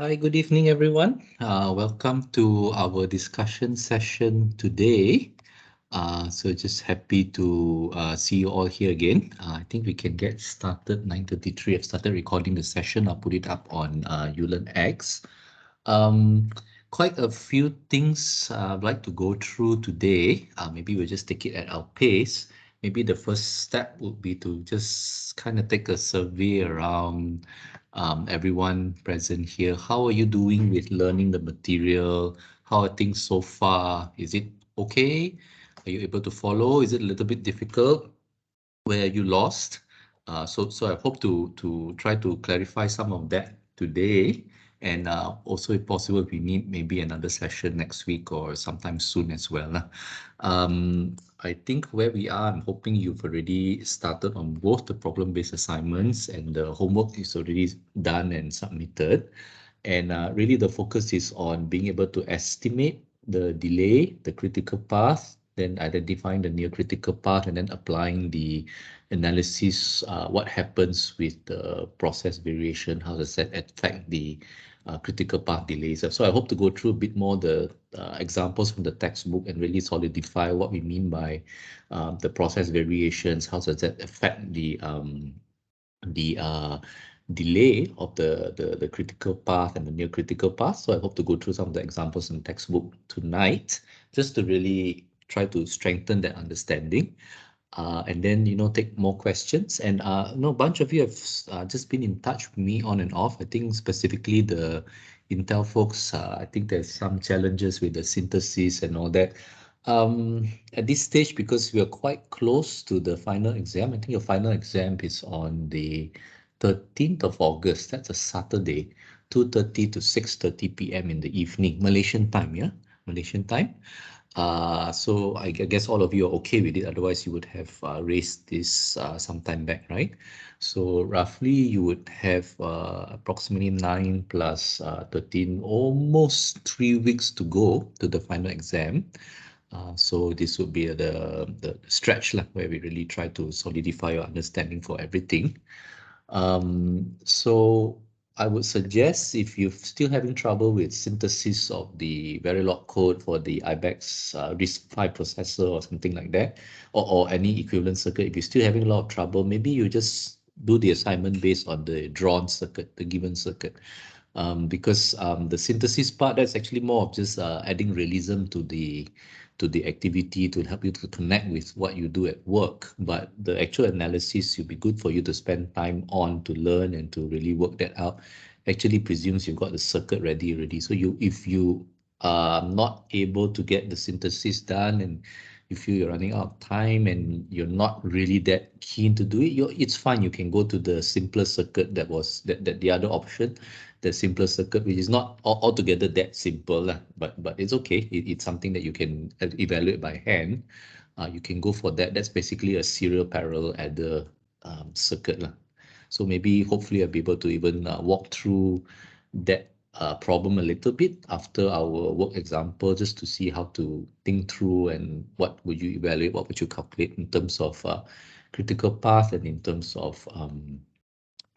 Hi, good evening, everyone. Welcome to our discussion session today. So just happy to see you all here again. I think we can get started 9:33. I've started recording the session. I'll put it up on Ulan X. Um, Quite a few things I'd like to go through today. Maybe we'll just take it at our pace. Maybe the first step would be to just kind of take a survey around everyone present here. How are you doing with learning the material? How are things so far? Is it okay? Are you able to follow? Is it a little bit difficult? Where you lost? So I hope to try to clarify some of that today. And also, if possible, we need maybe another session next week or sometime soon as well. I think where we are, I'm hoping you've already started on both the problem-based assignments and the homework is already done and submitted. And really the focus is on being able to estimate the delay, the critical path, then identifying the near critical path, and then applying the analysis, what happens with the process variation, how does that affect the critical path delays. So I hope to go through a bit more the examples from the textbook and really solidify what we mean by the process variations, how does that affect the delay of the critical path and the near critical path. So I hope to go through some of the examples in the textbook tonight, just to really try to strengthen that understanding. And then, take more questions. And, a bunch of you have just been in touch with me on and off. I think specifically the Intel folks, I think there's some challenges with the synthesis and all that. At this stage, because we are quite close to the final exam, I think your final exam is on the 13th of August. That's a Saturday, 2:30 to 6:30 p.m. in the evening, Malaysian time, yeah? Malaysian time. So I guess all of you are okay with it. Otherwise, you would have raised this some time back, right? So roughly, you would have approximately 9 plus 13, almost 3 weeks to go to the final exam. So this would be the stretch lah, where we really try to solidify your understanding for everything. So I would suggest if you're still having trouble with synthesis of the Verilog code for the IBEX RISC-V processor or something like that, or any equivalent circuit, if you're still having a lot of trouble, maybe you just do the assignment based on the drawn circuit, the given circuit. Because the synthesis part, that's actually more of just adding realism to the activity to help you to connect with what you do at work. But the actual analysis should be good for you to spend time on to learn and to really work that out. Actually presumes you've got the circuit ready already. So if you are not able to get the synthesis done and you feel you're running out of time and you're not really that keen to do it, it's fine. You can go to the simpler circuit that was that the other option, the simpler circuit, which is not altogether that simple, but it's okay. It's something that you can evaluate by hand. You can go for that. That's basically a serial parallel adder circuit. So maybe hopefully I'll be able to even walk through that problem a little bit after our work example, just to see how to think through and what would you evaluate, what would you calculate in terms of critical path and in terms of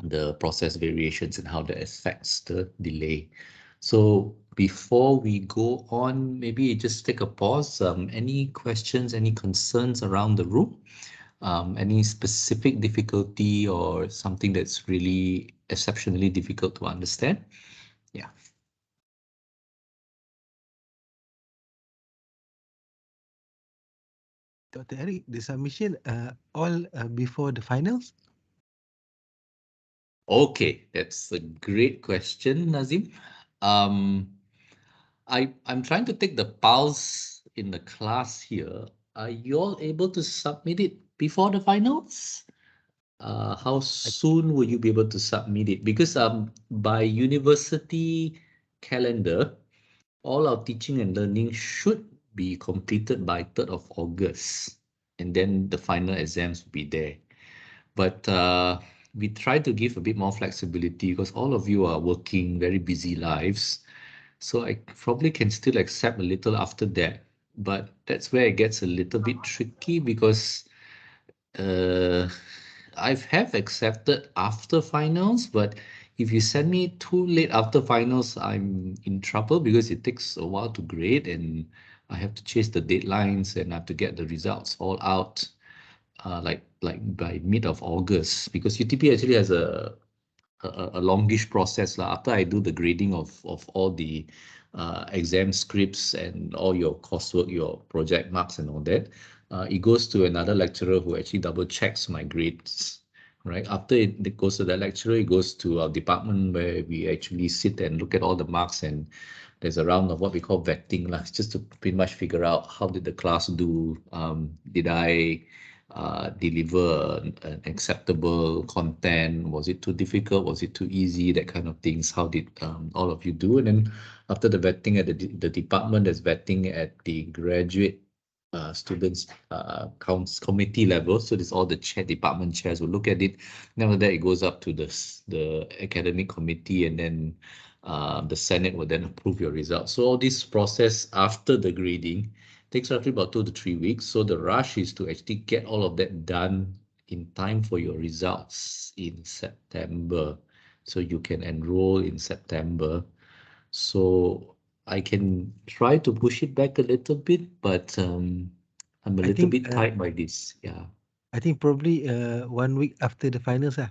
the process variations and how that affects the delay. So before we go on, maybe just take a pause. Any questions, any concerns around the room? Any specific difficulty or something that's really exceptionally difficult to understand? Yeah. Dr. Eric, the submission all before the finals? Okay, that's a great question, Nazim. Um, I'm trying to take the pulse in the class here. Are you all able to submit it before the finals? How I, soon will you be able to submit it? Because by university calendar, all our teaching and learning should be completed by 3rd of August, and then the final exams will be there. But we try to give a bit more flexibility because all of you are working very busy lives. So I probably can still accept a little after that. But that's where it gets a little bit tricky because uh, I have accepted after finals, but If you send me too late after finals, I'm in trouble because it takes a while to grade and I have to chase the deadlines and I have to get the results all out like by mid of August because UTP actually has a longish process lah. After I do the grading of all the exam scripts and all your coursework, your project marks and all that, it goes to another lecturer who actually double checks my grades. Right after it goes to that lecturer, it goes to our department where we actually sit and look at all the marks and there's a round of what we call vetting lah, just to pretty much figure out how did the class do, did I deliver an acceptable content? Was it too difficult? Was it too easy? That kind of things. How did all of you do? And then after the vetting at the department, there's vetting at the graduate students committee level. So this all the department chairs will look at it. Then after that, it goes up to the academic committee, and then the Senate will then approve your results. So all this process after the grading takes roughly about 2 to 3 weeks. So the rush is to actually get all of that done in time for your results in September. So you can enroll in September. So I can try to push it back a little bit, but I'm a I little think bit tight by this. Yeah. I think probably 1 week after the finals ah.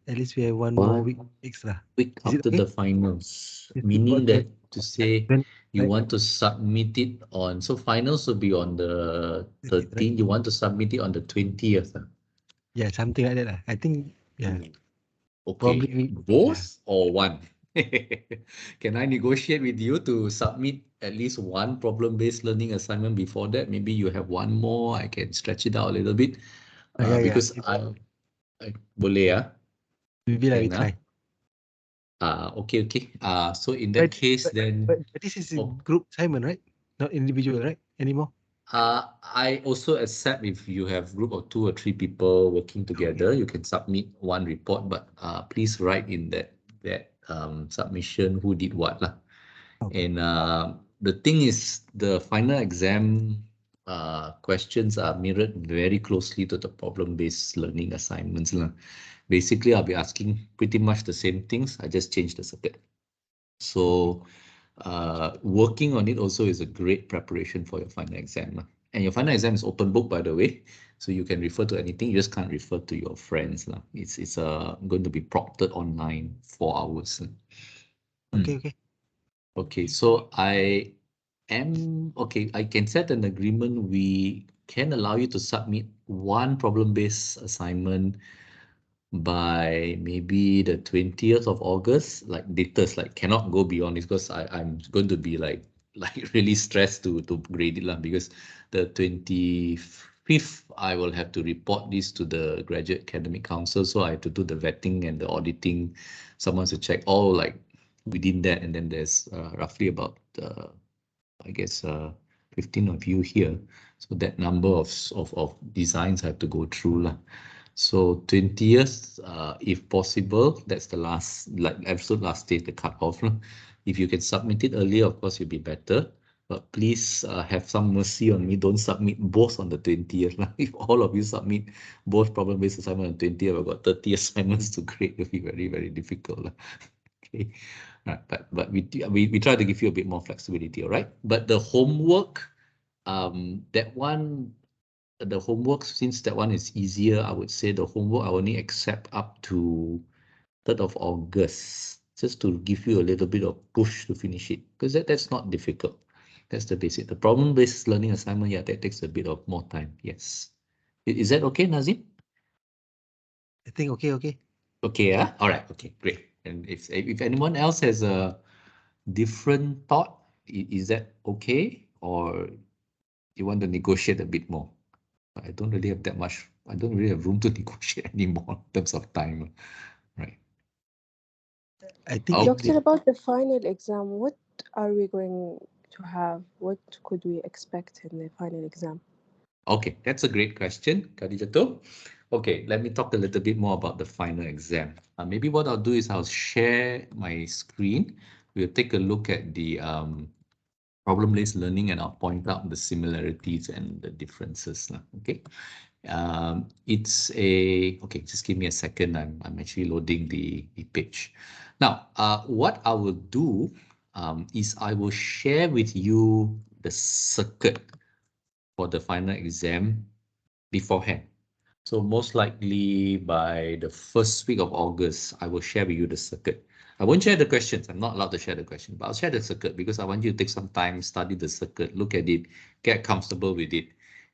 At least we have one more week 1 extra. week Is it after okay? the finals, It's meaning about that to say 20, you right? want to submit it on, so finals will be on the 20th, right? 13th, you want to submit it on the 20th. Yeah, something like that lah. I think yeah, probably Okay, yeah. both or one? Can I negotiate with you to submit at least one problem-based learning assignment before that? Maybe you have one more, I can stretch it out a little bit. Yeah, yeah. Because I boleh ya? Maybe like we Can try. okay, okay. So in that But, case, but then but this is a oh, group assignment, right? Not individual, right? Anymore. I also accept if you have group of 2 or 3 people working Okay. together, you can submit one report, but please write in that submission who did what lah. Okay. And the thing is, the final exam questions are mirrored very closely to the problem-based learning assignments lah. Basically, I'll be asking pretty much the same things. I just changed the circuit. So working on it also is a great preparation for your final exam lah. And your final exam is open book, by the way. So you can refer to anything. You just can't refer to your friends lah. It's going to be proctored online 4 hours. Okay, okay. Okay, so I can set an agreement. We can allow you to submit one problem-based assignment by maybe the 20th of August, like latest, like cannot go beyond this because I'm going to be like really stressed to grade it lah, because the 25th I will have to report this to the Graduate Academic Council. So I have to do the vetting and the auditing. Someone to check all like within that, and then there's roughly about I guess 15 of you here. So that number of designs I have to go through lah. So 20th, if possible, that's the last, like absolute last day, the cutoff lah. If you can submit it earlier, of course, it'll be better. But please have some mercy on me. Don't submit both on the 20th lah. If all of you submit both problem-based assignment on 20th, I've got 30 assignments to grade. It'll be very, very difficult lah. Okay. Right, but we try to give you a bit more flexibility, all right? But the homework, that one, the homework, since that one is easier, I would say the homework I only accept up to 3rd of August, just to give you a little bit of push to finish it, because that's not difficult. That's the basic. The problem-based learning assignment, yeah, that takes a bit of more time. Yes. Is that okay, Nazim? I think okay, okay. Okay, yeah. All right. Okay, great. And if anyone else has a different thought, is that okay, or you want to negotiate a bit more? I don't really have that much. I don't really have room to negotiate anymore in terms of time, right? I think if Doctor, Okay. about the final exam, what are we going to have? What could we expect in the final exam? Okay, that's a great question, Khadijatul. Okay, let me talk a little bit more about the final exam. Maybe what I'll do is I'll share my screen. We'll take a look at the problem-based learning and I'll point out the similarities and the differences. Okay. Okay, just give me a second. I'm actually loading the page. Now, what I will do is I will share with you the circuit for the final exam beforehand. So most likely by the first week of August, I will share with you the circuit. I won't share the questions. I'm not allowed to share the question, but I'll share the circuit because I want you to take some time, study the circuit, look at it, get comfortable with it.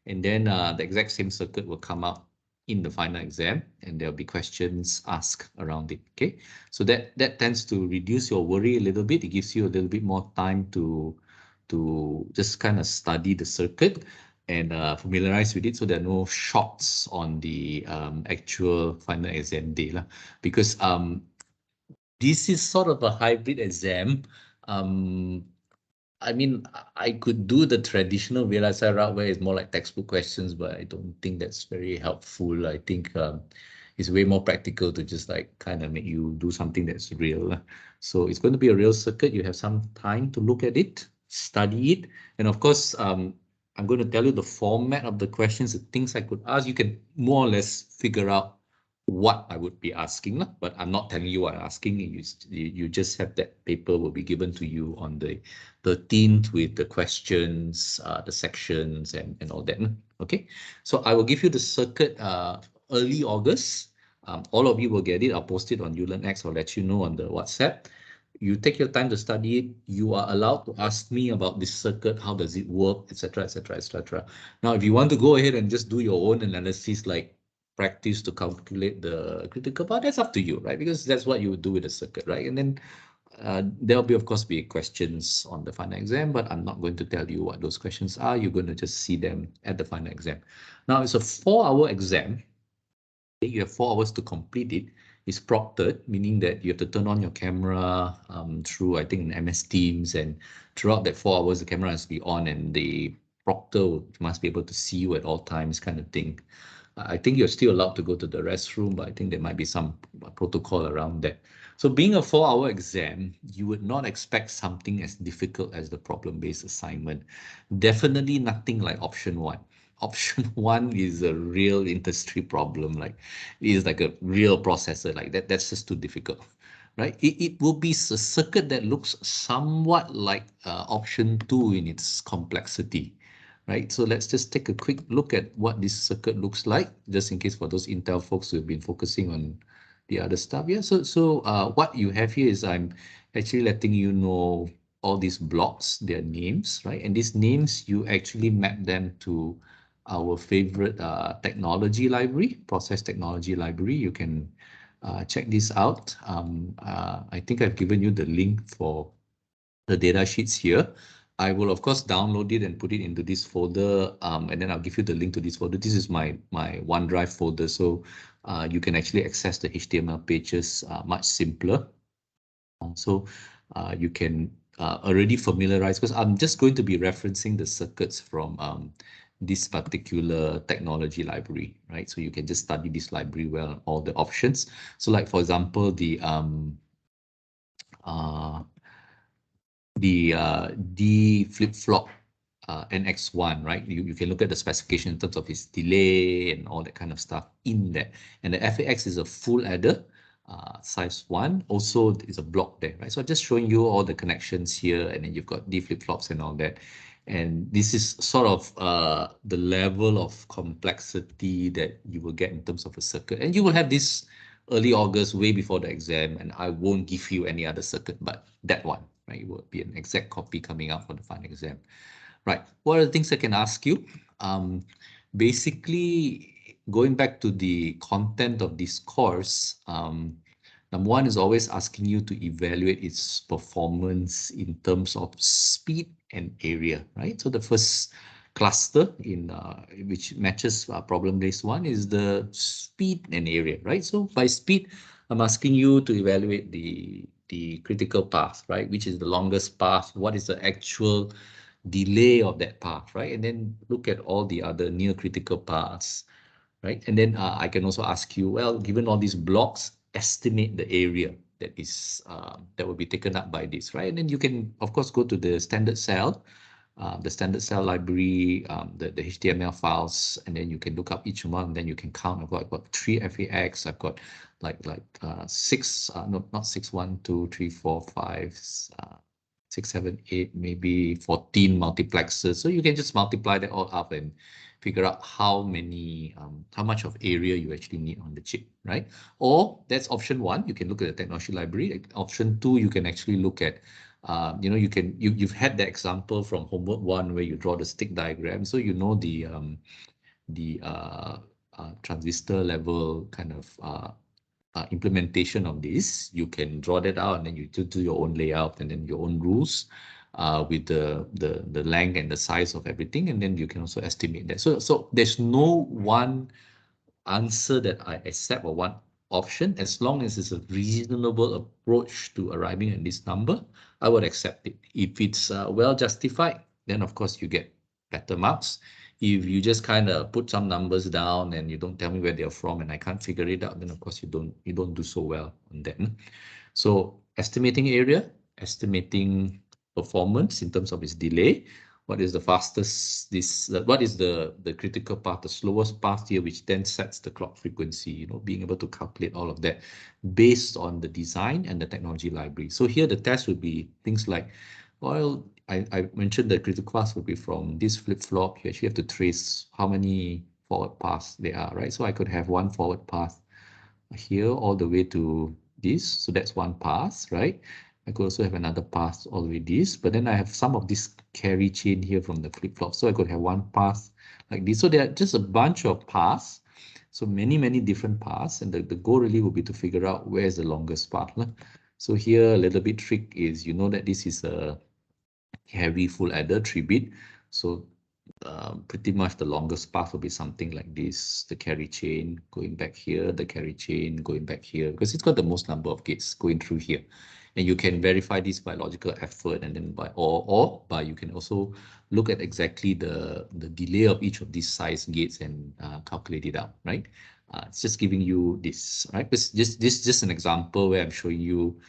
And then the exact same circuit will come out in the final exam and there'll be questions asked around it. Okay, so that tends to reduce your worry a little bit. It gives you a little bit more time to just kind of study the circuit and familiarize with it so there are no shocks on the actual final exam day lah. Because this is sort of a hybrid exam. I mean, I could do the traditional VLSI route where it's more like textbook questions, but I don't think that's very helpful. I think it's way more practical to just like kind of make you do something that's real. So it's going to be a real circuit. You have some time to look at it, study it. And of course, I'm going to tell you the format of the questions, the things I could ask. You can more or less figure out what I would be asking, but I'm not telling you what I'm asking. You just have that paper will be given to you on the 13th with the questions, the sections and all that. Okay, so I will give you the circuit early August. All of you will get it. I'll post it on ULearnX. I'll let you know on the WhatsApp. You take your time to study it. You are allowed to ask me about this circuit. How does it work, etc., etc., etc. Now, if you want to go ahead and just do your own analysis, like practice to calculate the critical part, that's up to you, right? Because that's what you would do with a circuit, right? And then there'll be, of course, be questions on the final exam, but I'm not going to tell you what those questions are. You're going to just see them at the final exam. Now, it's a 4-hour exam. You have 4 hours to complete it. It's proctored, meaning that you have to turn on your camera through, I think, MS Teams, and throughout that 4 hours, the camera has to be on and the proctor must be able to see you at all times, kind of thing. I think you're still allowed to go to the restroom, but I think there might be some protocol around that. So being a 4-hour exam, you would not expect something as difficult as the problem-based assignment. Definitely nothing like option 1. Option 1 is a real industry problem, like it is like a real processor like that. That's just too difficult, right? It will be a circuit that looks somewhat like option 2 in its complexity. Right, so let's just take a quick look at what this circuit looks like, just in case for those Intel folks who have been focusing on the other stuff. Yeah, so what you have here is I'm actually letting you know all these blocks, their names, right? And these names, you actually map them to our favorite technology library, process technology library. You can check this out. I think I've given you the link for the data sheets here. I will of course download it and put it into this folder, and then I'll give you the link to this folder. This is my OneDrive folder, so you can actually access the HTML pages much simpler. So you can already familiarize, because I'm just going to be referencing the circuits from this particular technology library, right? So you can just study this library well, all the options. So like, for example, the D flip-flop NX1, right? You can look at the specification in terms of its delay and all that kind of stuff in there. And the FAX is a full adder, size 1. Also, is a block there, right? So I'm just showing you all the connections here, and then you've got D flip-flops and all that. And this is sort of the level of complexity that you will get in terms of a circuit. And you will have this early August, way before the exam, and I won't give you any other circuit but that one, right? It will be an exact copy coming out for the final exam. Right, what are the things I can ask you? Basically, going back to the content of this course, number one is always asking you to evaluate its performance in terms of speed and area, right? So the first cluster in which matches problem-based one is the speed and area, right? So by speed, I'm asking you to evaluate the critical path, right? Which is the longest path? What is the actual delay of that path, right? And then look at all the other near critical paths, right? And then I can also ask you, well, given all these blocks, estimate the area that is that will be taken up by this, right? And then you can, of course, go to the standard cell the standard cell library, the HTML files, and then you can look up each one, and then you can count. I've got 3 FAX, I've got like 6, no, not 6, 1, 2, 3, 4, 5, 6, 7, 8, maybe 14 multiplexers. So you can just multiply that all up and figure out how much of area you actually need on the chip, right? Or that's option 1. You can look at the technology library. Option 2, you can actually look at, you've had the example from homework 1 where you draw the stick diagram, so you know the transistor level kind of implementation of this. You can draw that out, and then you do your own layout and then your own rules with the length and the size of everything, and then you can also estimate that. So there's no one answer that I accept or one option. As long as it's a reasonable approach to arriving at this number, I would accept it. If it's well justified, then of course you get better marks. If you just kind of put some numbers down and you don't tell me where they're from and I can't figure it out, then of course you don't do so well on that. So estimating area, estimating performance in terms of its delay, what is the fastest, what is the critical path, the slowest path here, which then sets the clock frequency, being able to calculate all of that based on the design and the technology library. So here the test would be things like, well, I mentioned the critical path would be from this flip-flop. You actually have to trace how many forward paths there are, right? So I could have one forward path here all the way to this. So that's one path, right? I could also have another path all the way this, but then I have some of this carry chain here from the flip-flop. So I could have one path like this. So there are just a bunch of paths. So many different paths. And the goal really will be to figure out where's the longest path. So here a little bit trick is, that this is a heavy full adder 3-bit. So pretty much the longest path will be something like this, the carry chain going back here, the carry chain going back here, because it's got the most number of gates going through here. And you can verify this by logical effort, and then by you can also look at exactly the delay of each of these size gates and calculate it out, right? It's just giving you this, right? This just an example where I'm showing you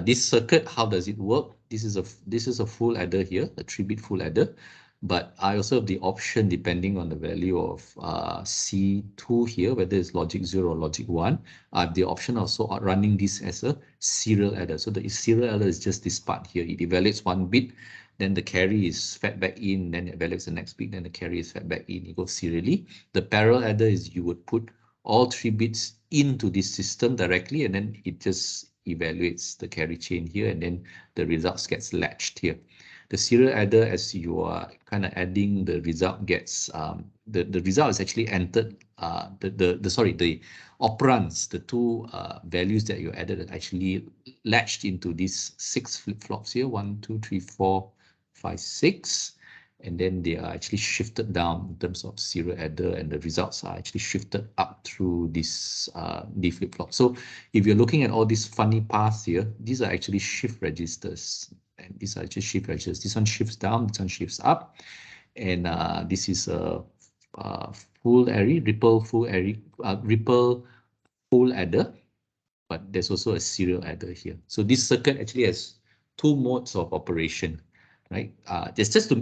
this circuit. How does it work? This is a full adder here, a 3-bit full adder. But I also have the option, depending on the value of C2 here, whether it's logic 0 or logic 1, I have the option also running this as a serial adder. So the serial adder is just this part here. It evaluates 1 bit, then the carry is fed back in, then it evaluates the next bit, then the carry is fed back in. It goes serially. The parallel adder is you would put all 3 bits into this system directly, and then it just evaluates the carry chain here, and then the results gets latched here. The serial adder, as you are kind of adding, the result gets the result is actually entered. The operands, the two values that you added, are actually latched into these 6 flip-flops here. 1, 2, 3, 4, 5, 6. And then they are actually shifted down in terms of serial adder, and the results are actually shifted up through this D flip-flop. So if you're looking at all these funny paths here, these are actually shift registers. And these are just shift registers. This one shifts down, this one shifts up. And this is a full array, ripple full array, ripple full adder. But there's also a serial adder here. So this circuit actually has 2 modes of operation, right? Just to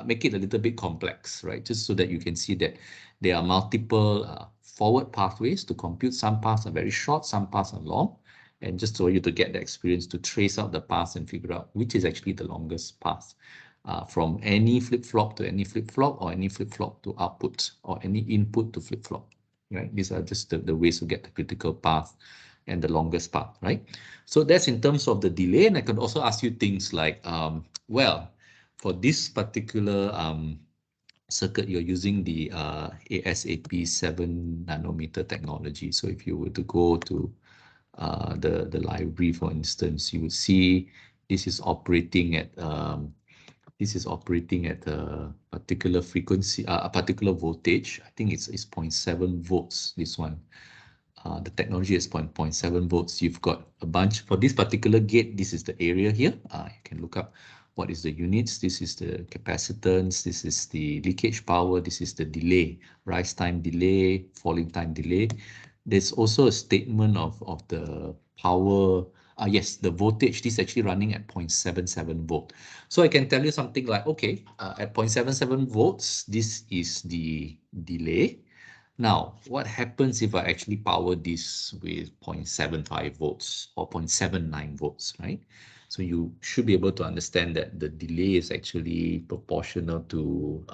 make it a little bit complex, right? Just so that you can see that there are multiple forward pathways to compute. Some paths are very short, some paths are long. And just for you to get the experience to trace out the paths and figure out which is actually the longest path from any flip-flop to any flip-flop, or any flip-flop to output, or any input to flip-flop, right? These are just the ways to get the critical path and the longest path, right? So that's in terms of the delay. And I can also ask you things like, well, for this particular circuit, you're using the ASAP 7 nanometer technology. So if you were to go to the library, for instance, you would see this is operating at a particular frequency, a particular voltage. I think it's 0.7 volts, this one. The technology is 0.7 volts. You've got a bunch for this particular gate. This is the area here. You can look up what is the units. This is the capacitance. This is the leakage power. This is the delay, rise time delay, falling time delay. There's also a statement of the power Yes, the voltage, this is actually running at 0.77 volt. So I can tell you something like, okay, at 0.77 volts, this is the delay. Now, what happens if I actually power this with 0.75 volts or 0.79 volts, right? So you should be able to understand that the delay is actually proportional to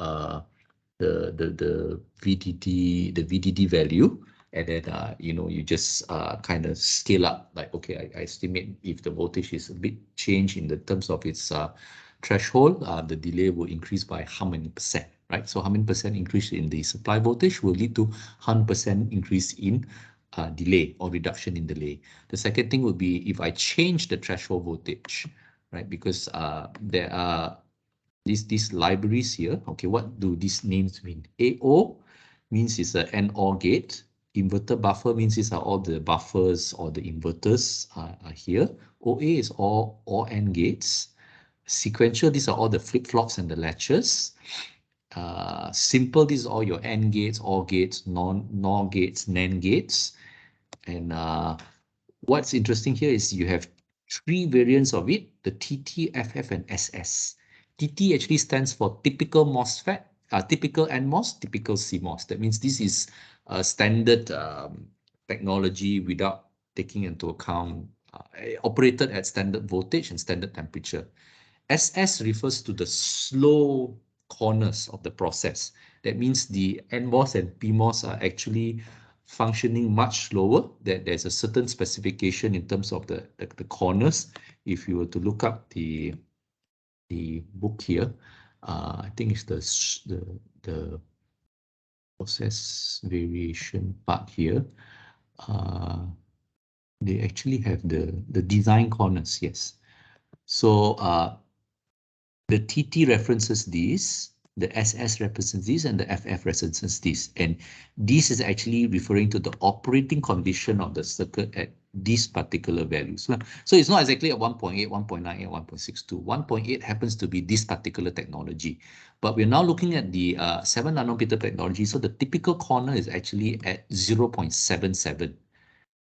the VDD value, and then you just kind of scale up, like, okay, I estimate if the voltage is a bit change in the terms of its threshold, the delay will increase by how many percent, right? So how many percent increase in the supply voltage will lead to 100% increase in delay or reduction in delay. The second thing would be if I change the threshold voltage, right? Because there are these libraries here. Okay, what do these names mean? AO means it's an AND OR gate. Inverter buffer means these are all the buffers or the inverters are here. OA is all OR AND gates. Sequential, these are all the flip-flops and the latches. Simple, these are all your AND gates, OR gates, NOR gates, NAND gates. And what's interesting here is you have three variants of it, the TT, FF, and SS. TT actually stands for typical MOSFET, typical NMOS, typical CMOS. That means this is a standard technology without taking into account operated at standard voltage and standard temperature. SS refers to the slow corners of the process. That means the NMOS and PMOS are actually functioning much slower. That there's a certain specification in terms of the corners. If you were to look up the book here, I think it's the process variation part here. They actually have the design corners, yes. So the TT references these, the SS represents these, and the FF represents this. And this is actually referring to the operating condition of the circuit at these particular values. So it's not exactly at 1.8, 1.98, 1.62. 1.8 happens to be this particular technology. But we're now looking at the 7 nanometer technology. So the typical corner is actually at 0.77,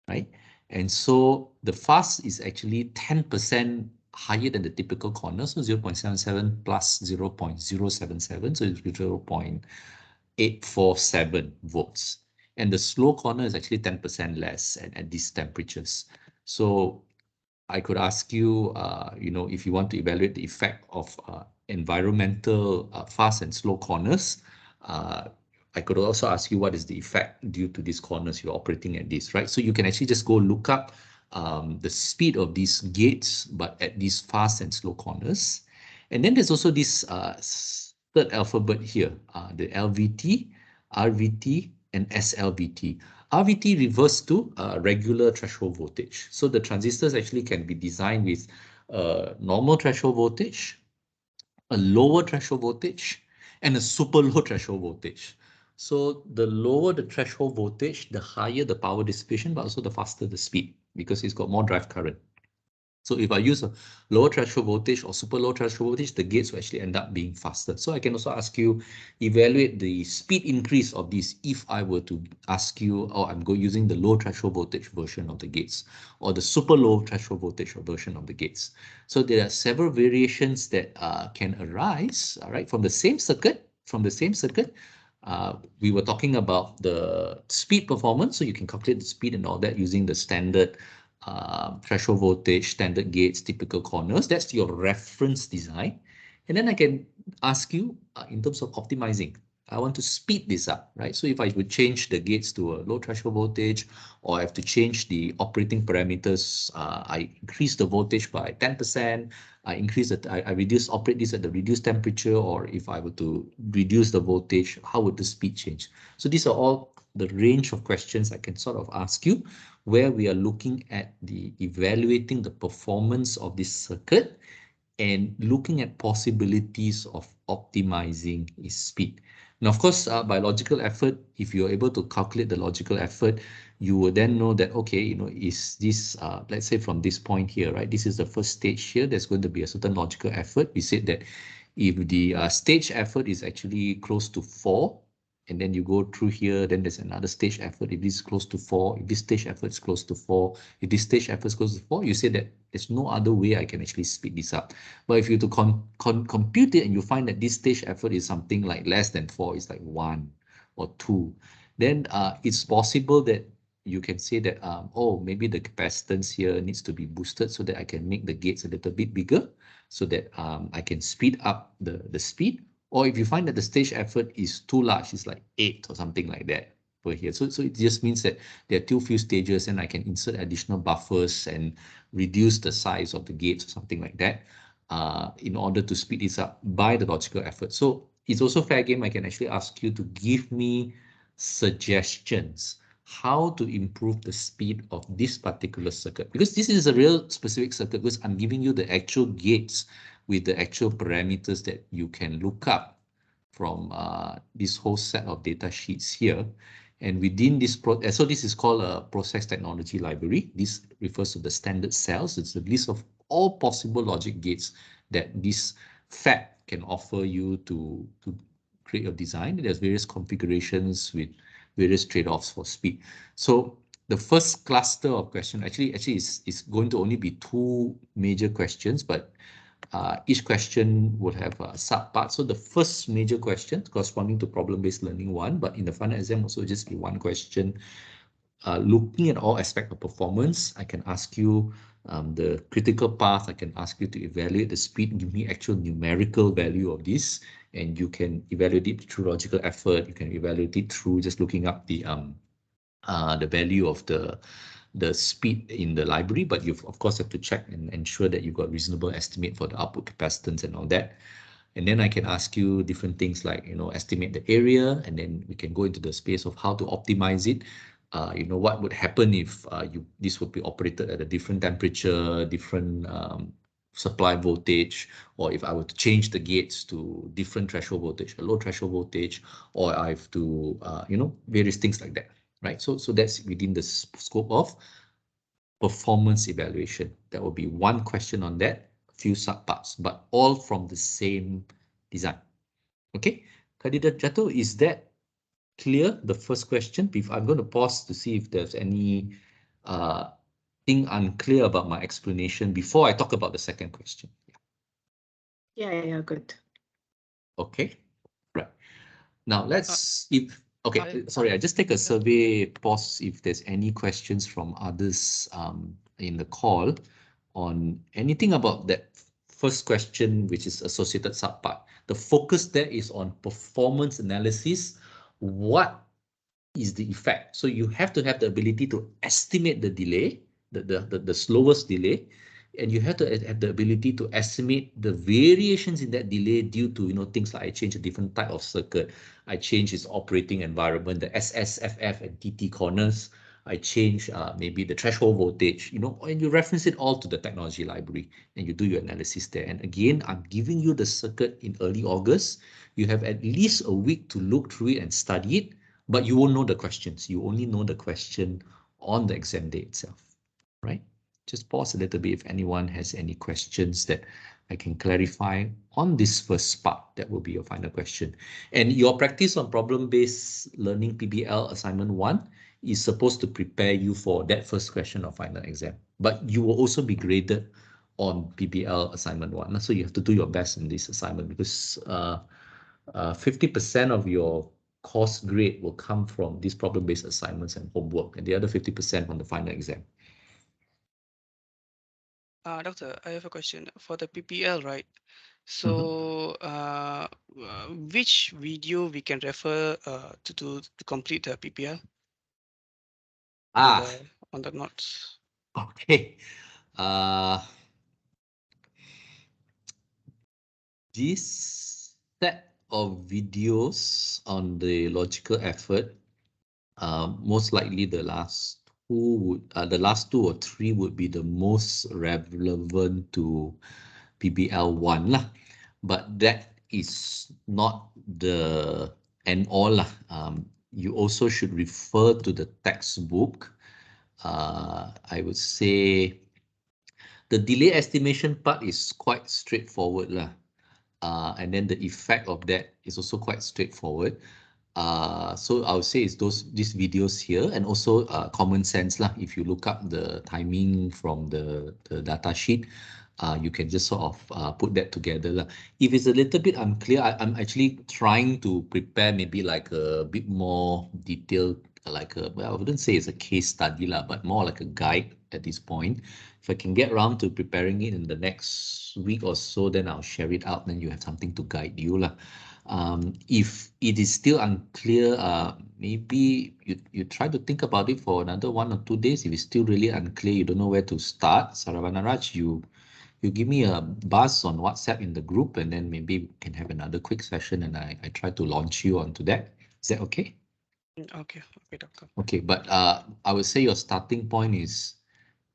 right? And so the fast is actually 10% higher than the typical corner, so 0.77 plus 0.077, so it's 0.847 volts. And the slow corner is actually 10% less at these temperatures. So I could ask you, if you want to evaluate the effect of environmental fast and slow corners, I could also ask you what is the effect due to these corners you're operating at this, right? So you can actually just go look up the speed of these gates, but at these fast and slow corners. And then there's also this third alphabet here, the LVT, RVT, and SLVT. RVT refers to regular threshold voltage. So the transistors actually can be designed with normal threshold voltage, a lower threshold voltage, and a super low threshold voltage. So the lower the threshold voltage, the higher the power dissipation, but also the faster the speed because it's got more drive current. So if I use a lower threshold voltage or super low threshold voltage, the gates will actually end up being faster. So I can also ask you, evaluate the speed increase of this if I were to ask you, I'm using the low threshold voltage version of the gates or the super low threshold voltage version of the gates. So there are several variations that can arise, all right, from the same circuit, we were talking about the speed performance, so you can calculate the speed and all that using the standard threshold voltage, standard gates, typical corners. That's your reference design. And then I can ask you in terms of optimizing, I want to speed this up, right? So if I would change the gates to a low threshold voltage, or I have to change the operating parameters, I increase the voltage by 10%, I operate this at the reduced temperature, or if I were to reduce the voltage, how would the speed change? So these are all the range of questions I can sort of ask you, where we are looking at the evaluating the performance of this circuit and looking at possibilities of optimizing its speed. Now, of course, by logical effort, if you're able to calculate the logical effort, you will then know that, okay, is this, let's say from this point here, right? This is the first stage here. There's going to be a certain logical effort. We said that if the stage effort is actually close to 4, and then you go through here, then there's another stage effort. If this is close to 4, if this stage effort is close to 4, if this stage effort is close to 4, you say that there's no other way I can actually speed this up. But if you to compute it and you find that this stage effort is something like less than 4, it's like 1 or 2, then it's possible that you can say that, oh, maybe the capacitance here needs to be boosted so that I can make the gates a little bit bigger so that I can speed up the speed. Or if you find that the stage effort is too large, it's like 8 or something like that over here. So it just means that there are too few stages and I can insert additional buffers and reduce the size of the gates or something like that in order to speed this up by the logical effort. So it's also fair game. I can actually ask you to give me suggestions how to improve the speed of this particular circuit, because this is a real specific circuit, because I'm giving you the actual gates with the actual parameters that you can look up from this whole set of data sheets here. And within this, so this is called a process technology library. This refers to the standard cells. It's a list of all possible logic gates that this fab can offer you to create your design. There's various configurations with various trade-offs for speed. So the first cluster of question actually is going to only be 2 major questions, but each question would have a subpart. So the first major question corresponding to problem-based learning 1, but in the final exam also just be 1 question. Looking at all aspects of performance, I can ask you the critical path. I can ask you to evaluate the speed, give me actual numerical value of this, and you can evaluate it through logical effort. You can evaluate it through just looking up the value of the speed in the library, but you of course have to check and ensure that you've got reasonable estimate for the output capacitance and all that. And then I can ask you different things like, estimate the area, and then we can go into the space of how to optimize it. What would happen if this would be operated at a different temperature, different supply voltage, or if I were to change the gates to different threshold voltage, a low threshold voltage, or I have to, various things like that, right? So that's within the scope of performance evaluation. There will be 1 question on that, a few subparts, but all from the same design. Okay, Kandidat Jatuh, is that clear? The first question. I'm going to pause to see if there's any thing unclear about my explanation before I talk about the second question. Yeah, good. Okay, right. Now let's okay, sorry, I just take a survey pause if there's any questions from others in the call on anything about that first question, which is associated subpart. The focus there is on performance analysis. What is the effect? So you have to have the ability to estimate the delay, the slowest delay, and you have to have the ability to estimate the variations in that delay due to things like I change a different type of circuit, I change its operating environment, the SSFF and TT corners, I change maybe the threshold voltage, and you reference it all to the technology library and you do your analysis there. And again, I'm giving you the circuit in early August. You have at least a week to look through it and study it, but you won't know the questions. You only know the question on the exam day itself, right? Just pause a little bit if anyone has any questions that I can clarify on this first part. That will be your final question. And your practice on problem-based learning PBL assignment 1 is supposed to prepare you for that first question of final exam. But you will also be graded on PBL assignment 1. So you have to do your best in this assignment because 50% of your course grade will come from these problem-based assignments and homework, and the other 50% on the final exam. Doctor, I have a question for the PPL, right? So, which video we can refer to complete the PPL on the notes? Okay. This set of videos on the logical effort, most likely the last 2 or 3 would be the most relevant to PBL 1 lah. But that is not the end all lah. You also should refer to the textbook. I would say the delay estimation part is quite straightforward lah. And then the effect of that is also quite straightforward. So I would say it's these videos here, and also common sense lah. If you look up the timing from the data sheet, you can just sort of put that together lah. If it's a little bit unclear, I'm actually trying to prepare maybe like a bit more detailed, like well, I wouldn't say it's a case study lah, but more like a guide at this point. If I can get around to preparing it in the next week or so, then I'll share it out. Then you have something to guide you lah. If it is still unclear, maybe you try to think about it for another 1 or 2 days. If it's still really unclear, you don't know where to start, Saravanaraj, you give me a buzz on WhatsApp in the group, and then maybe we can have another quick session, and I try to launch you onto that. Is that okay? Okay, doctor. Okay, but I would say your starting point is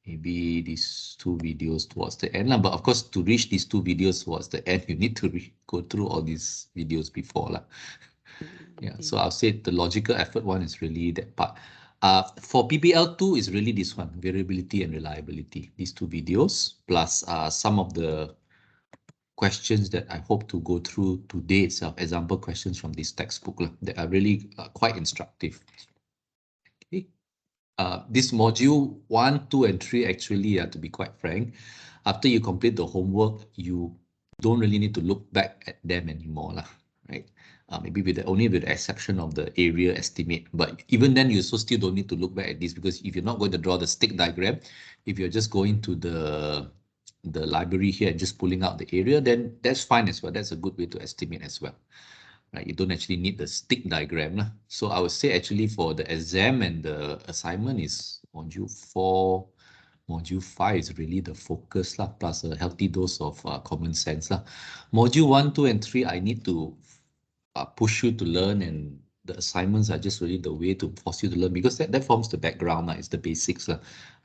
maybe these 2 videos towards the end. But of course, to reach these 2 videos towards the end, you need to go through all these videos before. Yeah, so I'll say the logical effort one is really that part. For PBL2 is really this one, variability and reliability. These 2 videos, plus some of the questions that I hope to go through today itself, example questions from this textbook that are really quite instructive. Okay. This module 1, 2, and 3 actually, to be quite frank, after you complete the homework, you don't really need to look back at them anymore, right? Maybe only with the exception of the area estimate, but even then you also still don't need to look back at this, because if you're not going to draw the stick diagram, if you're just going to the library here and just pulling out the area, then that's fine as well. That's a good way to estimate as well. Right, you don't actually need the stick diagram. So I would say actually for the exam and the assignment is module 4, module 5 is really the focus plus a healthy dose of common sense. Module 1, 2, and 3, I need to push you to learn, and the assignments are just really the way to force you to learn, because that forms the background, it's the basics.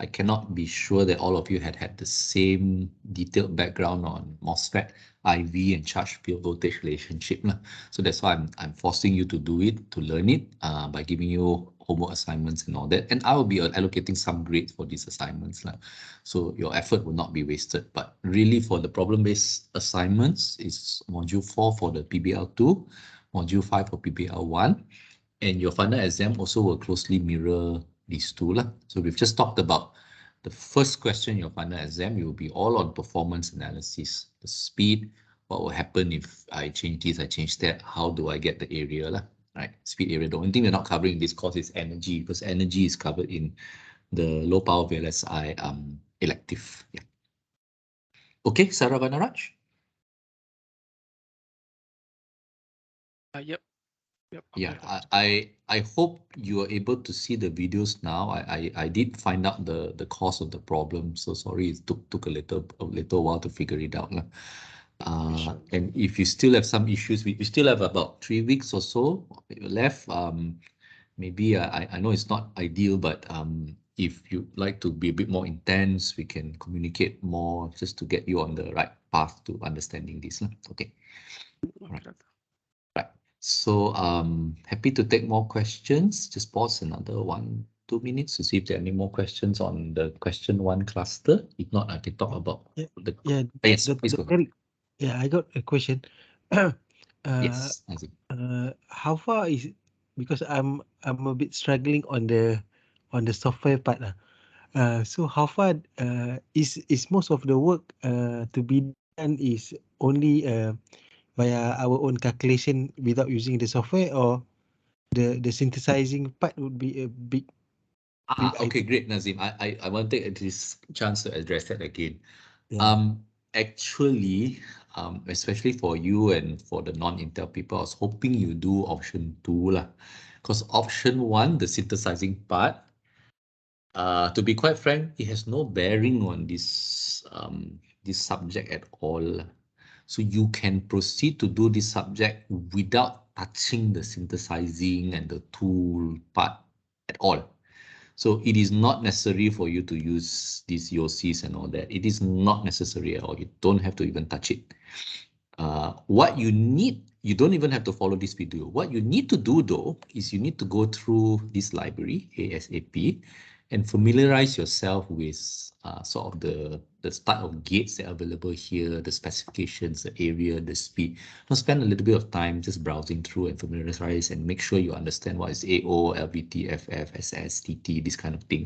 I cannot be sure that all of you had the same detailed background on MOSFET, IV, and charge field voltage relationship. So that's why I'm forcing you to do it, to learn it, by giving you homework assignments and all that. And I will be allocating some grades for these assignments. So your effort will not be wasted. But really for the problem-based assignments, it's module 4 for the PBL2, module 5 for PBL1, and your final exam also will closely mirror these 2. So we've just talked about the first question, your final exam, you will be all on performance analysis, the speed, what will happen if I change this, I change that, how do I get the area, right? Speed, area. The only thing we're not covering in this course is energy, because energy is covered in the low power VLSI elective. Yeah. Okay, Saravanaraj? Yep. Yeah, I hope you are able to see the videos now. I did find out the cause of the problem, so sorry it took a little while to figure it out. Sure. And if you still have some issues, we still have about 3 weeks or so left. Maybe I know it's not ideal, but if you'd like to be a bit more intense, we can communicate more just to get you on the right path to understanding this. Okay. Right. Right. So happy to take more questions. Just pause another 1, 2 minutes to see if there are any more questions on the question 1 cluster. If not, I can talk about the yes, please go ahead. Yeah, I got a question. Yes, Nazim. How far is, because I'm a bit struggling on the software part. So how far is most of the work to be done is only via our own calculation without using the software, or the synthesizing part would be a big Okay, item? great, Nazim. I want to take this chance to address that again. Yeah. Actually, especially for you and for the non-Intel people, I was hoping you do option 2 because option 1, the synthesizing part, to be quite frank, it has no bearing on this subject at all. So you can proceed to do this subject without touching the synthesizing and the tool part at all. So it is not necessary for you to use these YOCs and all that. It is not necessary at all. You don't have to even touch it. What you need, you don't even have to follow this video. What you need to do though, is you need to go through this library, ASAP, and familiarize yourself with sort of the type of gates that are available here, the specifications, the area, the speed. Now spend a little bit of time just browsing through and familiarize and make sure you understand what is AO, LVT, FF, SS, TT, this kind of thing.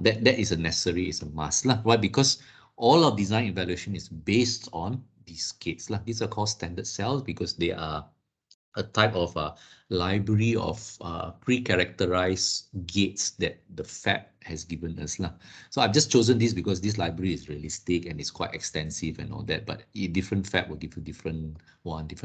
That is a necessary, is a must. Why? Because all of design evaluation is based on these gates. These are called standard cells because they are a type of library of pre-characterized gates that the fab has given us. So I've just chosen this because this library is realistic and it's quite extensive and all that, but different fab will give you different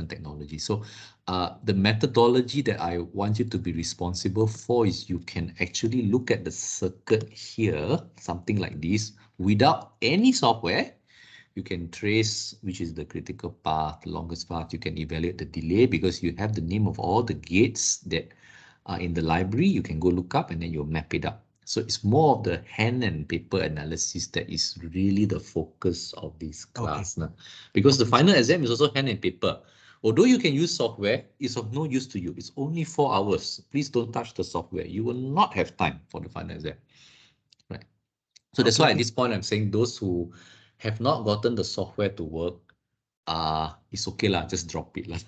technology. So the methodology that I want you to be responsible for is you can actually look at the circuit here, something like this, without any software. You can trace which is the critical path, the longest path. You can evaluate the delay because you have the name of all the gates that are in the library. You can go look up and then you'll map it up. So it's more of the hand and paper analysis that is really the focus of this class. Because the final exam is also hand and paper. Although you can use software, it's of no use to you. It's only 4 hours. Please don't touch the software. You will not have time for the final exam. Right. So that's why at this point I'm saying those who have not gotten the software to work, it's okay lah, just drop it lah.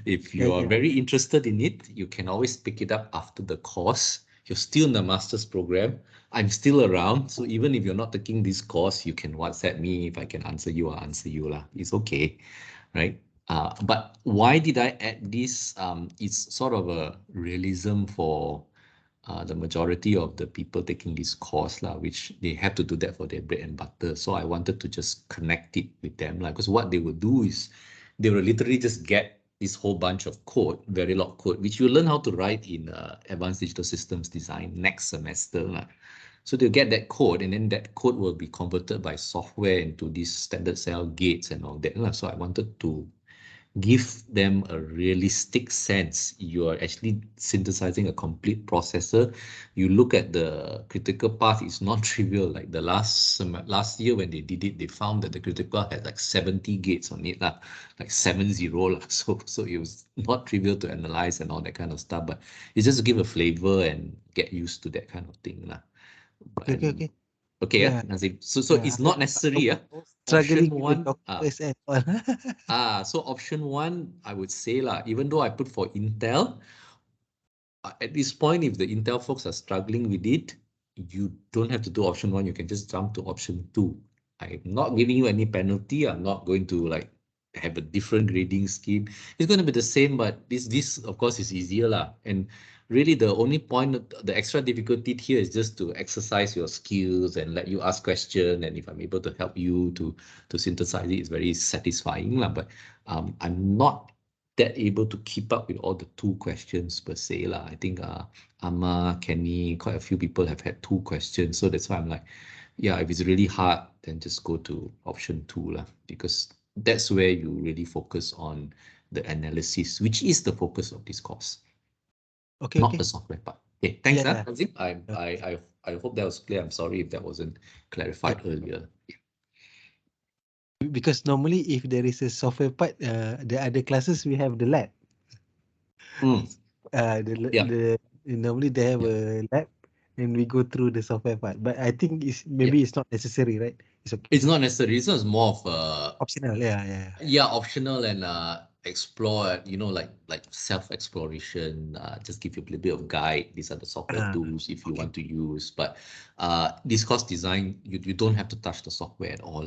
If you are very interested in it, you can always pick it up after the course. You're still in the master's program. I'm still around, so even if you're not taking this course, you can WhatsApp me. If I can answer you, I'll answer you lah. It's okay, right? But why did I add this? It's sort of a realism for the majority of the people taking this course, which they have to do that for their bread and butter. So I wanted to just connect it with them, because what they will do is they will literally just get this whole bunch of code, Verilog code, which you learn how to write in Advanced Digital Systems Design next semester. So they'll get that code, and then that code will be converted by software into these standard cell gates and all that. So I wanted to give them a realistic sense. You are actually synthesizing a complete processor. You look at the critical path, it's not trivial. Like the last year when they did it, they found that the critical path had like 70 gates on it, like 70. So it was not trivial to analyze and all that kind of stuff, but it's just to give a flavor and get used to that kind of thing. Okay. Okay, Nazim. So it's not necessary. Option one. So option one, I would say even though I put for Intel, at this point, if the Intel folks are struggling with it, you don't have to do option one. You can just jump to option two. I'm not giving you any penalty. I'm not going to have a different grading scheme. It's going to be the same, but this of course is easier And really, the only point, the extra difficulty here is just to exercise your skills and let you ask questions. And if I'm able to help you to synthesize it, it's very satisfying But I'm not that able to keep up with all the 2 questions per se I think Amma, Kenny, quite a few people have had 2 questions. So that's why I'm like, yeah, if it's really hard, then just go to option 2 because that's where you really focus on the analysis, which is the focus of this course. Not the software part. Okay, thanks, Nazim. I hope that was clear. I'm sorry if that wasn't clarified earlier. Because normally if there is a software part, the other classes we have the lab. Normally they have a lab and we go through the software part. But I think it's not necessary, right? It's okay. It's not necessary. It's more of optional. Yeah, optional and explore. Like self-exploration. Just give you a little bit of guide. These are the software tools if you want to use. But this course design, you don't have to touch the software at all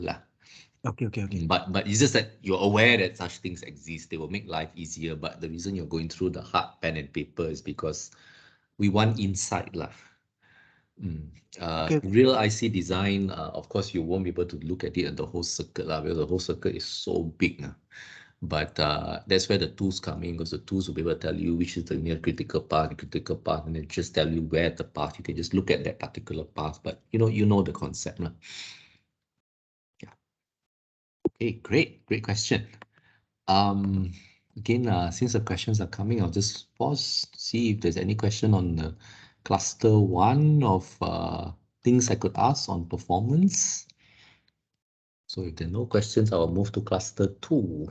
Okay. But it's just that you're aware that such things exist. They will make life easier. But the reason you're going through the hard pen and paper is because we want insight Real IC design, of course, you won't be able to look at it at the whole circuit because the whole circuit is so big. But that's where the tools come in because the tools will be able to tell you which is the near critical path, and then just tell you where the path. You can just look at that particular path, but you know the concept. Yeah. Okay, great question. Again, since the questions are coming, I'll just pause to see if there's any question on the cluster 1 of things I could ask on performance. So if there are no questions, I'll move to cluster 2.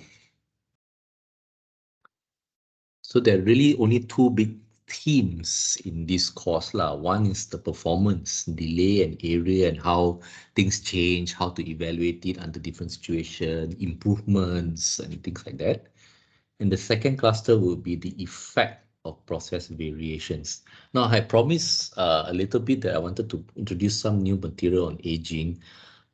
So there are really only 2 big themes in this course lah. One is the performance, delay and area, and how things change, how to evaluate it under different situations, improvements and things like that. And the second cluster will be the effect of process variations. Now, I promised a little bit that I wanted to introduce some new material on aging.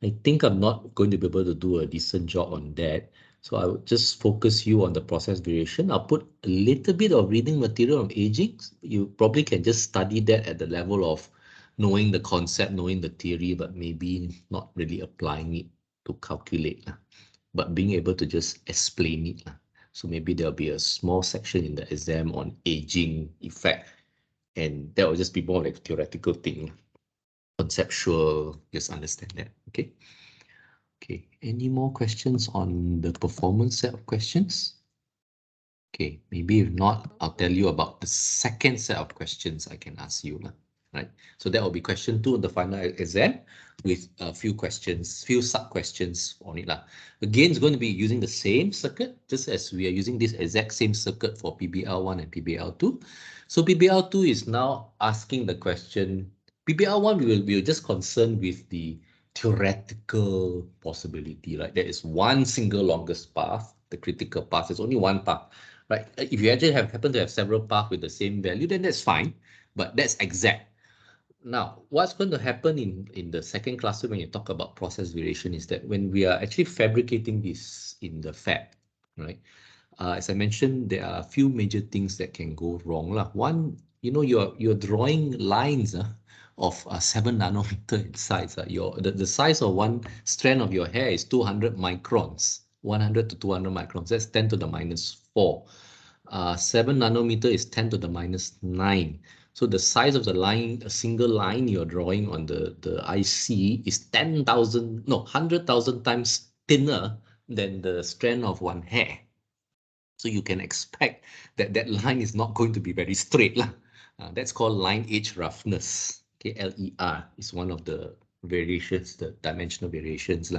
I think I'm not going to be able to do a decent job on that. So I would just focus you on the process variation. I'll put a little bit of reading material on aging. You probably can just study that at the level of knowing the concept, knowing the theory, but maybe not really applying it to calculate, but being able to just explain it. So maybe there'll be a small section in the exam on aging effect, and that will just be more like a theoretical thing, conceptual, just understand that, okay? Okay, any more questions on the performance set of questions? Okay, maybe if not, I'll tell you about the second set of questions I can ask you, right? So that will be question 2 of the final exam with a few questions, few sub-questions on it. Again, it's going to be using the same circuit, just as we are using this exact same circuit for PBL1 and PBL2. So PBL2 is now asking the question, PBL1 we will just concern with the theoretical possibility, right? There is one single longest path, the critical path. There's only one path, right? If you actually happen to have several paths with the same value, then that's fine, but that's exact. Now, what's going to happen in the second cluster when you talk about process variation is that when we are actually fabricating this in the fab, right? As I mentioned, there are a few major things that can go wrong. One, you're drawing lines of 7 nanometer in size. The size of one strand of your hair is 200 microns, 100 to 200 microns. That's 10 to the minus 4. 7 nanometer is 10 to the minus 9. So the size of the line, a single line you're drawing on the IC is 100,000 times thinner than the strand of one hair. So you can expect that that line is not going to be very straight. That's called line edge roughness. Okay, LER is one of the variations, the dimensional variations.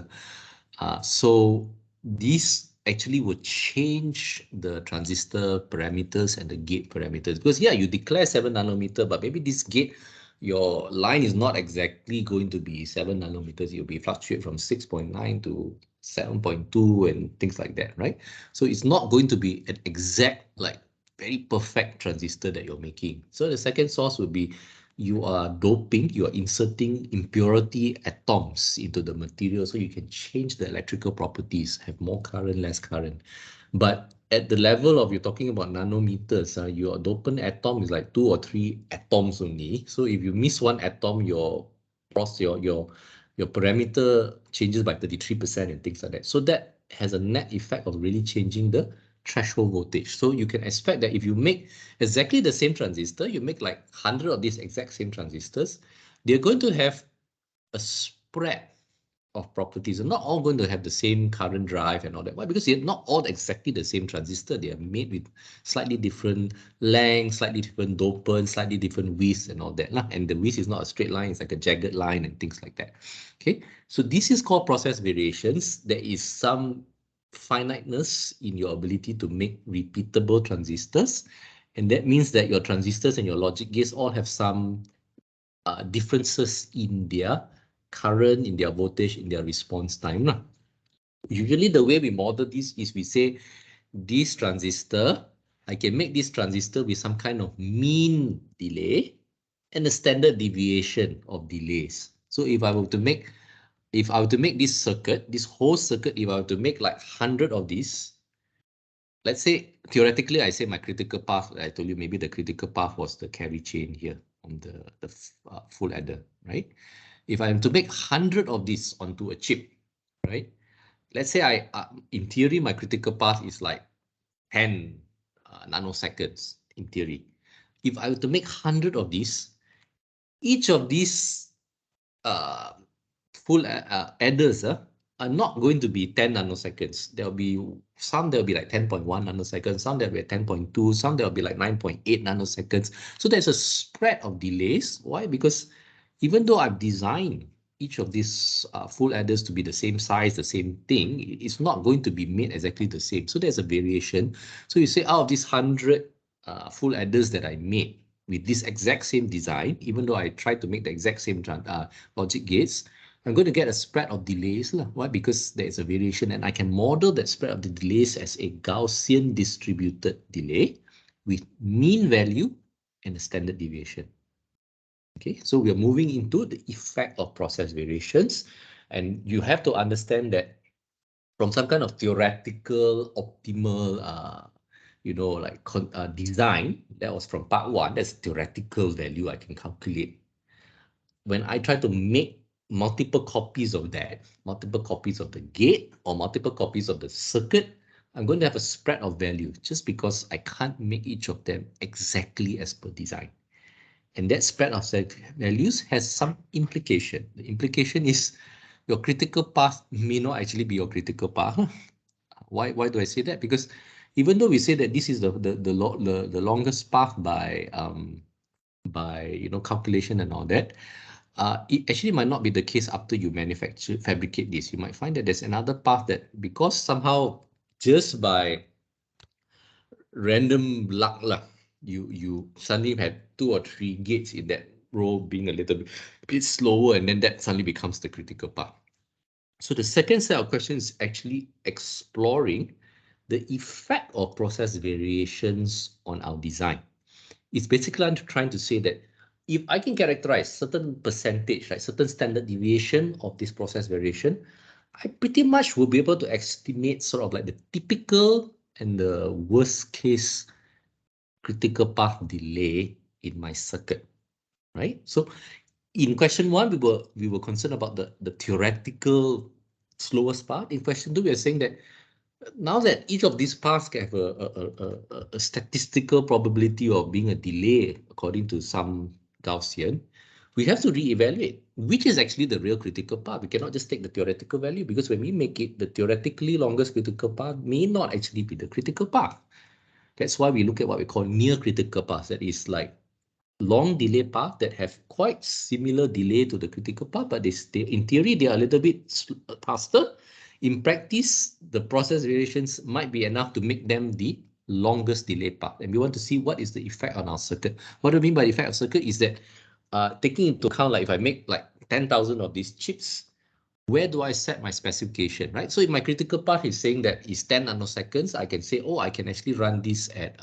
So these actually would change the transistor parameters and the gate parameters. Because yeah, you declare 7 nanometer, but maybe this gate, your line is not exactly going to be 7 nanometers. You'll be fluctuate from 6.9 to 7.2 and things like that, right? So it's not going to be an exact, like very perfect transistor that you're making. So the second source would be you are doping, you are inserting impurity atoms into the material so you can change the electrical properties, have more current, less current. But at the level of, you're talking about nanometers, your dopant atom is like 2 or 3 atoms only. So if you miss one atom, your parameter changes by 33% and things like that. So that has a net effect of really changing the threshold voltage. So you can expect that if you make exactly the same transistor, you make like 100 of these exact same transistors, they're going to have a spread of properties. They're not all going to have the same current drive and all that. Why? Because they're not all exactly the same transistor. They are made with slightly different lengths, slightly different dopants, slightly different widths and all that. And the width is not a straight line, it's like a jagged line and things like that. Okay, so this is called process variations. There is some finiteness in your ability to make repeatable transistors. And that means that your transistors and your logic gates all have some differences in their current, in their voltage, in their response time. Usually the way we model this is we say this transistor, I can make this transistor with some kind of mean delay and a standard deviation of delays. So if I were to make this circuit, this whole circuit, if I were to make like 100 of these, let's say theoretically, I say my critical path, I told you maybe the critical path was the carry chain here on the full adder, right? If I am to make 100 of these onto a chip, right? Let's say in theory, my critical path is like 10 nanoseconds in theory. If I were to make 100 of these, each of these full adders are not going to be 10 nanoseconds. There'll be some that'll be like 10.1 nanoseconds, some that'll be 10.2, some that'll be like 9.8 nanoseconds. So there's a spread of delays. Why? Because even though I've designed each of these full adders to be the same size, the same thing, it's not going to be made exactly the same. So there's a variation. So you say out of these 100 full adders that I made, with this exact same design, even though I try to make the exact same logic gates, I'm going to get a spread of delays. Why? Because there is a variation, and I can model that spread of the delays as a Gaussian distributed delay with mean value and a standard deviation. Okay, so we are moving into the effect of process variations, and you have to understand that from some kind of theoretical optimal design that was from part one. That's theoretical value I can calculate. When I try to make multiple copies of that, multiple copies of the gate or multiple copies of the circuit, I'm going to have a spread of value just because I can't make each of them exactly as per design. And that spread of values has some implication. The implication is your critical path may not actually be your critical path. Why do I say that? Because even though we say that this is the longest path by calculation and all that, it actually might not be the case after you fabricate this. You might find that there's another path that, because somehow just by random luck you suddenly had 2 or 3 gates in that row being a little bit slower, and then that suddenly becomes the critical path. So the second set of questions is actually exploring the effect of process variations on our design. It's basically trying to say that if I can characterize certain percentage, like certain standard deviation of this process variation, I pretty much will be able to estimate sort of like the typical and the worst case critical path delay in my circuit, right? So in question one, we were concerned about the theoretical slowest path. In question two, we are saying that now that each of these paths can have a statistical probability of being a delay according to some Gaussian, we have to reevaluate which is actually the real critical path. We cannot just take the theoretical value, because when we make it, the theoretically longest critical path may not actually be the critical path. That's why we look at what we call near critical paths. That is like long delay path that have quite similar delay to the critical path, but in theory, they are a little bit faster. In practice, the process variations might be enough to make them the longest delay path. And we want to see what is the effect on our circuit. What do I mean by the effect of circuit is that taking into account, like if I make like 10,000 of these chips, where do I set my specification, right? So if my critical path is saying that is 10 nanoseconds, I can say, oh, I can actually run this at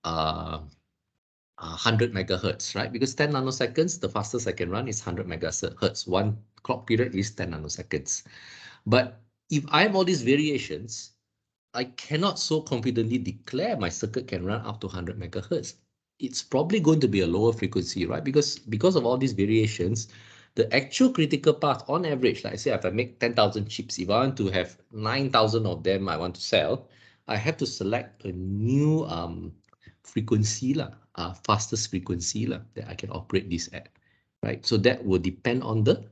100 megahertz, right? Because 10 nanoseconds, the fastest I can run is 100 megahertz. One clock period is 10 nanoseconds. But if I have all these variations, I cannot so confidently declare my circuit can run up to 100 megahertz. It's probably going to be a lower frequency, right? Because of all these variations, the actual critical path on average, like I say, if I make 10,000 chips, if I want to have 9,000 of them I want to sell, I have to select a new frequency, fastest frequency that I can operate this at, right? So that will depend on the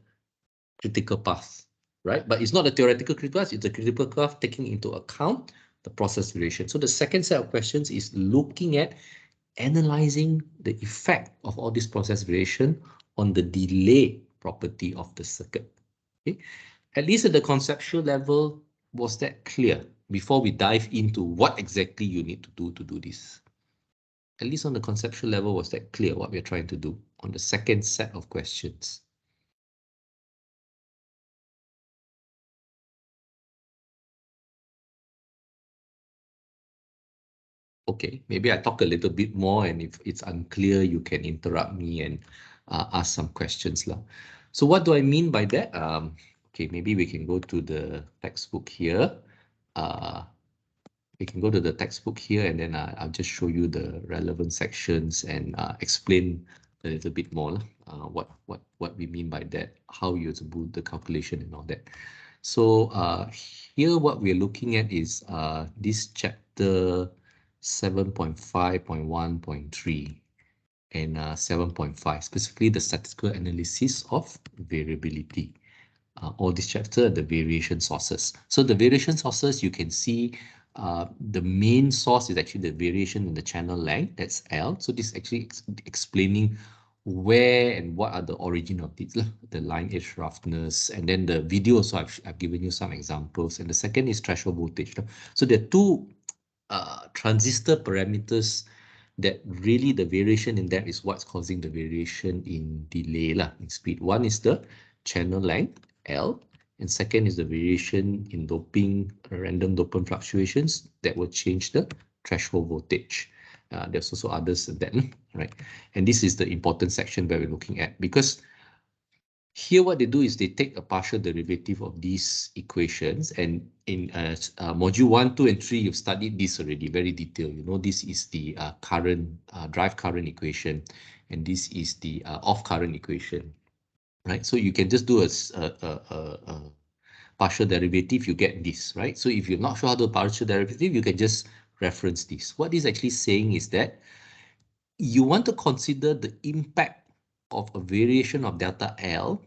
critical path, right? But it's not a theoretical critical path, it's a critical path taking into account the process variation. So the second set of questions is looking at analyzing the effect of all this process variation on the delay property of the circuit. Okay, at least at the conceptual level, was that clear before we dive into what exactly you need to do this? At least on the conceptual level, was that clear what we're trying to do on the second set of questions? Okay, maybe I talk a little bit more, and if it's unclear, you can interrupt me and ask some questions. So what do I mean by that? Okay, maybe we can go to the textbook here. We can go to the textbook here, and then I'll just show you the relevant sections and explain a little bit more what we mean by that, how you do the calculation and all that. So here what we're looking at is this chapter 7.5.1.3 and 7.5, specifically the statistical analysis of variability. All this chapter, the variation sources. So the variation sources, you can see the main source is actually the variation in the channel length, that's L. So this is actually explaining where and what are the origin of these, the line edge roughness, and then the video also I've given you some examples. And the second is threshold voltage. So there are two transistor parameters that really the variation in that is what's causing the variation in delay lah, in speed. One is the channel length, L, and second is the variation in doping, random dopant fluctuations that will change the threshold voltage. There's also others than that, right? And this is the important section where we're looking at, because here what they do is they take a partial derivative of these equations, and in module 1, 2, and 3, you've studied this already, very detailed. You know, this is the current drive current equation, and this is the off current equation, right? So you can just do a partial derivative, you get this, right? So if you're not sure how to do partial derivative, you can just reference this. What this actually saying is that you want to consider the impact of a variation of delta L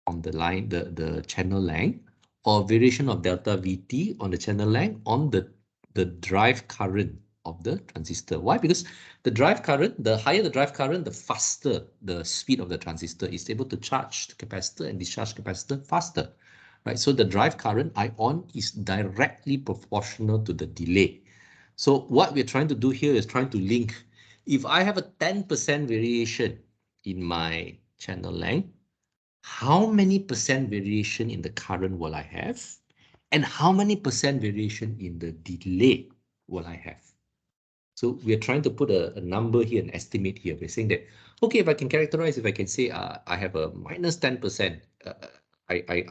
on the line, the channel length, or variation of delta VT on the channel length on the drive current of the transistor. Why? Because the drive current, the higher the drive current, the faster the speed of the transistor is able to charge the capacitor and discharge capacitor faster, right? So the drive current ion is directly proportional to the delay. So what we're trying to do here is trying to link. If I have a 10% variation in my channel length, how many percent variation in the current will I have? And how many percent variation in the delay will I have? So we're trying to put a number here, an estimate here. We're saying that, okay, if I can characterize, if I can say I have a minus 10%,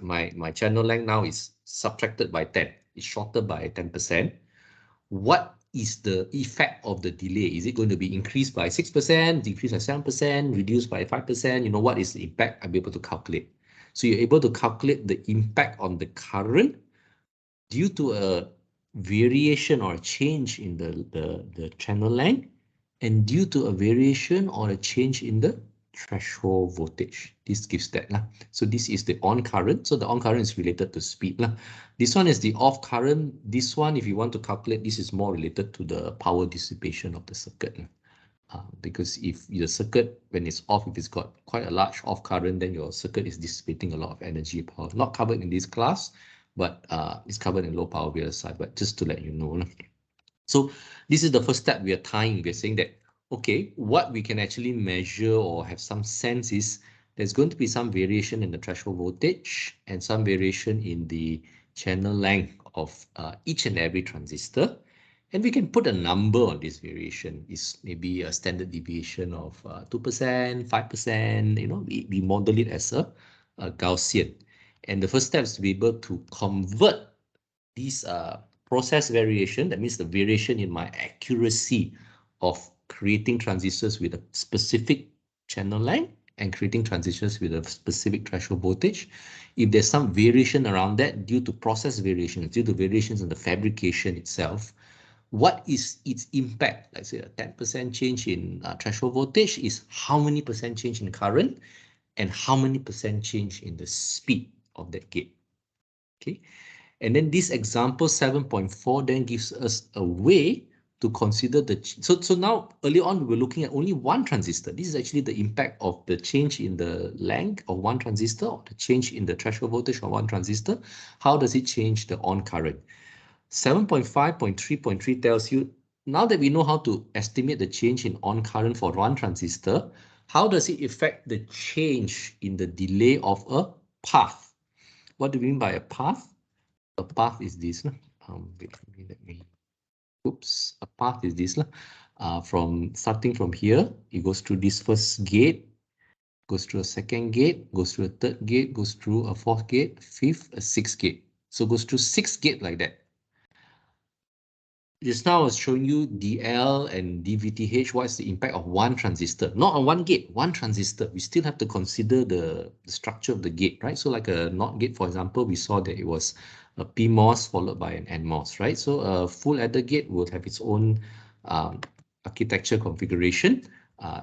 my channel length now is subtracted by 10, it's shorter by 10%. What is the effect of the delay? Is it going to be increased by 6%, decreased by 7%, reduced by 5%? You know, what is the impact? I'll be able to calculate. So you're able to calculate the impact on the current due to a variation or a change in the channel length, and due to a variation or a change in the threshold voltage. This gives that. So this is the on current. So the on current is related to speed. This one is the off current. This one, if you want to calculate, this is more related to the power dissipation of the circuit. Because if the circuit, when it's off, if it's got quite a large off current, then your circuit is dissipating a lot of energy power. Not covered in this class, but it's covered in low power VLSI, but just to let you know. So this is the first step we are tying. We're saying that, okay, what we can actually measure or have some sense is there's going to be some variation in the threshold voltage and some variation in the channel length of each and every transistor. And we can put a number on this variation. Is maybe a standard deviation of 2%, 5%, you know, we model it as a Gaussian. And the first step is to be able to convert these process variation, that means the variation in my accuracy of creating transistors with a specific channel length and creating transistors with a specific threshold voltage. If there's some variation around that due to process variations, due to variations in the fabrication itself, what is its impact? Let's say a 10% change in threshold voltage is how many percent change in current and how many percent change in the speed of that gate. Okay. And then this example 7.4 then gives us a way to consider the, so now earlier on we were looking at only one transistor. This is actually the impact of the change in the length of one transistor, or the change in the threshold voltage of one transistor. How does it change the on current? 7.5.3.3 tells you, now that we know how to estimate the change in on current for one transistor, how does it affect the change in the delay of a path? What do we mean by a path? A path is this. Oops, a path is this. From starting from here, it goes through this first gate, goes through a second gate, goes through a third gate, goes through a fourth gate, fifth, a sixth gate. So it goes through 6 gates like that. Just now I was showing you DL and DVTH. What is the impact of one transistor? Not on one gate, one transistor. We still have to consider the structure of the gate, right? So like a NOT gate, for example, we saw that it was a PMOS followed by an NMOS, right? So a full adder gate will have its own architecture configuration.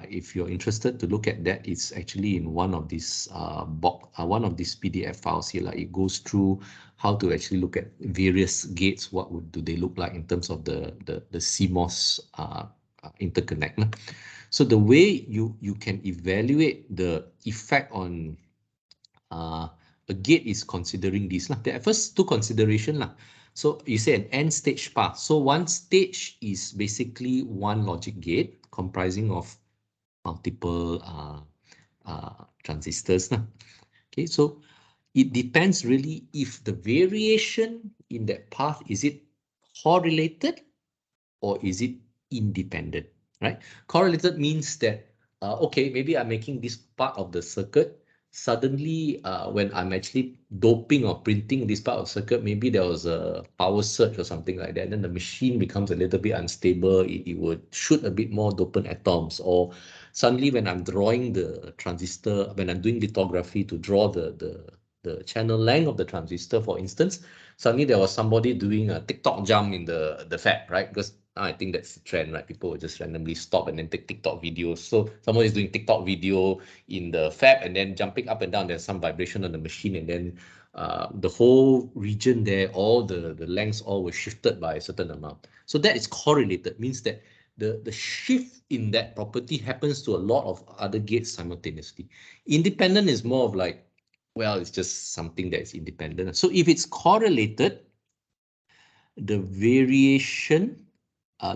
If you're interested to look at that, it's actually in one of these one of these PDF files here. Like it goes through how to actually look at various gates. What do they look like in terms of the CMOS interconnect? So the way you can evaluate the effect on a gate is considering this. There are first two considerations. So you say an n stage path. So one stage is basically one logic gate comprising of multiple transistors. Okay, so it depends really if the variation in that path, is it correlated or is it independent, right? Correlated means that, okay, maybe I'm making this part of the circuit. Suddenly, when I'm actually doping or printing this part of circuit, maybe there was a power surge or something like that. Then the machine becomes a little bit unstable. It would shoot a bit more dopant atoms. Or suddenly when I'm drawing the transistor, when I'm doing lithography to draw the channel length of the transistor, for instance, suddenly there was somebody doing a TikTok jump in the fab, right? Because I think that's the trend, right? People will just randomly stop and then take TikTok videos. So someone is doing TikTok video in the fab and then jumping up and down. There's some vibration on the machine, and then the whole region there, all the lengths all were shifted by a certain amount. So that is correlated, means that the shift in that property happens to a lot of other gates simultaneously. Independent is more of like, well, it's just something that's independent. So if it's correlated, the variation,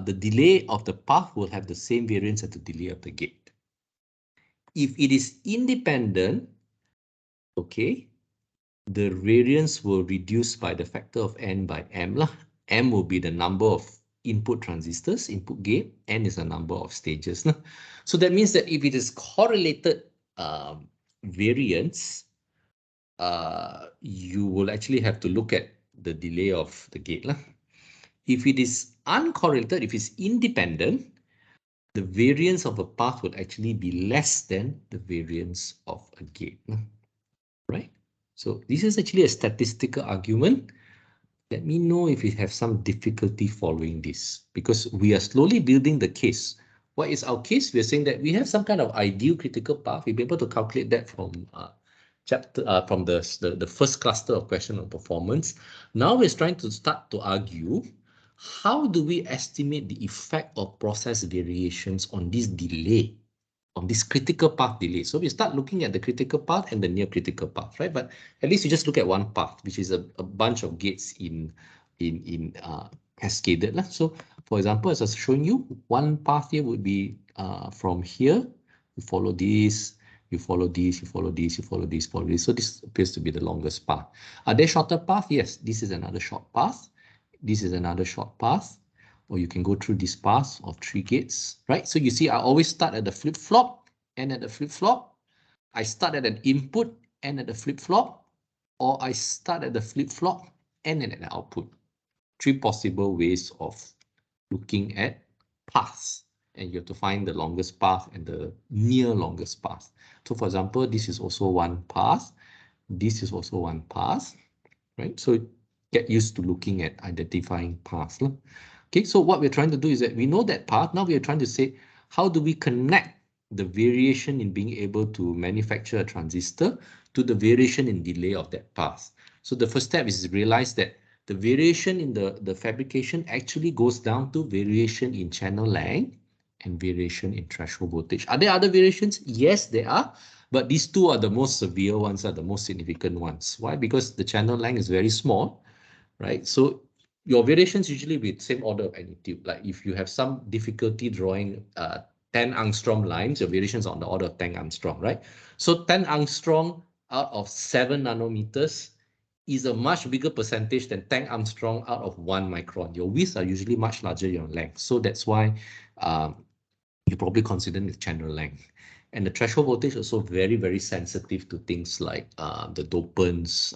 the delay of the path will have the same variance as the delay of the gate. If it is independent, okay, the variance will reduce by the factor of n by m lah. M will be the number of input transistors, input gate, n is the number of stages. So that means that if it is correlated variance, you will actually have to look at the delay of the gate lah. If it is uncorrelated, if it's independent, the variance of a path would actually be less than the variance of a gate, right? So this is actually a statistical argument. Let me know if you have some difficulty following this, because we are slowly building the case. What is our case? We're saying that we have some kind of ideal critical path. We'll be able to calculate that from from the first cluster of question on performance. Now we're trying to start to argue, how do we estimate the effect of process variations on this delay, on this critical path delay? So we start looking at the critical path and the near critical path, right? But at least you just look at one path, which is a bunch of gates in cascaded. So for example, as I was showing you, one path here would be from here, you follow this, you follow this, you follow this, you follow this, follow this. So this appears to be the longest path. Are there shorter paths? Yes, this is another short path. This is another short path. Or you can go through this path of 3 gates, right? So you see, I always start at the flip-flop and at the flip-flop. I start at an input and at the flip-flop, or I start at the flip-flop and at an output. 3 possible ways of looking at paths, and you have to find the longest path and the near longest path. So for example, this is also one path. This is also one path, right? So get used to looking at identifying paths. Okay, so what we're trying to do is that we know that path. Now we are trying to say, how do we connect the variation in being able to manufacture a transistor to the variation in delay of that path? So the first step is to realize that the variation in the fabrication actually goes down to variation in channel length and variation in threshold voltage. Are there other variations? Yes, there are. But these two are the most severe ones, are the most significant ones. Why? Because the channel length is very small, right? So your variations usually with same order of magnitude. Like if you have some difficulty drawing 10 angstrom lines, your variations are on the order of 10 angstrom, right? So 10 angstrom out of 7 nanometers is a much bigger percentage than 10 angstrom out of 1 micron. Your widths are usually much larger than your length. So that's why you probably consider the channel length. And the threshold voltage is also very, very sensitive to things like the dopants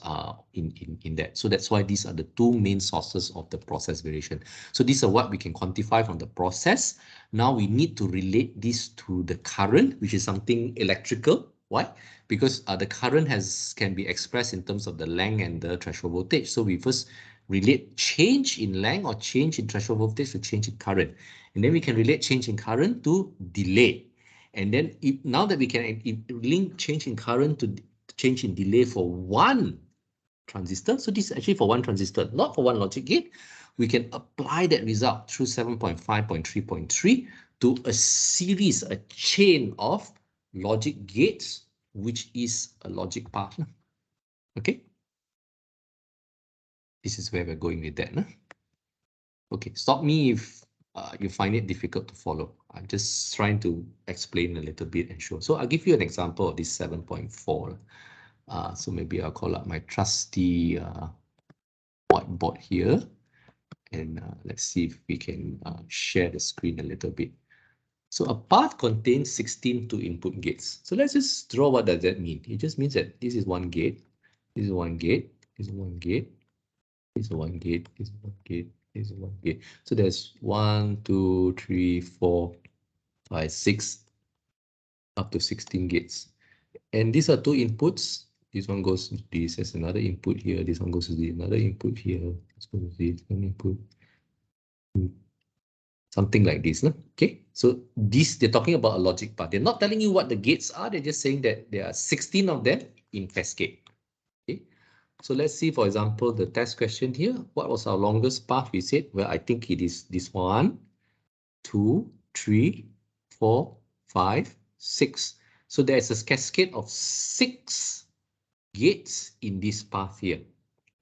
in that. So that's why these are the 2 main sources of the process variation. So these are what we can quantify from the process. Now we need to relate this to the current, which is something electrical. Why? Because the current can be expressed in terms of the length and the threshold voltage. So we first relate change in length or change in threshold voltage to change in current. And then we can relate change in current to delay. And then now that we can link change in current to change in delay for one transistor, so this is actually for one transistor, not for one logic gate, we can apply that result through 7.5.3.3 to a series, a chain of logic gates, which is a logic path. Okay. This is where we're going with that. Nah? Okay, stop me if you find it difficult to follow. I'm just trying to explain a little bit and show. So I'll give you an example of this 7.4. So maybe I'll call up my trusty whiteboard here. And let's see if we can share the screen a little bit. So a path contains 16 two-input gates. So let's just draw what does that mean. It just means that this is one gate, this is one gate, this is one gate, this is one gate, this is one gate, this is one gate. So there's 1, 2, 3, 4, 5, 6, up to 16 gates. And these are two inputs. This one goes to this, there's another input here, this one goes to this, another input here, this goes to this, one input. Something like this. Okay, so this, they're talking about a logic path. They're not telling you what the gates are, they're just saying that there are 16 of them in cascade. Okay, so let's see, for example, the test question here. What was our longest path? We said, well, I think it is this 1, 2, 3, 4, 5, 6. So there's a cascade of 6 gates in this path here.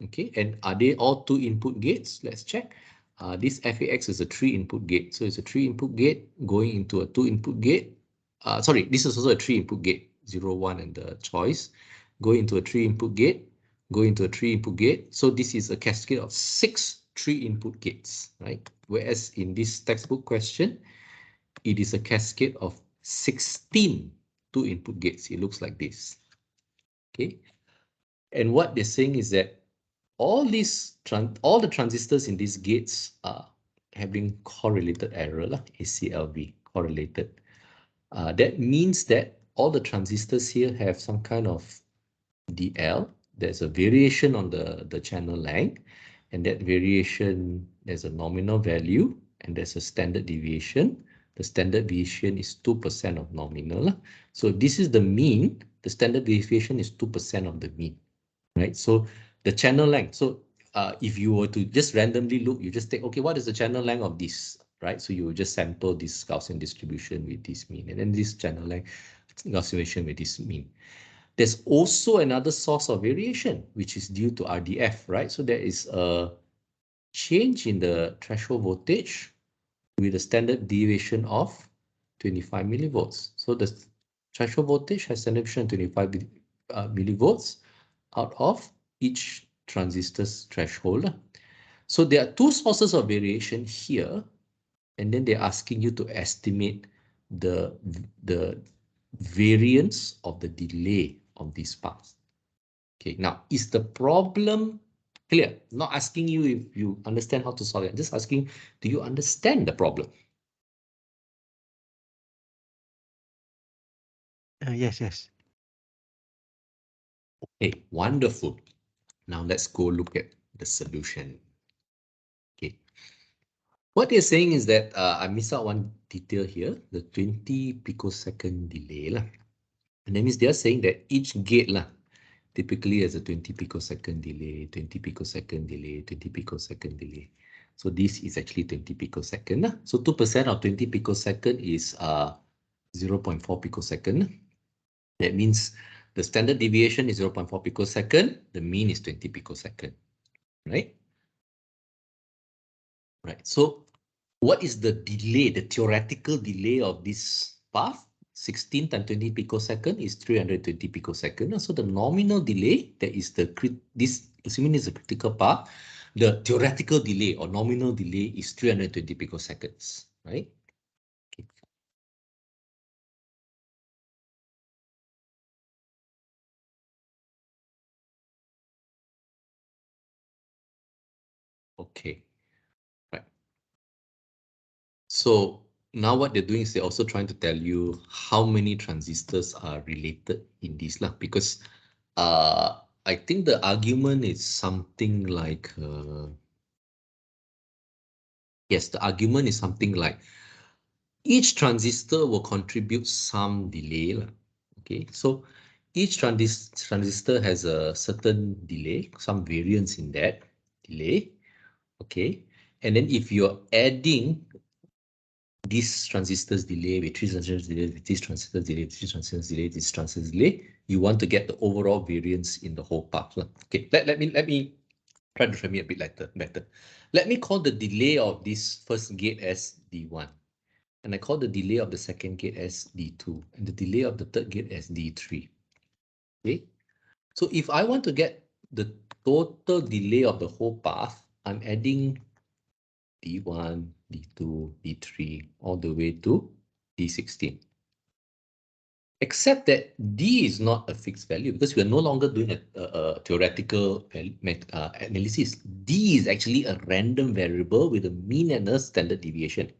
Okay, and are they all 2 input gates? Let's check. This FAX is a 3 input gate. So it's a 3 input gate going into a 2 input gate. Sorry, this is also a 3 input gate, 0, 1 and the choice. Go into a 3 input gate, go into a 3 input gate. So this is a cascade of 6 3 input gates, right? Whereas in this textbook question, it is a cascade of 16 2 input gates. It looks like this. Okay. And what they're saying is that all the transistors in these gates are having correlated error, ACLV, correlated. That means that all the transistors here have some kind of DL. There's a variation on the channel length, and that variation, there's a nominal value, and there's a standard deviation. The standard deviation is 2% of nominal. So this is the mean. The standard deviation is 2% of the mean, right? So the channel length. So if you were to just randomly look, you just take, okay, what is the channel length of this, right? So you will just sample this Gaussian distribution with this mean, and then this channel length Gaussian distribution with this mean. There's also another source of variation, which is due to RDF, right? So there is a change in the threshold voltage with a standard deviation of 25 millivolts. So the threshold voltage has standard deviation 25 millivolts out of each transistor's threshold. So there are 2 sources of variation here, and then they're asking you to estimate the variance of the delay of this path. Okay, now is the problem clear? Not asking you if you understand how to solve it, just asking, do you understand the problem? Yes, yes. Okay, wonderful. Now let's go look at the solution. Okay. What they're saying is that I missed out one detail here, the 20 picosecond delay. And that means they're saying that each gate typically has a 20 picosecond delay, 20 picosecond delay, 20 picosecond delay. So this is actually 20 picosecond. So 2% of 20 picosecond is 0.4 picosecond. That means the standard deviation is 0.4 picosecond. The mean is 20 picosecond, right? Right. So what is the delay, the theoretical delay of this path? 16 times 20 picosecond is 320 picosecond. So the nominal delay, that is this, assuming it's a critical path, the theoretical delay or nominal delay is 320 picoseconds, right? Okay. Okay, right. So now what they're doing is they're also trying to tell you how many transistors are related in this, because I think the argument is something like, yes, the argument is something like each transistor will contribute some delay. Okay, so each transistor has a certain delay, some variance in that delay. Okay, and then if you're adding this transistor's delay with this transistor's delay, with this transistor's delay, with this transistor's delay, this transistor's delay, you want to get the overall variance in the whole path. Okay, let me Try to frame it a bit better. Let me call the delay of this first gate as D1. And I call the delay of the second gate as D2. And the delay of the third gate as D3. Okay. So if I want to get the total delay of the whole path, I'm adding D1, D2, D3, all the way to D16. Except that D is not a fixed value because we are no longer doing a theoretical analysis. D is actually a random variable with a mean and a standard deviation.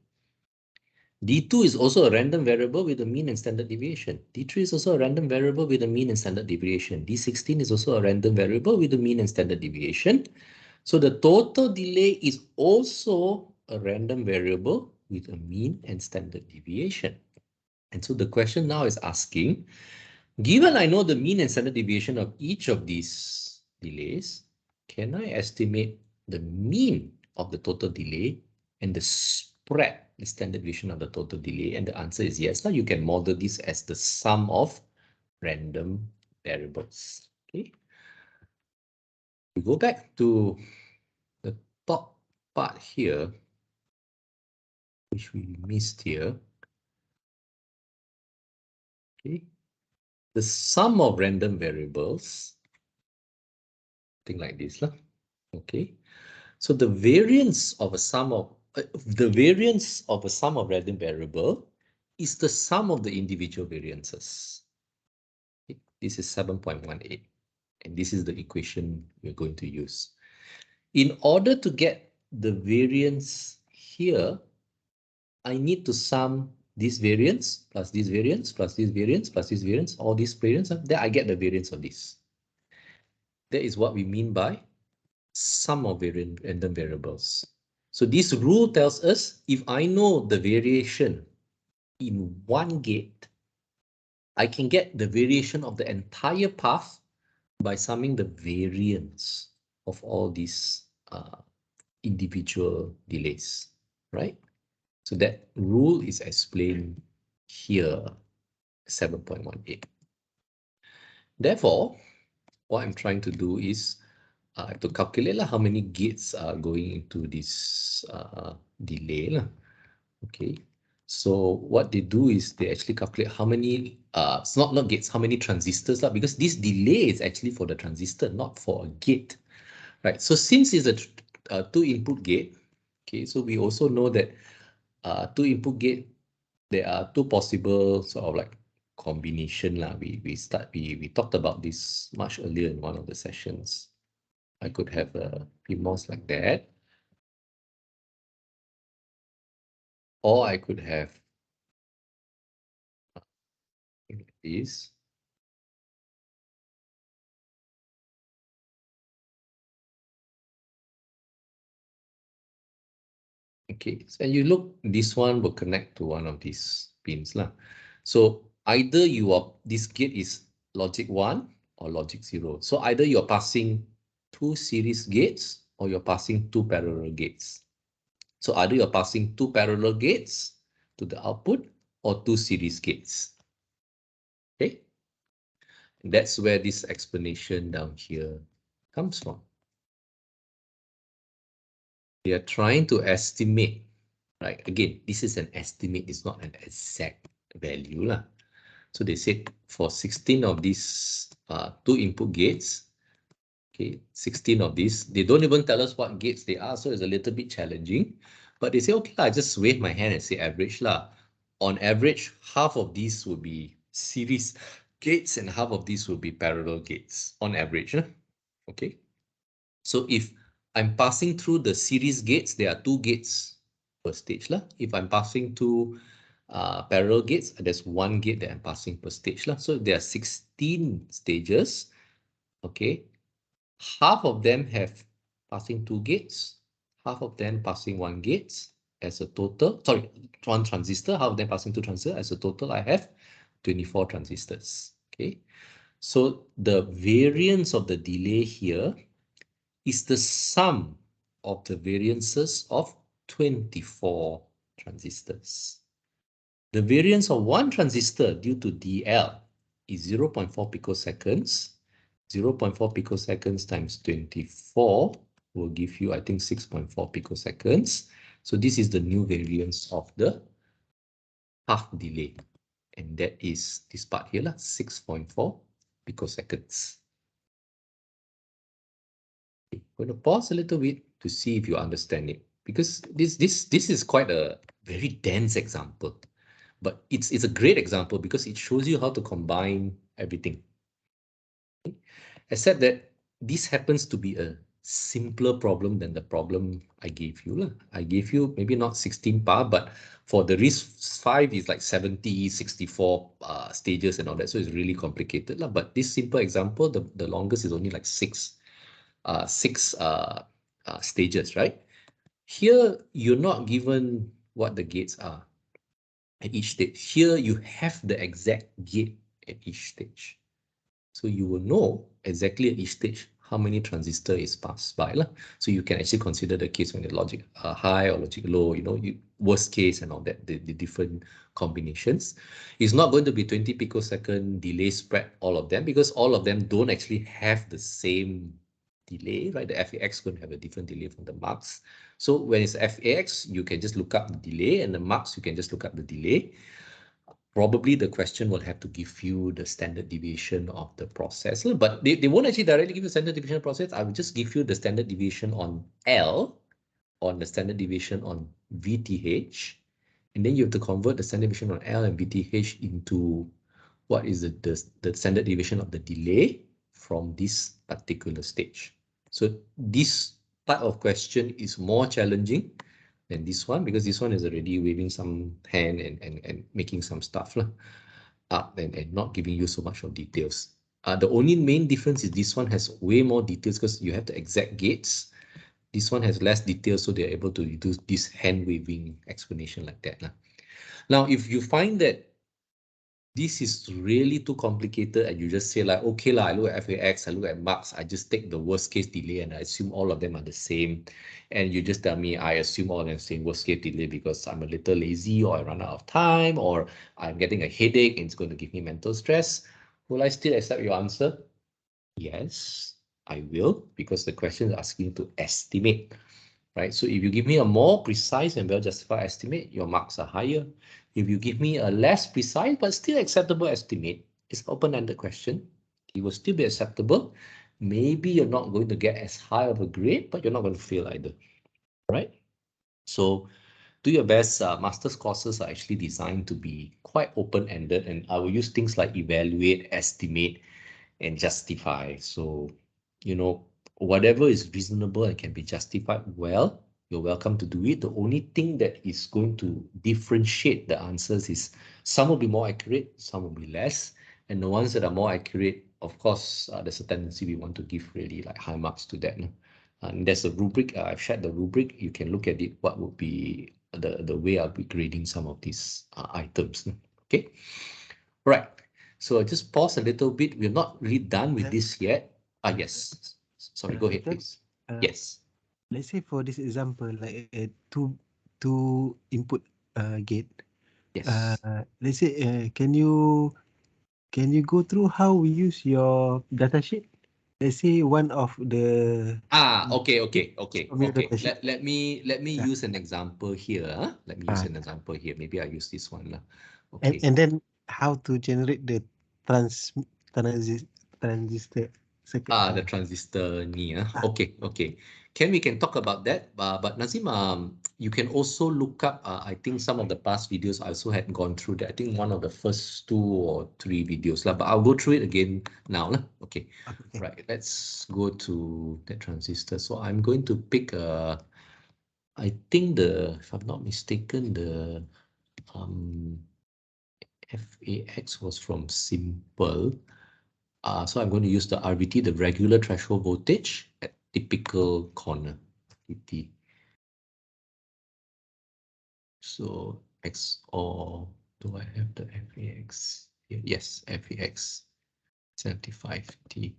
D2 is also a random variable with a mean and standard deviation. D3 is also a random variable with a mean and standard deviation. D16 is also a random variable with a mean and standard deviation. So the total delay is also a random variable with a mean and standard deviation. And so the question now is asking, given I know the mean and standard deviation of each of these delays, can I estimate the mean of the total delay and the spread, the standard deviation of the total delay? And the answer is yes. Now you can model this as the sum of random variables. Okay. We go back to the top part here, which we missed here. Okay. The sum of random variables, thing like this, lah. Okay. So the variance of a sum of random variable is the sum of the individual variances. Okay. This is 7.18, and this is the equation we're going to use. In order to get the variance here, I need to sum this variance plus this variance plus this variance plus this variance, all these variance, then I get the variance of this. That is what we mean by sum of random variables. So this rule tells us if I know the variation in one gate, I can get the variation of the entire path by summing the variance of all these individual delays, right? So that rule is explained here, 7.18. Therefore, what I'm trying to do is I have to calculate how many gates are going into this delay. Okay, so what they do is they actually calculate how many, it's not gates, how many transistors, because this delay is actually for the transistor, not for a gate, right? So since it's a two input gate, okay, so we also know that two input gate, there are two possible sort of like combination lah. We talked about this much earlier in one of the sessions. I could have a PMOS like that, or I could have this. Okay, so you look, this one will connect to one of these pins lah. So either this gate is logic 1 or logic 0. So either you're passing two series gates or you're passing two parallel gates. So either you're passing two parallel gates to the output or two series gates. Okay, that's where this explanation down here comes from. They are trying to estimate, right? Again, this is an estimate, it's not an exact value lah. So they said for 16 of these two input gates, okay, 16 of these, they don't even tell us what gates they are, so it's a little bit challenging. But they say, okay, I just wave my hand and say average lah. On average, half of these will be series gates and half of these will be parallel gates on average. Okay, so if I'm passing through the series gates, there are two gates per stage lah. If I'm passing through parallel gates, there's one gate that I'm passing per stage lah. So there are 16 stages. Okay, half of them have passing two gates, half of them passing one gate as a total. Sorry, one transistor, half of them passing two transistors. As a total, I have 24 transistors. Okay, so the variance of the delay here is the sum of the variances of 24 transistors. The variance of one transistor due to DL is 0.4 picoseconds. 0.4 picoseconds times 24 will give you, I think, 6.4 picoseconds. So this is the new variance of the half delay. And that is this part here, 6.4 picoseconds. I'm going to pause a little bit to see if you understand it, because this is quite a very dense example, but it's a great example because it shows you how to combine everything. Except that this happens to be a simpler problem than the problem I gave you. I gave you maybe not 16 par, but for the RISC-V is like 70, 64 stages and all that. So it's really complicated. But this simple example, the longest is only like six stages, right? Here, you're not given what the gates are at each stage. Here, you have the exact gate at each stage. So you will know exactly at each stage how many transistor is passed by. So you can actually consider the case when the logic high or logic low, worst case and all that, the different combinations. It's not going to be 20 picosecond delay spread, all of them, because all of them don't actually have the same delay, right? The FAX going to have a different delay from the mux. So when it's FAX, you can just look up the delay, and the mux, you can just look up the delay. Probably the question will have to give you the standard deviation of the process, but they won't actually directly give you standard deviation process. I will just give you the standard deviation on L, on the standard deviation on VTH, and then you have to convert the standard deviation on L and VTH into what is the standard deviation of the delay from this particular stage. So this type of question is more challenging than this one, because this one is already waving some hand and making some stuff and not giving you so much of details. The only main difference is this one has way more details because you have the exact gates. This one has less details, so they're able to do this hand waving explanation like that. Now, if you find that this is really too complicated and you just say like, okay, I look at FAX, I look at mux, I just take the worst case delay and I assume all of them are the same. And you just tell me, I assume all of them same worst case delay because I'm a little lazy or I run out of time or I'm getting a headache and it's going to give me mental stress. Will I still accept your answer? Yes, I will, because the question is asking to estimate, right? So if you give me a more precise and well-justified estimate, your marks are higher. If you give me a less precise but still acceptable estimate, it's open-ended question, it will still be acceptable. Maybe you're not going to get as high of a grade, but you're not going to fail either, right? So do your best. Master's courses are actually designed to be quite open-ended, and I will use things like evaluate, estimate, and justify. So, whatever is reasonable and can be justified well, you're welcome to do it. The only thing that is going to differentiate the answers is some will be more accurate, some will be less. And the ones that are more accurate, of course, there's a tendency we want to give really like high marks to that. And there's a rubric. I've shared the rubric. You can look at it. What would be the way I'll be grading some of these items. Okay. Right. So I just pause a little bit. We're not really done with this yet. Yes. Sorry, go ahead, Then, please. uh, Yes. let's say for this example, like a two input gate. Yes. Let's say, can you go through how we use your data sheet? Let's say one of the Okay. from your data sheet. Let me Yeah. use an example here. Let me use Uh, an example here. Maybe I use this one. and Okay. and then how to generate the trans transis transistor circuit. The transistor ni. Okay. We can talk about that. But Nazim, you can also look up. I think some of the past videos I also had gone through that. I think one of the first 2 or 3 videos lah. But I'll go through it again now lah. Okay. Okay. Right. Let's go to that transistor. So I'm going to pick I think if I'm not mistaken, the um FAX was from Simple. So I'm going to use the RVT, the regular threshold voltage at typical corner. TT. So X, or do I have the FAX here? Yes, FAX 75T.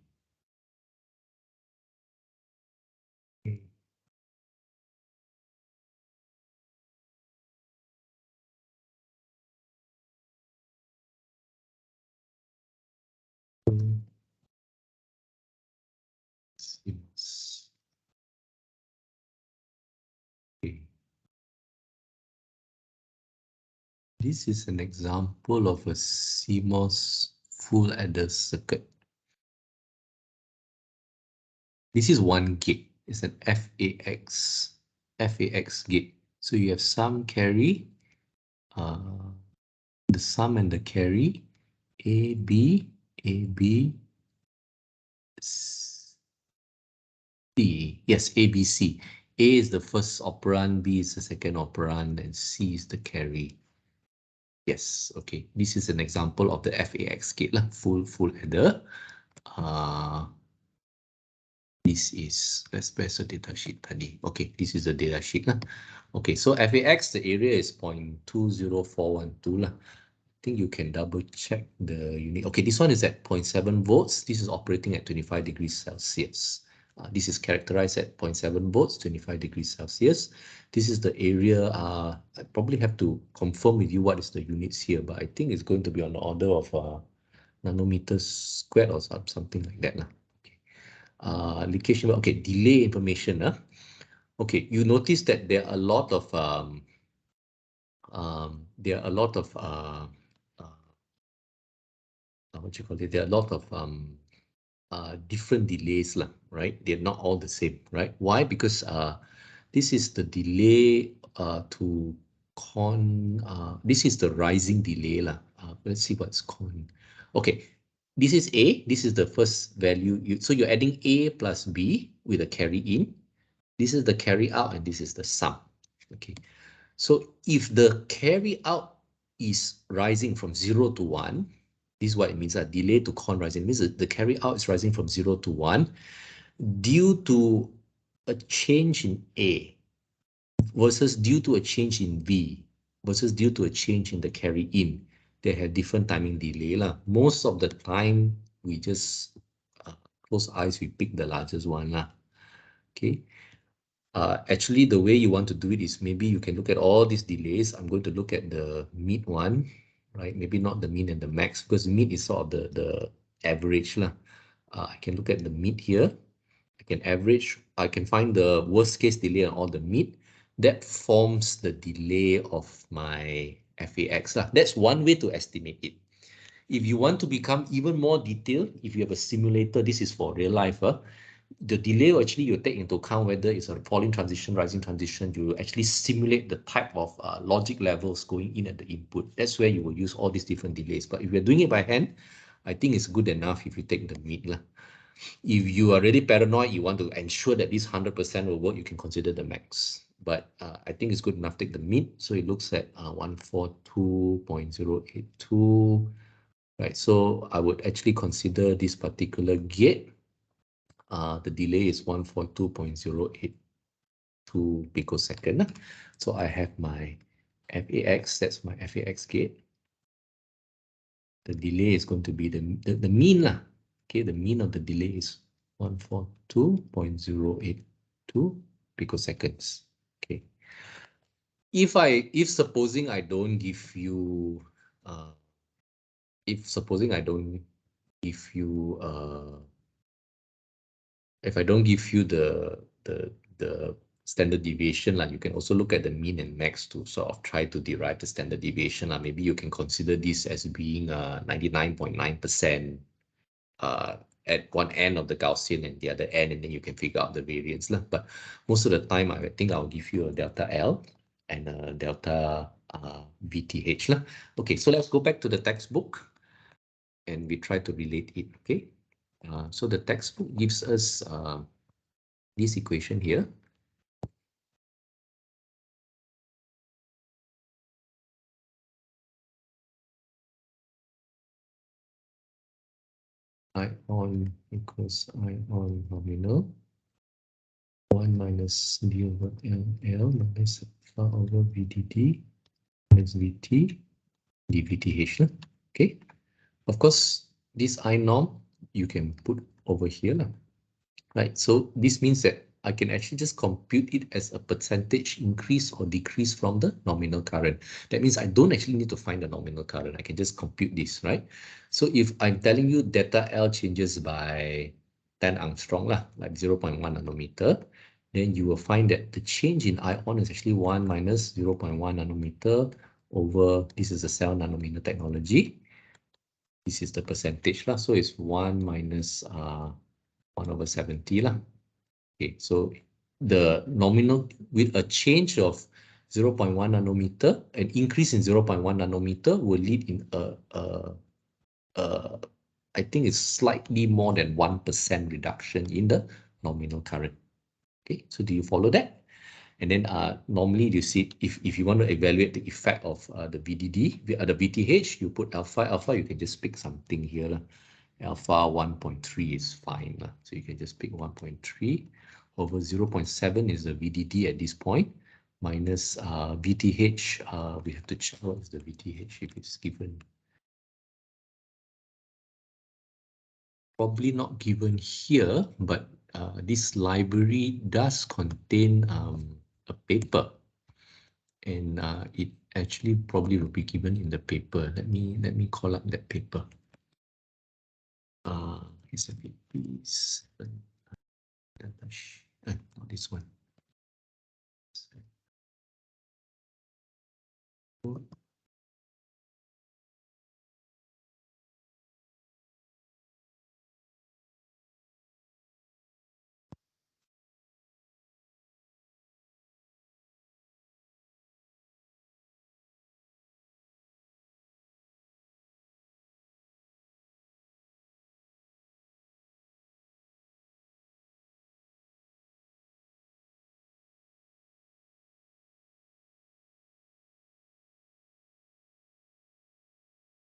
Seems This is an example of a CMOS full adder circuit. This is one gate. It's an FAX gate. So you have sum carry, the sum and the carry, A, B, C. Yes, A, B, C. A is the first operand, B is the second operand, and C is the carry. Yes, okay. This is an example of the FAX gate lah, full adder. This is, where's the data sheet tadi? Okay, this is the data sheet lah. Okay, so FAX, the area is 0.20412 lah. I think you can double check the unit. Okay, this one is at 0.7 volts. This is operating at 25 degrees Celsius. This is characterized at 0.7 volts, 25 degrees Celsius. This is the area. I probably have to confirm with you what is the units here, but I think it's going to be on the order of nanometers squared or something like that lah. Leakage, okay, delay information. Okay, you notice that there are a lot of what you call it? There are a lot of different delays lah, right? They're not all the same, right? Why? Because this is the delay to this is the rising delay lah. Let's see what's con. Okay, this is A. This is the first value. So you're adding A plus B with a carry in. This is the carry out, and this is the sum. Okay, so if the carry out is rising from 0 to 1, this is what it means. A delay to con rising means the carry out is rising from 0 to 1 due to a change in A versus due to a change in B versus due to a change in the carry in. They have different timing delay lah. Most of the time, we just close eyes, we pick the largest one lah. Okay. Actually, the way you want to do it is maybe you can look at all these delays. I'm going to look at the mid one, right? Maybe not the mean and the max, because mid is sort of the average lah. I can look at the mid here. I can average. I can find the worst case delay on all the mid. That forms the delay of my FAX lah. That's one way to estimate it. If you want to become even more detailed, if you have a simulator, this is for real life. The delay will actually you take into account whether it's a falling transition, rising transition. You actually simulate the type of logic levels going in at the input. That's where you will use all these different delays. But if you're doing it by hand, I think it's good enough if you take the mid lah. If you are really paranoid, you want to ensure that this 100% will work, you can consider the max. But I think it's good enough. Take the mid. So it looks at 142.082. Right. So I would actually consider this particular gate. The delay is 142.082 picosecond. So I have my FAX, that's my FAX gate. The delay is going to be the mean lah. Okay, the mean of the delay is 142.082 picoseconds. Okay. If supposing I don't give you if I don't give you the standard deviation, you can also look at the mean and max to sort of try to derive the standard deviation. Maybe you can consider this as being 99.9% at one end of the Gaussian and the other end, and then you can figure out the variance. But most of the time, I think I'll give you a delta L and a delta VTH. Okay, so let's go back to the textbook and we try to relate it. Okay, so the textbook gives us this equation here. I on equals I on nominal 1 minus d over L minus alpha over VDD minus VT dVTH. Okay, of course this I norm you can put over here, right? So this means that I can actually just compute it as a percentage increase or decrease from the nominal current. That means I don't actually need to find the nominal current. I can just compute this, right? So if I'm telling you delta L changes by 10 angstrom, like 0.1 nanometer, then you will find that the change in ion is actually 1 minus 0.1 nanometer over, this is the cell nanometer technology. This is the percentage lah. So it's 1 minus 1 over 70 lah. Okay, so the nominal with a change of 0.1 nanometer, an increase in 0.1 nanometer will lead in I think it's slightly more than 1% reduction in the nominal current. Okay, so do you follow that? And then normally you see if you want to evaluate the effect of the VDD, the VTH, you put alpha. Alpha, you can just pick something here lah. Alpha 1.3 is fine lah. So you can just pick 1.3 over 0.7 is the VDD at this point minus VTH. We have to check what is the VTH if it's given. Probably not given here, but this library does contain a paper, and it actually probably will be given in the paper. Let me call up that paper. It's a piece. Not this one.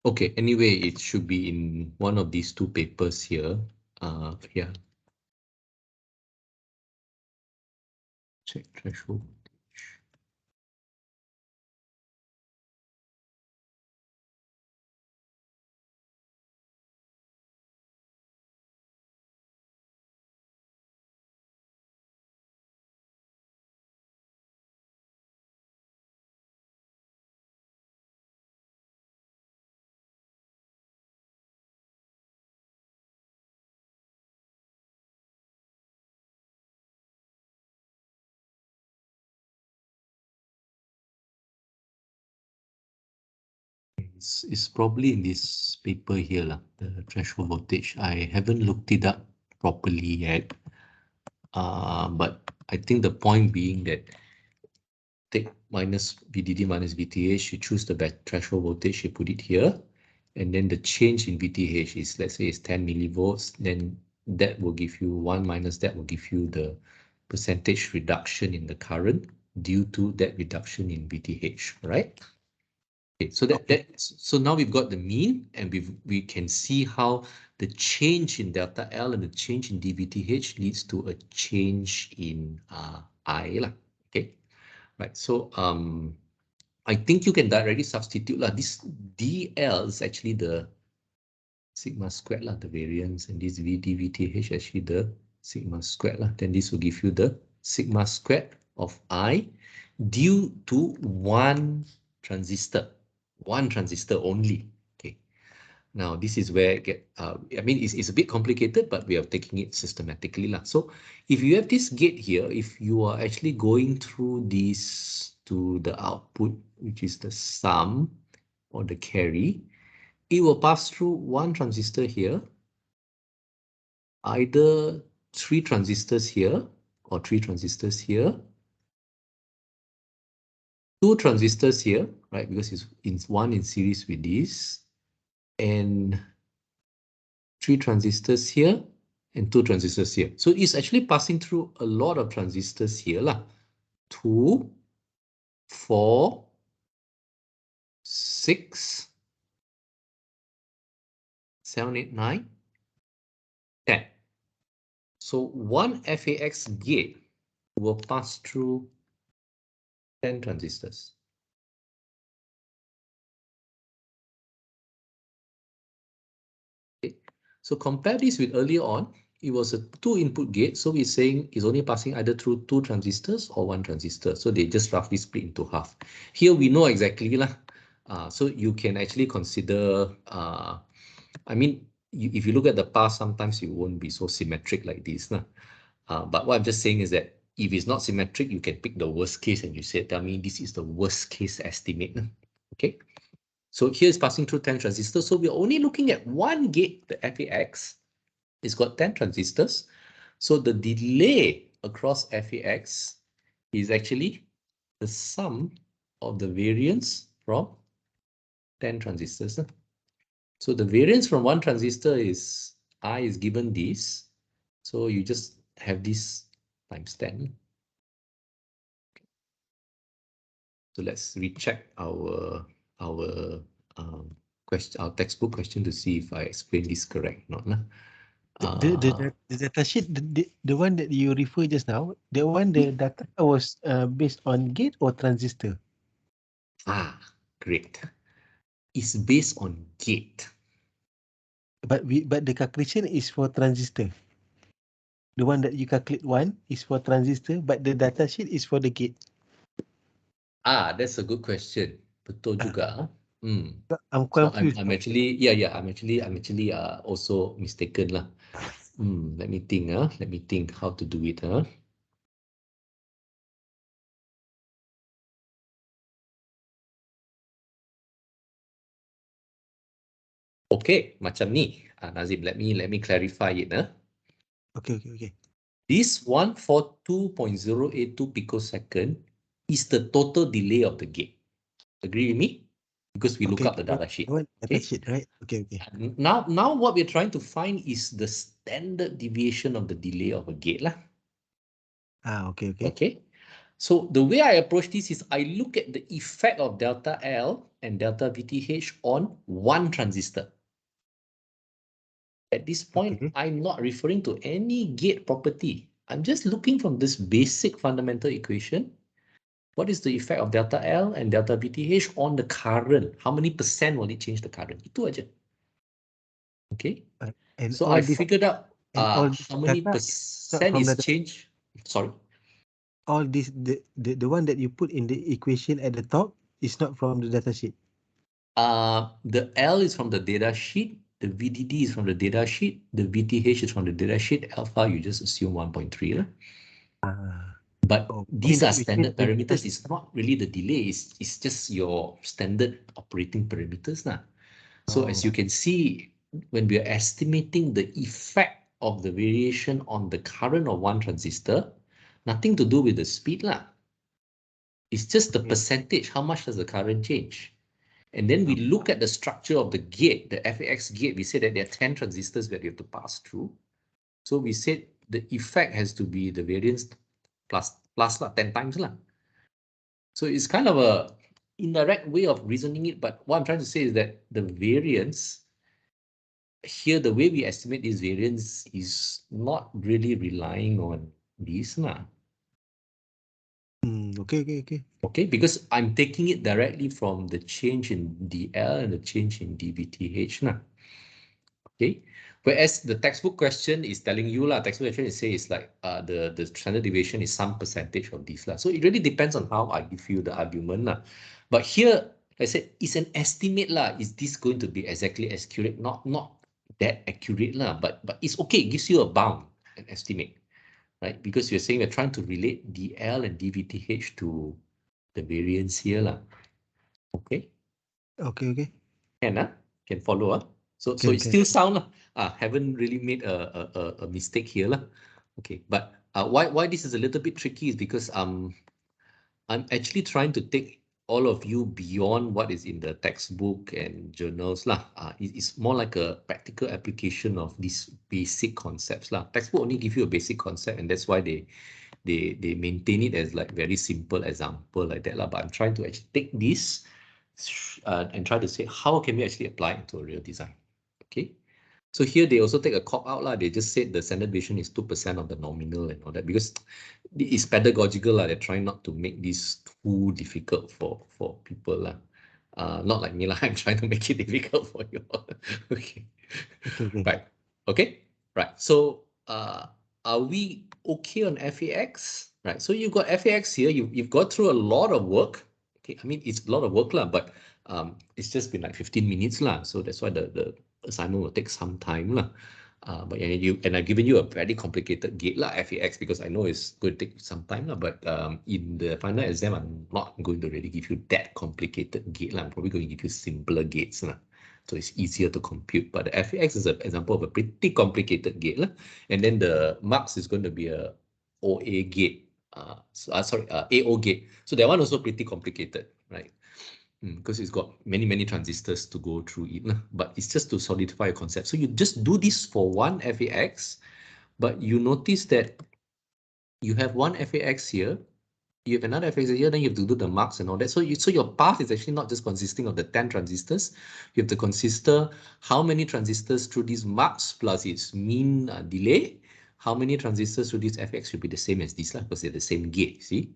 Okay, anyway, it should be in one of these two papers here. Yeah. Check threshold. It's probably in this paper here, the threshold voltage. I haven't looked it up properly yet. But I think the point being that take minus VDD minus VTH, you choose the threshold voltage, you put it here, and then the change in VTH is, let's say, it's 10 millivolts, then that will give you 1 minus that will give you the percentage reduction in the current due to that reduction in VTH, right? Okay, so so now we've got the mean, and we can see how the change in delta L and the change in dVTH leads to a change in I lah. Okay, right. So I think you can directly substitute lah. This DL is actually the sigma squared lah, the variance, and this VDVTH actually the sigma squared lah. Then this will give you the sigma squared of I due to one transistor only. Okay. Now this is where it get. I mean, it's a bit complicated, but we are taking it systematically lah. So if you have this gate here, if you are actually going through this to the output, which is the sum or the carry, it will pass through one transistor here, either 3 transistors here or 3 transistors here, 2 transistors here, right? Because it's one in series with this, and 3 transistors here and 2 transistors here. So it's actually passing through a lot of transistors here lah. 2, 4, 6, 7, 8, 9, 10. So one FAX gate will pass through 10 transistors. Okay. So compare this with earlier on, it was a 2-input gate. So we're saying it's only passing either through 2 transistors or 1 transistor. So they just roughly split into half. Here we know exactly lah. So you can actually consider, I mean, if you look at the past, sometimes it won't be so symmetric like this. But what I'm just saying is that if it's not symmetric, you can pick the worst case and you say, tell me this is the worst case estimate. Okay, so here's passing through 10 transistors. So we're only looking at one gate, the FAX. It's got 10 transistors. So the delay across FAX is actually the sum of the variance from 10 transistors. So the variance from one transistor is I is given this. So you just have this times 10. So let's recheck our question, our textbook question to see if I explain this correct or not. The data sheet, the one that you refer just now, the one the data was based on gate or transistor? Great. It's based on gate. But the calculation is for transistor. The one that you calculate one is for transistor, but the data sheet is for the gate. That's a good question. Betul juga. I'm So confused. I'm actually also mistaken lah. Let me think. Let me think how to do it. Okay, macam ni. Nazim, let me clarify it. Okay. This 142.082 picosecond is the total delay of the gate. Agree with me? Because we look up the data sheet. Data sheet, right? Okay. Now what we're trying to find is the standard deviation of the delay of a gate lah. Okay. Okay. So the way I approach this is I look at the effect of delta L and delta VTH on one transistor. At this point, Okay. I'm not referring to any gate property. I'm just looking from this basic fundamental equation. What is the effect of delta L and delta VTH on the current? How many percent will it change the current? Itu aja. Okay. And So all I this, figured out all how many data percent from is the change. Sorry. all this the one that you put in the equation at the top is not from the data sheet. The L is from the data sheet, the VDD is from the data sheet, the VTH is from the data sheet, alpha you just assume 1.3. But these are standard parameters. It's not really the delay, it's just your standard operating parameters. So as you can see, when we are estimating the effect of the variation on the current of one transistor, nothing to do with the speed. It's just the percentage, how much does the current change? And then we look at the structure of the gate, the FAX gate. We say that there are 10 transistors that you have to pass through. So we said the effect has to be the variance plus 10 times. So it's kind of a indirect way of reasoning it. But what I'm trying to say is that the variance here, the way we estimate this variance is not really relying on these. Okay, because I'm taking it directly from the change in DL and the change in DVTH. Okay, whereas the textbook question is telling you textbook question is say it's like the standard deviation is some percentage of these So it really depends on how I give you the argument But here, I said it's an estimate Is this going to be exactly accurate? Not that accurate but it's okay. It gives you a bound, an estimate, right? Because you're saying we're trying to relate DL and DVTH to the variance here Okay. Can follow So it still sound haven't really made a mistake here Okay, but why this is a little bit tricky is because I'm actually trying to take all of you beyond what is in the textbook and journals It's more like a practical application of these basic concepts Textbook only give you a basic concept, and that's why they maintain it as like very simple example like that But I'm trying to actually take this and try to say how can we actually apply it to a real design. Okay, so here they also take a cop out They just said the standard deviation is 2% of the nominal and all that because it's pedagogical They're trying not to make this too difficult for people not like me I'm trying to make it difficult for you okay. Right. Right. So are we okay on FAX? Right. So you've got FAX here. You've got through a lot of work. Okay. I mean, it's a lot of work but it's just been like 15 minutes So that's why the assignment will take some time But I've given you a very complicated gate lah, FAX, because I know it's going to take some time lah. But in the final exam, I'm not going to really give you that complicated gate lah. I'm probably going to give you simpler gates lah, so it's easier to compute. But the FAX is an example of a pretty complicated gate lah. And then the marks is going to be a OA gate. AO gate. So that one also pretty complicated, right? Because it's got many transistors to go through it, but it's just to solidify a concept. So you just do this for one FAX, but you notice that you have one FAX here, you have another FAX here, then you have to do the marks and all that. So your path is actually not just consisting of the 10 transistors. You have to consider how many transistors through these marks plus its mean delay. How many transistors through this FAX should be the same as this because they're the same gate, see?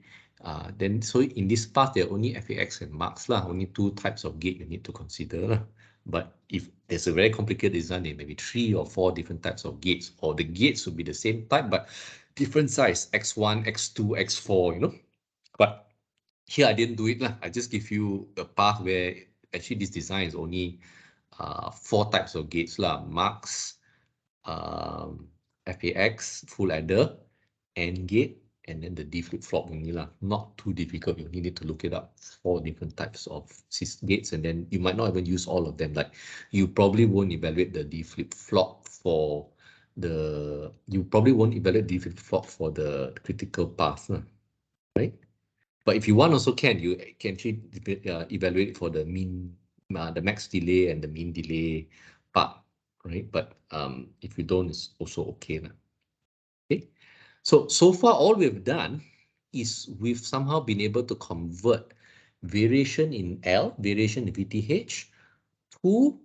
Then so in this path, there are only FAX and marks only two types of gate you need to consider. But if there's a very complicated design, there may be 3 or 4 different types of gates, or the gates would be the same type, but different size, X1, X2, X4, you know. But here I didn't do it. I just give you a path where actually this design is only 4 types of gates, marks, FAX, full adder, AND gate, and then the D flip-flop only. Not too difficult. You only need to look it up. 4 different types of gates, and then you might not even use all of them. Like you probably won't evaluate the D flip-flop for the critical path, right? But if you want, also you can actually evaluate for the mean, the max delay and the mean delay part, right? But if you don't, it's also okay. Okay. So far, all we've done is we've somehow been able to convert variation in L, variation in VTH, to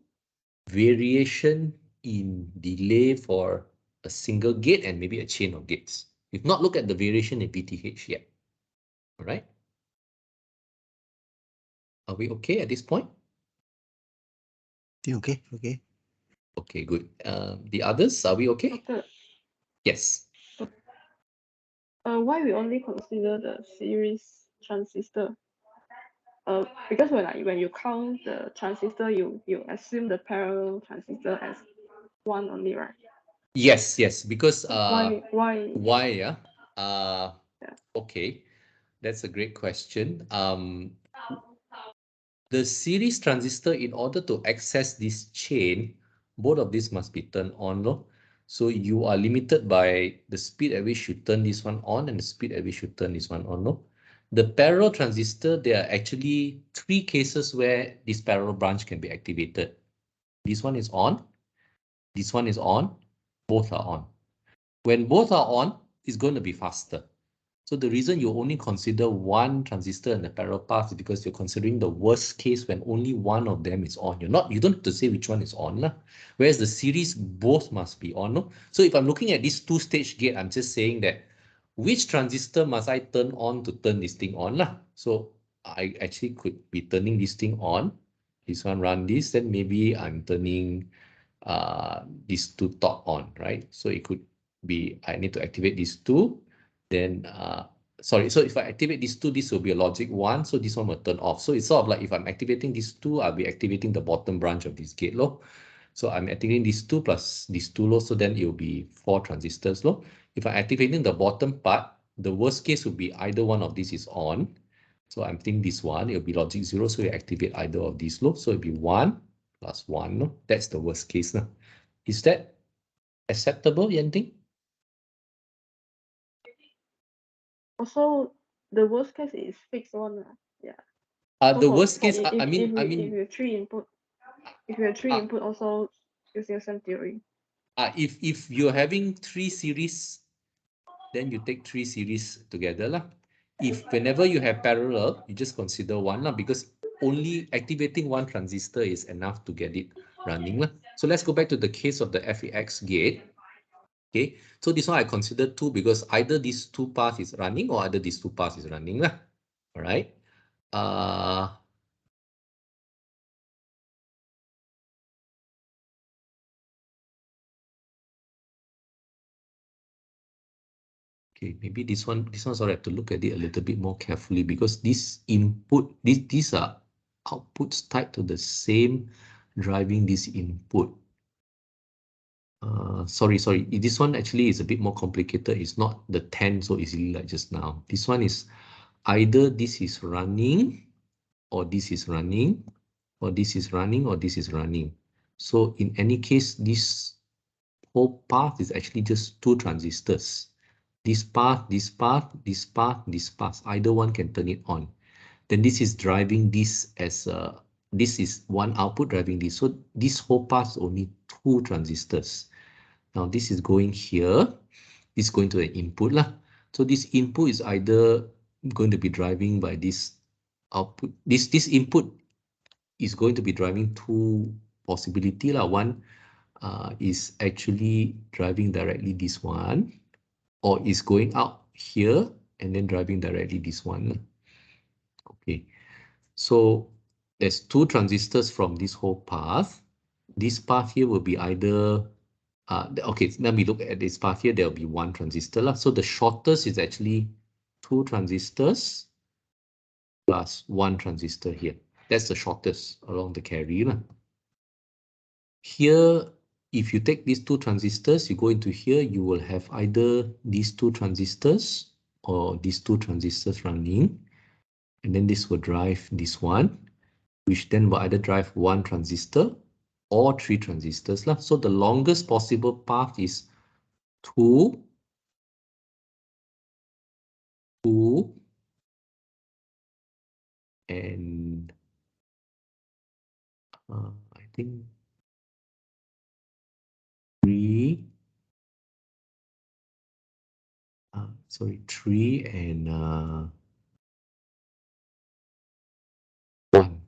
variation in delay for a single gate and maybe a chain of gates. We've not looked at the variation in VTH yet. All right. Are we okay at this point? Okay. Okay, good. The others, are we okay? Doctor, Yes. why we only consider the series transistor? Because when you count the transistor, you assume the parallel transistor as one only, right? Yes, because Why? yeah? Yeah. Okay, that's a great question. The series transistor, in order to access this chain, both of these must be turned on, no? So you are limited by the speed at which you turn this one on and the speed at which you turn this one on, no? The parallel transistor, there are actually 3 cases where this parallel branch can be activated. This one is on, this one is on, both are on. When both are on, it's going to be faster. So the reason you only consider one transistor in the parallel path is because you're considering the worst case when only one of them is on. You don't have to say which one is on, whereas the series both must be on. No? So if I'm looking at this 2-stage gate, I'm just saying that which transistor must I turn on to turn this thing on? So I actually could be turning this thing on. This one run this, then maybe I'm turning these 2 top on, right? So it could be I need to activate these 2. Then, so if I activate these 2, this will be a logic 1. So this one will turn off. So it's sort of like if I'm activating these 2, I'll be activating the bottom branch of this gate low. So I'm activating these 2 plus these 2 low. So then it will be 4 transistors low. If I'm activating the bottom part, the worst case would be either one of these is on. So I'm thinking this one, it'll be logic 0. So you activate either of these low. So it'll be 1 plus 1. No? That's the worst case. No? Is that acceptable, Yanting? Also, the worst case is fixed one. Yeah. The worst case, if I mean, you have 3 input, also using the same theory. If you're having 3 series, then you take 3 series together lah. If whenever you have parallel, you just consider one lah, because only activating one transistor is enough to get it running lah. So let's go back to the case of the FAX gate. Okay, so this one I consider 2 because either these 2 paths is running or either these 2 paths is running lah. All right. Okay, maybe this one sorry, I have to look at it a little bit more carefully because this input, these are outputs tied to the same driving this input. sorry, this one actually is a bit more complicated. It's not the 10 so easily like just now. This one is either this is running, or this is running, or this is running, or this is running. So in any case, this whole path is actually just two transistors. This path, this path, this path, this path. Either one can turn it on. Then this is driving this as this is one output driving this. So this whole path is only two transistors. Now this is going here. This is going to the input lah. So this input is either going to be driving by this output. This input is going to be driving two possibility lah. One is actually driving directly this one, or is going out here and then driving directly this one. Okay, so there's two transistors from this whole path. This path here will be either okay, let me look at this path here. There will be one transistor lah. So the shortest is actually two transistors plus one transistor here. That's the shortest along the carry lah. Here, if you take these two transistors, you go into here, you will have either these two transistors or these two transistors running, and then this will drive this one, which then will either drive one transistor or three transistors lah. So the longest possible path is 2, 2, and I think 3, sorry, 3 and 1.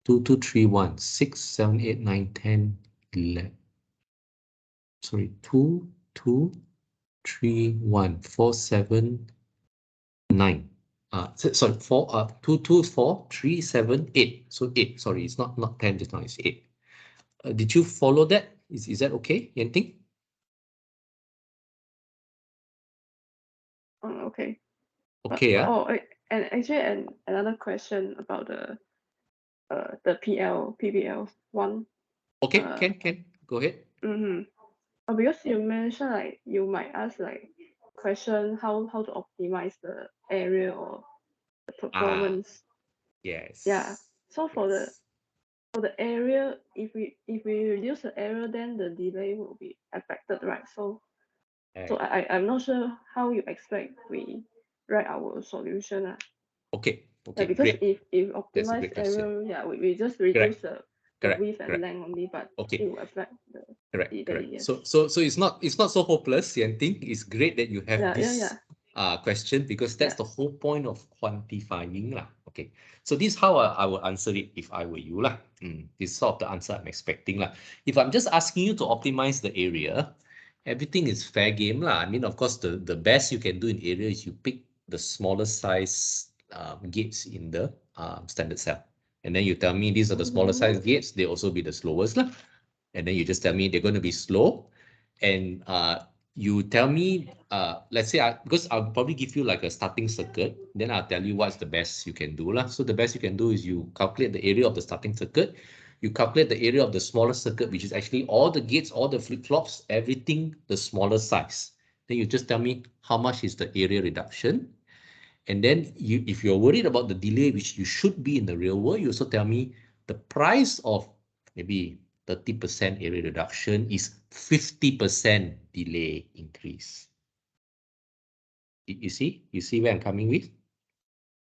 2, 2, 3, 1, 6, 7, 8, 9, 10, 11. Sorry, 2, 2, 3, 1, 4, 7, 9. Sorry, 4, 2, 2, 4, 3, 7, 8. So 8. Sorry, it's not 10 just now, it's 8. Did you follow that? Is that okay, Yanting? Okay. Okay, yeah. Oh, and actually, another question about the PBL one. Okay, can go ahead. Because you mentioned like you might ask like question how to optimize the area or the performance. Yes. Yeah. So for the area, if we reduce the area, then the delay will be affected, right? So I'm not sure how you expect we write our solution. Okay, Yeah, because great. if That's a optimize great question. area, yeah, we just reduce the Correct, width and correct. length only, but Okay. it will affect the Correct. delay. Yes. So it's not so hopeless, Yanting. It's great that you have this question, because that's the whole point of quantifying lah. Okay. So this is how I will answer it if I were you lah. This is sort of the answer I'm expecting lah. If I'm just asking you to optimize the area, everything is fair game lah. I mean, of course, the best you can do in area is you pick the smaller size gates in the standard cell. And then you tell me these are the smaller size gates, they also be the slowest lah. And then you just tell me they're going to be slow. And you tell me, let's say, because I'll probably give you like a starting circuit, then I'll tell you what's the best you can do lah. So the best you can do is you calculate the area of the starting circuit, you calculate the area of the smaller circuit, which is actually all the gates, all the flip-flops, everything the smaller size. Then you just tell me how much is the area reduction. And then if you're worried about the delay, which you should be in the real world, you also tell me the price of maybe 30% area reduction is 50% delay increase. You see where I'm coming with?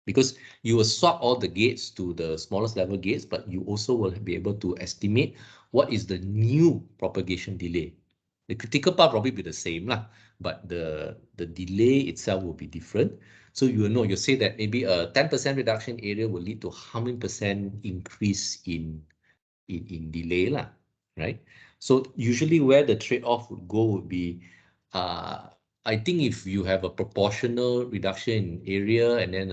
Because you will swap all the gates to the smallest level gates, but you also will be able to estimate what is the new propagation delay. The critical part probably be the same lah, but the delay itself will be different. So you will know, you say that maybe a 10% reduction area will lead to how many percent increase in delay lah, right? So usually where the trade-off would go would be, I think if you have a proportional reduction in area and then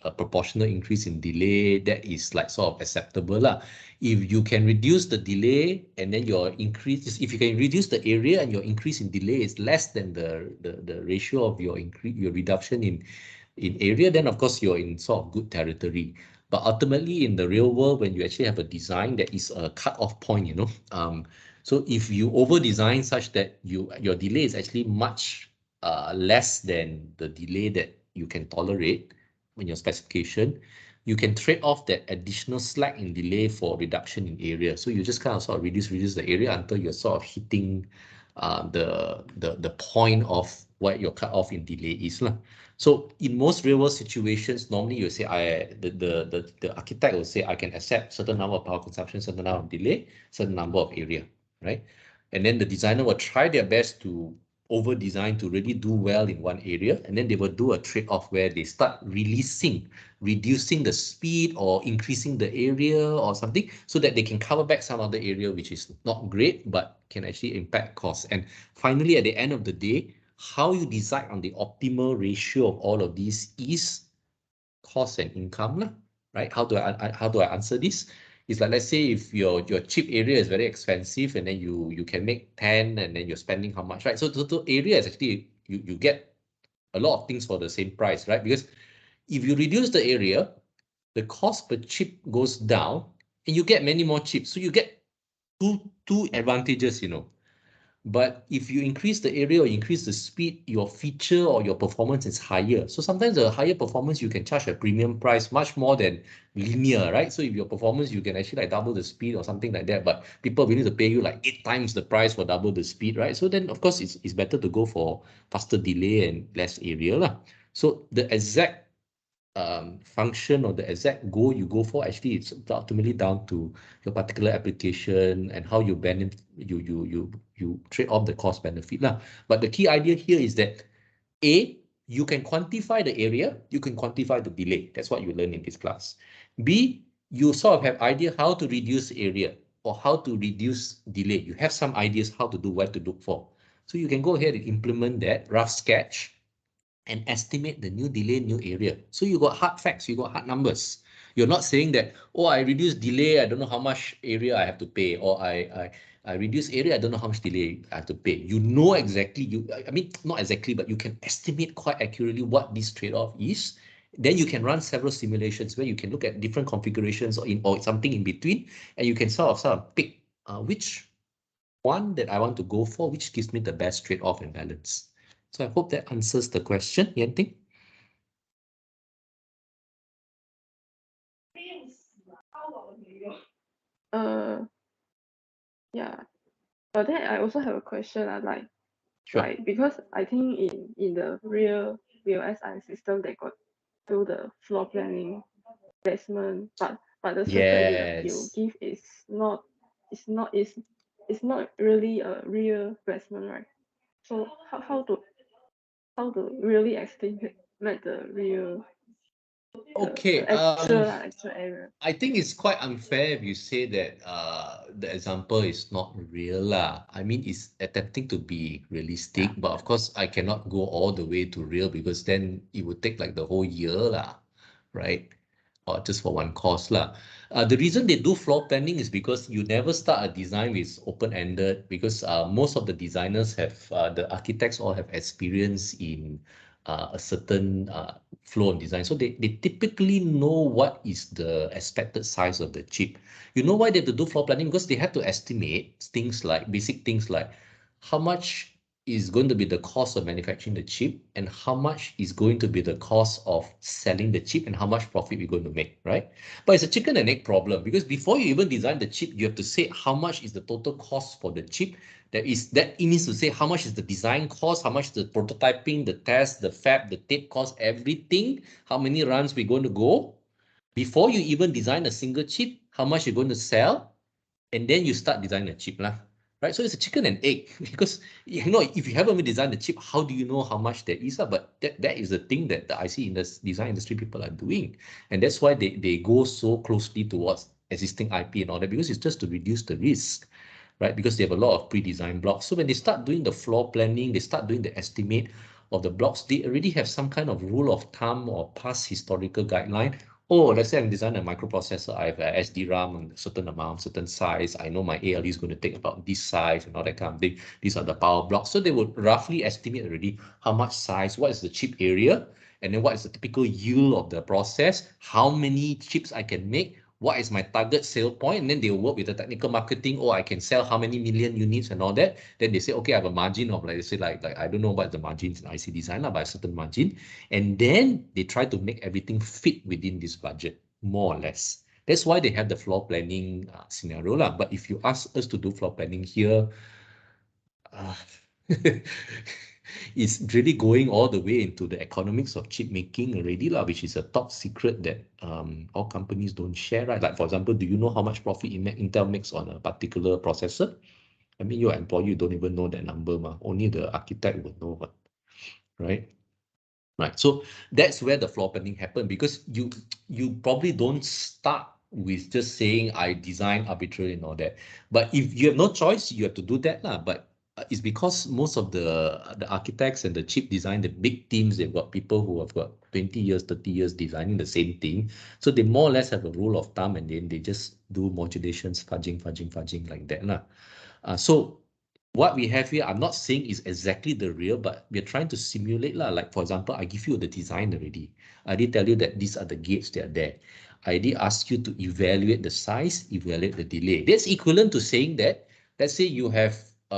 a proportional increase in delay, that is like sort of acceptable lah. If you can reduce the delay and then your increase, if you can reduce the area and your increase in delay is less than the ratio of your reduction in area, then of course you're in sort of good territory. But ultimately in the real world, when you actually have a design that is a cut-off point, So if you over-design such that your delay is actually much less than the delay that you can tolerate in your specification, you can trade off that additional slack in delay for reduction in area. So you just kind of sort of reduce the area until you're sort of hitting the point of what your cutoff in delay is lah. So in most real world situations, normally you say the architect will say I can accept certain number of power consumption, certain number of delay, certain number of area, right? And then the designer will try their best to over design to really do well in one area, and then they will do a trade-off where they start reducing the speed or increasing the area or something so that they can cover back some other area which is not great but can actually impact costs. And finally, at the end of the day, how you decide on the optimal ratio of all of these is cost and income, right? How do I answer this? It's like, let's say if your chip area is very expensive and then you can make 10 and then you're spending how much, right? So total area is actually you get a lot of things for the same price, right? Because if you reduce the area, the cost per chip goes down and you get many more chips. So you get two advantages, you know. But if you increase the area or increase the speed, your feature or your performance is higher. So sometimes the higher performance, you can charge a premium price, much more than linear, right? So if your performance, you can actually like double the speed or something like that, but people are willing to pay you like 8 times the price for double the speed, right? So then of course it's better to go for faster delay and less area lah. So the exact function or the exact goal you go for, actually it's ultimately down to your particular application and how you trade off the cost benefit lah. But the key idea here is that you can quantify the area, you can quantify the delay. That's what you learn in this class. B, you sort of have idea how to reduce area or how to reduce delay. You have some ideas how to do, what to look for. So you can go ahead and implement that rough sketch and estimate the new delay, new area. So you got hard facts, you got hard numbers. You're not saying that, oh, I reduce delay, I don't know how much area I have to pay, or I reduce area, I don't know how much delay I have to pay. You know exactly, I mean, not exactly, but you can estimate quite accurately what this trade-off is. Then you can run several simulations where you can look at different configurations or something in between, and you can sort of pick which one that I want to go for, which gives me the best trade-off and balance. So I hope that answers the question, Yanting. Yeah. But then I also have a question. Sure. Like because I think in the real SI system they got do the floor planning placement, but the circuit you give is not really a real placement, right? So how to really estimate the real Okay. actual area? I think it's quite unfair if you say that the example is not real lah. I mean, it's attempting to be realistic, but of course I cannot go all the way to real because then it would take like the whole year lah, right? Or just for one course lah. The reason they do floor planning is because you never start a design with open-ended, because most of the designers have, the architects all have experience in a certain flow and design. So they typically know what is the expected size of the chip. You know why they have to do floor planning? Because they have to estimate things like basic things like how much is going to be the cost of manufacturing the chip and how much is going to be the cost of selling the chip and how much profit we're going to make, right? But it's a chicken and egg problem because before you even design the chip, you have to say how much is the total cost for the chip. That it means to say how much is the design cost, how much the prototyping, the test, the fab, the tape cost, everything, how many runs we're going to go. Before you even design a single chip, how much you're going to sell, and then you start designing a chip lah. Right, so it's a chicken and egg because you know if you haven't even designed the chip, how do you know how much there is? But that is the thing that the IC design industry people are doing, and that's why they go so closely towards existing IP and all that because it's just to reduce the risk, right? Because they have a lot of pre-designed blocks. So when they start doing the floor planning, they start doing the estimate of the blocks, they already have some kind of rule of thumb or past historical guideline. Oh, let's say I'm designing a microprocessor, I have a SD-RAM and a certain amount, certain size. I know my ALE is going to take about this size and all that kind of thing. These are the power blocks. So they would roughly estimate already how much size, what is the chip area, and then what is the typical yield of the process, how many chips I can make, what is my target sale point, and then they'll work with the technical marketing. Oh, I can sell how many million units and all that. Then they say, okay, I have a margin of, like, they say, like I don't know what the margins in IC design are, by a certain margin. And then they try to make everything fit within this budget, more or less. That's why they have the floor planning scenario lah. But if you ask us to do floor planning here, uh, it's really going all the way into the economics of chip making already lah, which is a top secret that all companies don't share, right? Like, for example, do you know how much profit Intel makes on a particular processor? I mean, your employee don't even know that number, only the architect would know, right? Right. So that's where the floor planning happened, because you probably don't start with just saying I design arbitrarily and all that. But if you have no choice, you have to do that lah. But it's because most of the architects and the chip design, the big teams, they've got people who have got 20 years, 30 years designing the same thing. So they more or less have a rule of thumb, and then they just do modulations, fudging like that lah. So what we have here, I'm not saying is exactly the real, but we're trying to simulate lah. Like, for example, I give you the design already. I did tell you that these are the gates that are there. I did ask you to evaluate the size, evaluate the delay. That's equivalent to saying that, let's say you have,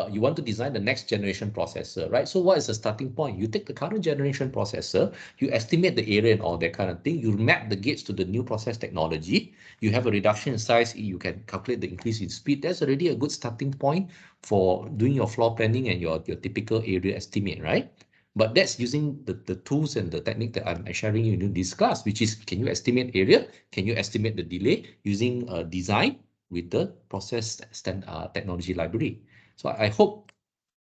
you want to design the next generation processor, right? So what is the starting point? You take the current generation processor, you estimate the area and all that kind of thing. You map the gates to the new process technology. You have a reduction in size. You can calculate the increase in speed. That's already a good starting point for doing your floor planning and your typical area estimate, right? But that's using the tools and the technique that I'm sharing you in this class, which is, can you estimate area? Can you estimate the delay using design with the process technology library? So I hope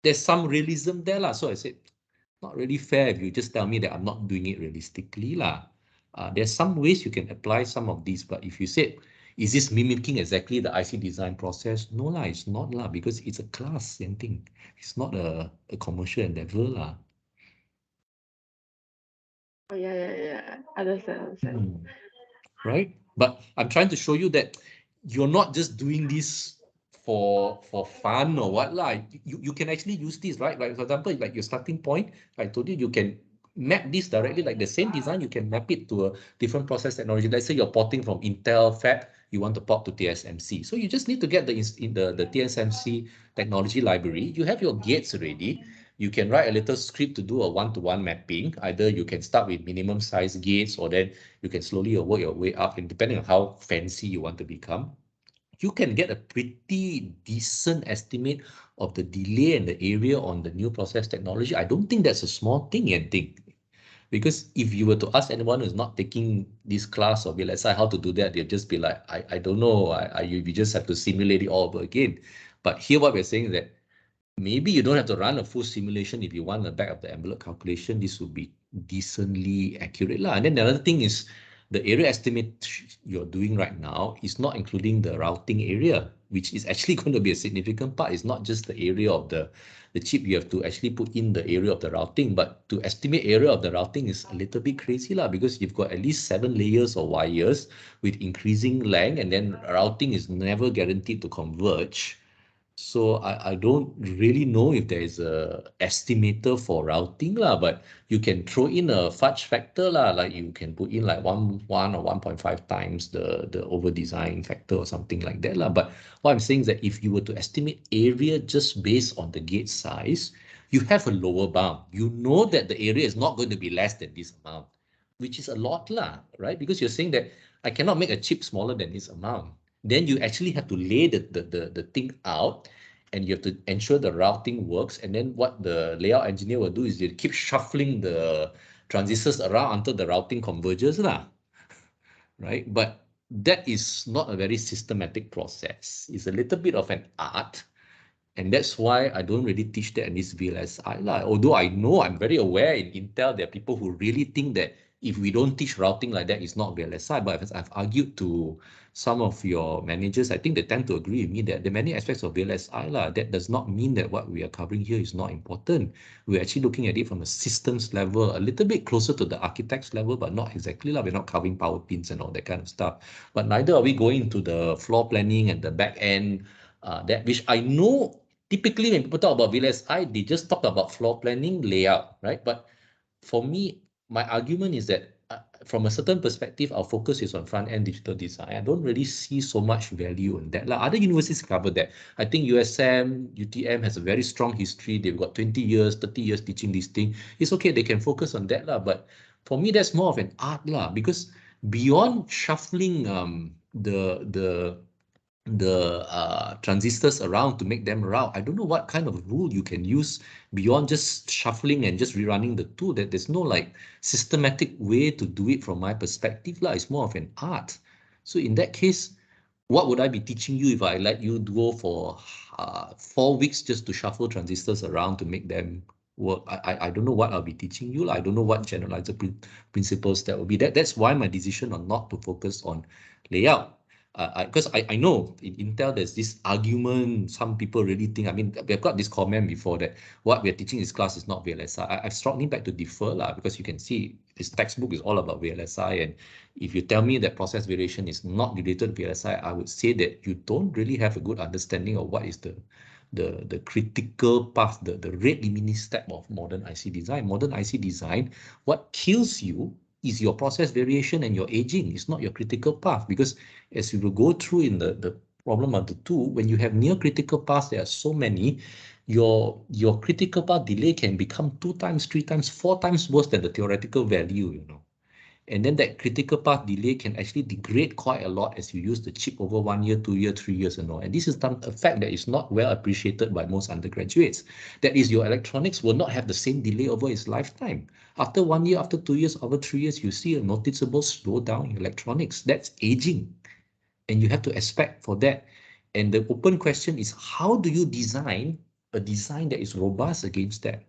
there's some realism there lah. So I said, not really fair if you just tell me that I'm not doing it realistically lah. There's some ways you can apply some of these, but if you said, is this mimicking exactly the IC design process? No lah, it's not lah, because it's a class, same thing. It's not a commercial endeavor lah. Oh, yeah. Understand. Right? But I'm trying to show you that you're not just doing this for fun or what lah. You can actually use this, right? Like, for example, like your starting point, I told you, you can map this directly, like the same design, you can map it to a different process technology. Let's say you're porting from Intel Fab, you want to port to TSMC. So you just need to get the TSMC technology library. You have your gates already. You can write a little script to do a one-to-one mapping. Either you can start with minimum size gates, or then you can slowly work your way up, and depending on how fancy you want to become, you can get a pretty decent estimate of the delay and the area on the new process technology. I don't think that's a small thing, because if you were to ask anyone who's not taking this class or VLSI how to do that, they'll just be like, I don't know, you just have to simulate it all over again. But here what we're saying is that maybe you don't have to run a full simulation. If you want a back of the envelope calculation, this would be decently accurate lah. And then the other thing is, the area estimate you're doing right now is not including the routing area, which is actually going to be a significant part. It's not just the area of the chip. You have to actually put in the area of the routing, but to estimate area of the routing is a little bit crazy lah, because you've got at least 7 layers of wires with increasing length, and then routing is never guaranteed to converge. So I don't really know if there is a estimator for routing lah, but you can throw in a fudge factor lah, like you can put in like 1 or 1.5 times the over design factor or something like that lah. But what I'm saying is that if you were to estimate area just based on the gate size, you have a lower bound. You know that the area is not going to be less than this amount, which is a lot lah, right? Because you're saying that I cannot make a chip smaller than this amount. Then you actually have to lay the thing out, and you have to ensure the routing works. And then what the layout engineer will do is they keep shuffling the transistors around until the routing converges lah, right? But that is not a very systematic process. It's a little bit of an art. And that's why I don't really teach that in this VLSI lah. Although I know, I'm very aware in Intel, there are people who really think that if we don't teach routing like that, it's not VLSI. But as I've argued to some of your managers, I think they tend to agree with me that there are many aspects of VLSI lah. That does not mean that what we are covering here is not important. We're actually looking at it from a systems level, a little bit closer to the architect's level, but not exactly lah. We're not covering power pins and all that kind of stuff. But neither are we going into the floor planning and the back end, that which I know typically when people talk about VLSI, they just talk about floor planning layout, right? But for me, my argument is that from a certain perspective, our focus is on front-end digital design. I don't really see so much value in that. Like other universities cover that. I think USM, UTM has a very strong history. They've got 20 years, 30 years teaching this thing. It's okay, they can focus on that. But for me, that's more of an art, because beyond shuffling the transistors around to make them route, I don't know what kind of rule you can use beyond just shuffling and just rerunning the tool. That there's no like systematic way to do it from my perspective. It's more of an art. So in that case, what would I be teaching you if I let you go for 4 weeks just to shuffle transistors around to make them work? I don't know what I'll be teaching you. I don't know what generalizer principles that will be. That's why my decision on not to focus on layout. Because I know in Intel there's this argument. Some people really think, I mean, we've got this comment before that what we're teaching in this class is not VLSI. I strongly beg to differ, because you can see this textbook is all about VLSI, and if you tell me that process variation is not related to VLSI, I would say that you don't really have a good understanding of what is the critical path, the rate limiting step of modern IC design. Modern IC design, what kills you is your process variation and your aging. It's not your critical path, because as you will go through in the problem of the two, when you have near critical paths, there are so many, your critical path delay can become 2 times, 3 times, 4 times worse than the theoretical value, And then that critical path delay can actually degrade quite a lot as you use the chip over 1 year, 2 years, 3 years, And this is a fact that is not well appreciated by most undergraduates. That is, your electronics will not have the same delay over its lifetime. After 1 year, after 2 years, over 3 years, you see a noticeable slowdown in electronics. That's aging. And you have to expect for that. And the open question is, how do you design a design that is robust against that?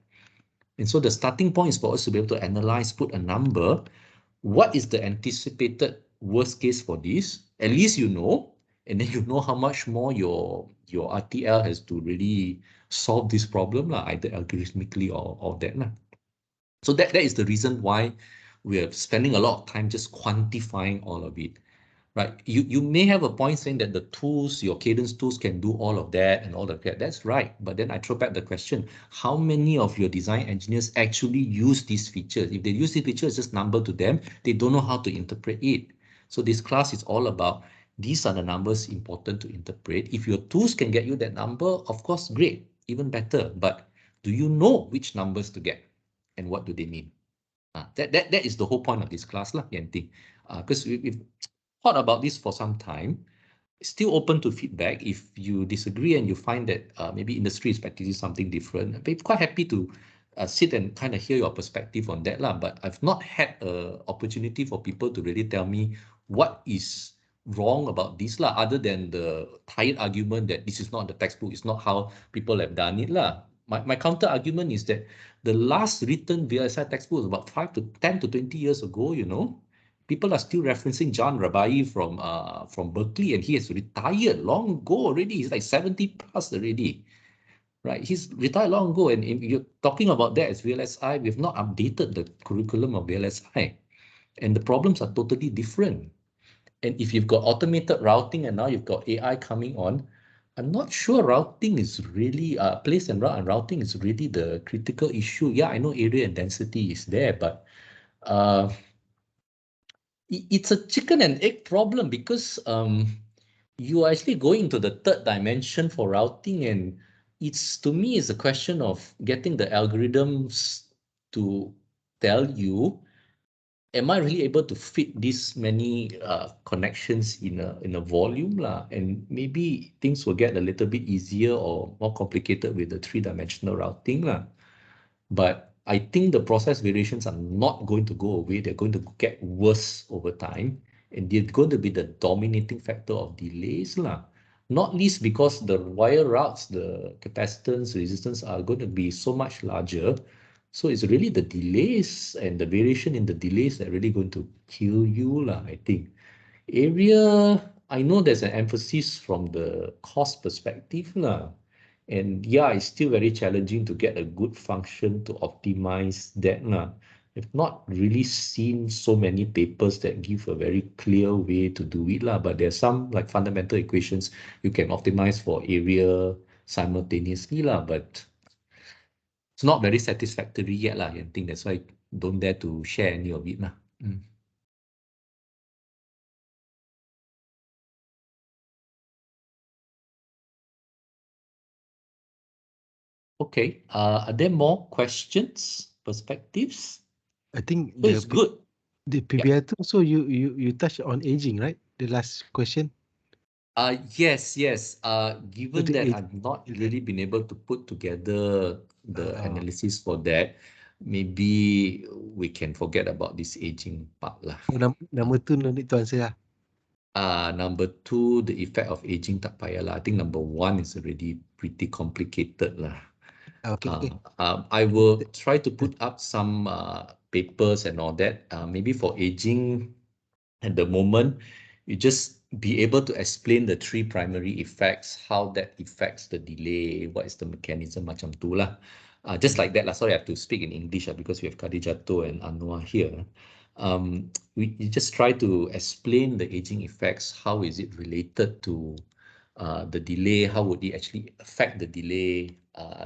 And so the starting point is for us to be able to analyze, put a number. What is the anticipated worst case for this? At least you know, and then you know how much more your RTL has to really solve this problem, either algorithmically or that. So that is the reason why we are spending a lot of time just quantifying all of it. Right, you may have a point saying that the tools, your cadence tools can do all of that and all of that. That's right. But then I throw back the question, how many of your design engineers actually use these features? If they use these features, just number to them, they don't know how to interpret it. So this class is all about, these are the numbers important to interpret. If your tools can get you that number, of course, great, even better. But do you know which numbers to get and what do they mean? That is the whole point of this class, Yanti. Because we've thought about this for some time. Still open to feedback. If you disagree and you find that maybe industry is practicing something different, I'm quite happy to sit and kind of hear your perspective on that. But I've not had an opportunity for people to really tell me what is wrong about this, other than the tired argument that this is not the textbook, it's not how people have done it. My counter argument is that the last written VLSI textbook was about 5 to 10 to 20 years ago, People are still referencing John Rabai from Berkeley, and he has retired long ago already. He's like 70 plus already, right? He's retired long ago, and if you're talking about that as VLSI, we've not updated the curriculum of VLSI, and the problems are totally different. And if you've got automated routing and now you've got AI coming on, I'm not sure routing is really, place and route and routing is really the critical issue. Yeah, I know area and density is there, but it's a chicken and egg problem, because you are actually going to the third dimension for routing, and to me, it's a question of getting the algorithms to tell you, am I really able to fit this many connections in a volume, and maybe things will get a little bit easier or more complicated with the 3-dimensional routing, But I think the process variations are not going to go away. They're going to get worse over time, and they're going to be the dominating factor of delays, Not least because the wire routes, the capacitance, resistance are going to be so much larger. So it's really the delays and the variation in the delays that are really going to kill you, I think. Area, I know there's an emphasis from the cost perspective, And yeah, it's still very challenging to get a good function to optimize that. I've not really seen so many papers that give a very clear way to do it, but there's some like fundamental equations you can optimize for area simultaneously, but it's not very satisfactory yet, I think that's why I don't dare to share any of it. Okay. Are there more questions, perspectives? I think So it's good. the PBR2. So you touched on aging, right? The last question. Yes. Given the that age, I've not really been able to put together the analysis for that, maybe we can forget about this aging part lah. number two no need to answer lah. Number two, the effect of aging tak payah lah. I think number one is already pretty complicated lah. Okay. I will try to put up some papers and all that. Maybe for aging at the moment, you just be able to explain the three primary effects, how that affects the delay, what is the mechanism macam tu lah. Just like that lah. Sorry, I have to speak in English because we have Khadijato and Anwar here. We just try to explain the aging effects. How is it related to the delay? How would it actually affect the delay?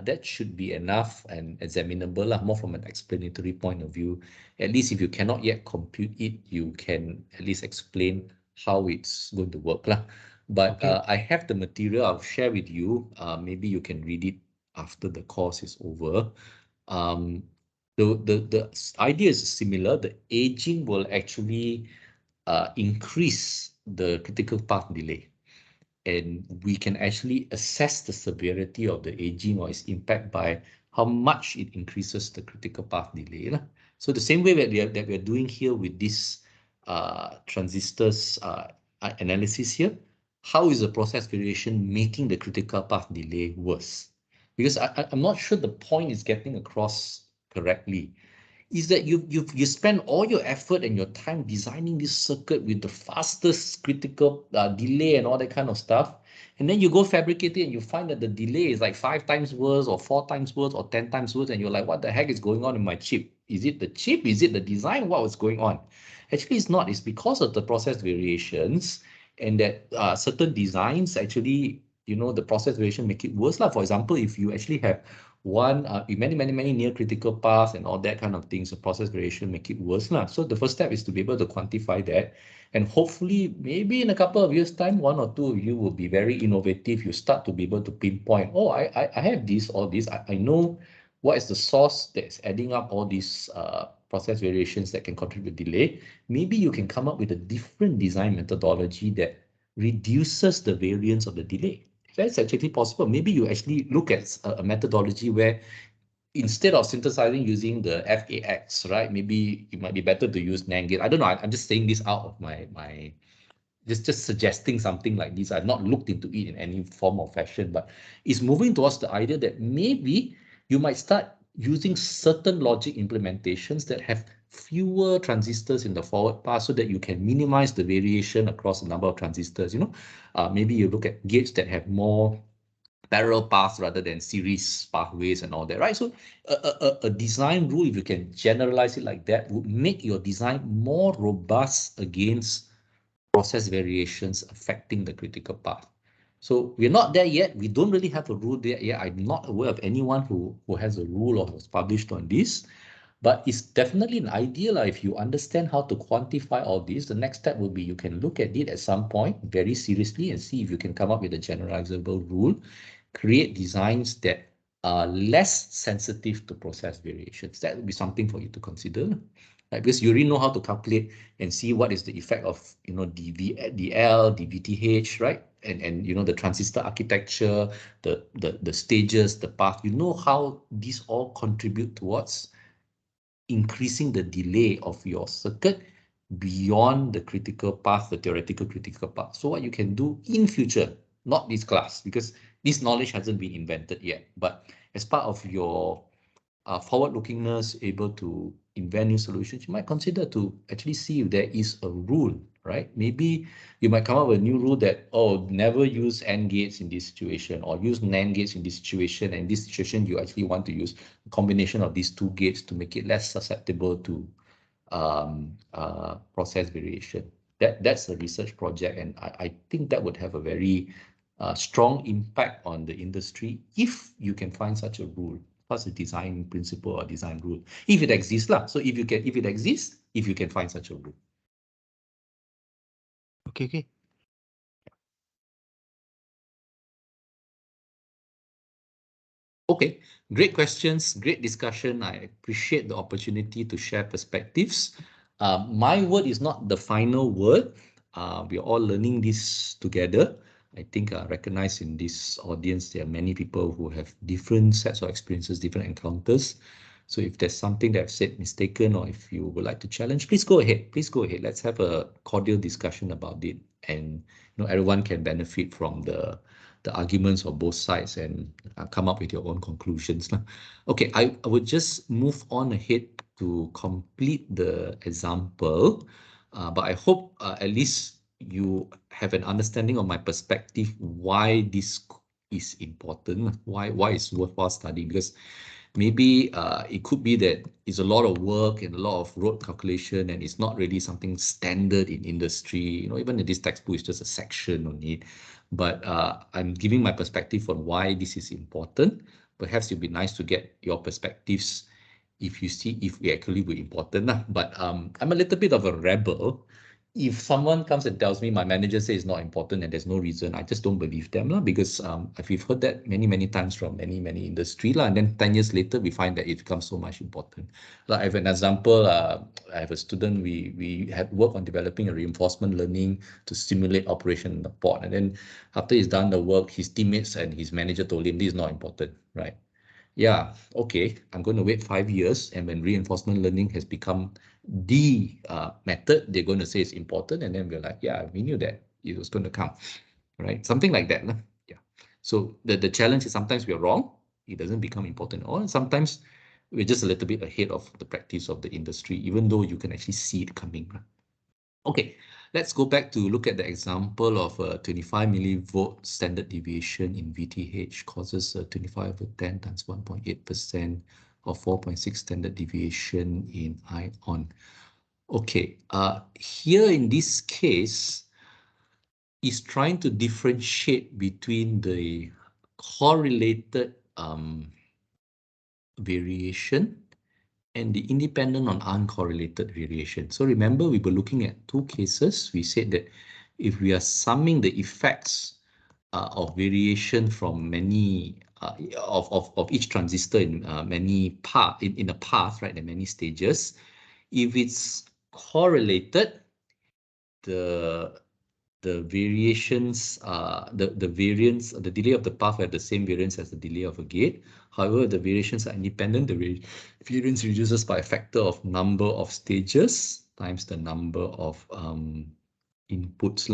That should be enough and examinable lah, more from an explanatory point of view. At least if you cannot yet compute it, you can at least explain how it's going to work lah. But I have the material I'll share with you. Maybe you can read it after the course is over. The idea is similar. The aging will actually increase the critical path delay, and we can actually assess the severity of the aging or its impact by how much it increases the critical path delay lah. So the same way that we are doing here with this transistors analysis here, how is the process variation making the critical path delay worse? Because I'm not sure the point is getting across correctly. Is that you spend all your effort and your time designing this circuit with the fastest critical delay and all that kind of stuff, and then you go fabricate it and you find that the delay is like 5 times worse or 4 times worse or 10 times worse, and you're like, what the heck is going on in my chip? Is it the chip? Is it the design? What was going on? Actually, it's not. It's because of the process variations, and that certain designs actually, the process variation make it worse lah. For example, if you actually have many near critical paths and all that kind of things, the process variation make it worse lah. So the first step is to be able to quantify that, and hopefully maybe in a couple of years time, one or two of you will be very innovative. You start to be able to pinpoint, oh, I have this or this. I know what is the source that's adding up all these process variations that can contribute delay. Maybe you can come up with a different design methodology that reduces the variance of the delay. That's actually possible. Maybe you actually look at a methodology where instead of synthesizing using the FAX, right? Maybe it might be better to use NAND gate. I don't know. I'm just saying this out of my just suggesting something like this. I've not looked into it in any form or fashion, but it's moving towards the idea that maybe you might start using certain logic implementations that have fewer transistors in the forward pass so that you can minimize the variation across the number of transistors. Maybe you look at gates that have more parallel paths rather than series pathways and all that, right? So a design rule, if you can generalize it like that, would make your design more robust against process variations affecting the critical path. So we're not there yet. We don't really have a rule there yet. I'm not aware of anyone who has a rule or has published on this, but it's definitely an idea. If you understand how to quantify all this, the next step will be you can look at it at some point very seriously and see if you can come up with a generalizable rule, create designs that are less sensitive to process variations. That would be something for you to consider. Right? Because you really know how to calculate and see what is the effect of DL, DVTH, right? And the transistor architecture, the stages, the path. You know how these all contribute towards increasing the delay of your circuit beyond the critical path, the theoretical critical path. So what you can do in future, not this class, because this knowledge hasn't been invented yet, but as part of your forward-lookingness, able to invent new solutions, you might consider to actually see if there is a rule, right? Maybe you might come up with a new rule that, never use AND gates in this situation, or use NAND gates in this situation, and this situation you actually want to use a combination of these two gates to make it less susceptible to process variation. That's a research project, and I think that would have a very strong impact on the industry if you can find such a rule. What's a design principle or design rule? If it exists lah. So if it exists, if you can find such a rule. Okay. Okay, great questions, great discussion. I appreciate the opportunity to share perspectives. My word is not the final word. We are all learning this together. I think I recognize in this audience, there are many people who have different sets of experiences, different encounters. So if there's something that I've said mistaken, or if you would like to challenge, please go ahead. Please go ahead. Let's have a cordial discussion about it. And everyone can benefit from the arguments of both sides and come up with your own conclusions. Okay, I would just move on ahead to complete the example, but I hope at least you have an understanding of my perspective, why this is important, why it's worthwhile studying, because maybe it could be that it's a lot of work and a lot of rote calculation, and it's not really something standard in industry. Even in this textbook, it's just a section on it. But I'm giving my perspective on why this is important. Perhaps it'd be nice to get your perspectives if you see if we actually were important. But I'm a little bit of a rebel. If someone comes and tells me my manager says it's not important and there's no reason, I just don't believe them, because we've heard that many times from many industry, and then 10 years later we find that it becomes so much important. Like I have an example. I have a student. We had work on developing a reinforcement learning to simulate operation in the port, and then after he's done the work, his teammates and his manager told him this is not important, right? Yeah, okay, I'm going to wait 5 years, and when reinforcement learning has become the method, they're going to say it's important, and then we're like, yeah, we knew that it was going to come, right? Something like that. Yeah. So the challenge is sometimes we're wrong, it doesn't become important at all, and sometimes we're just a little bit ahead of the practice of the industry, even though you can actually see it coming. Okay, let's go back to look at the example of a 25 millivolt standard deviation in VTH causes a 25 over 10 times 1.8% or 4.6 standard deviation in ion. Okay, here in this case, is trying to differentiate between the correlated variation and the independent on uncorrelated variation. So remember, we were looking at two cases. We said that if we are summing the effects of variation from many of each transistor in many path in a path, right, in many stages, if it's correlated, the variations, the variance, the delay of the path have the same variance as the delay of a gate. However, the variations are independent. The variance reduces by a factor of number of stages times the number of inputs.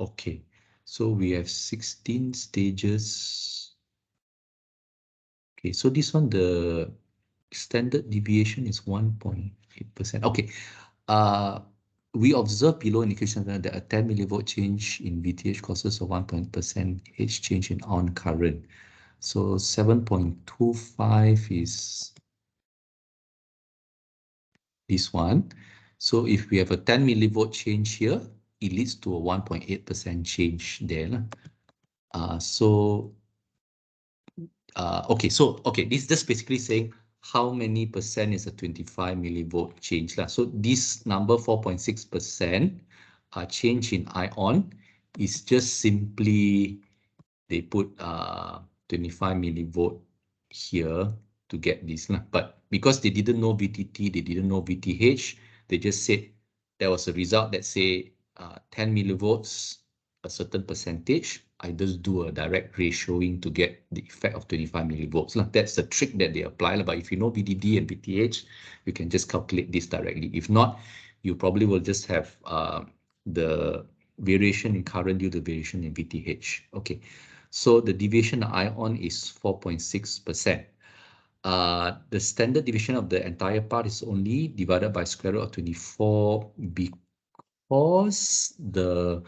Okay, so we have 16 stages. Okay, so this one, the standard deviation is 1.8%. Okay, we observe below in equation that a 10 millivolt change in VTH causes a 1% change in on current. So 7.25 is this one. So if we have a 10 millivolt change here, it leads to a 1.8% change there. Okay, this is just basically saying how many percent is a 25 millivolt change. So this number 4.6% change in ion is just simply they put 25 millivolt here to get this. But because they didn't know VTT, they didn't know VTH, they just said there was a result that say 10 millivolts, a certain percentage. I just do a direct ratioing to get the effect of 25 millivolts. That's the trick that they apply. But if you know VDD and VTH, you can just calculate this directly. If not, you probably will just have the variation in current due to variation in VTH. Okay, so the deviation ion is 4.6%. The standard deviation of the entire part is only divided by square root of 24 because the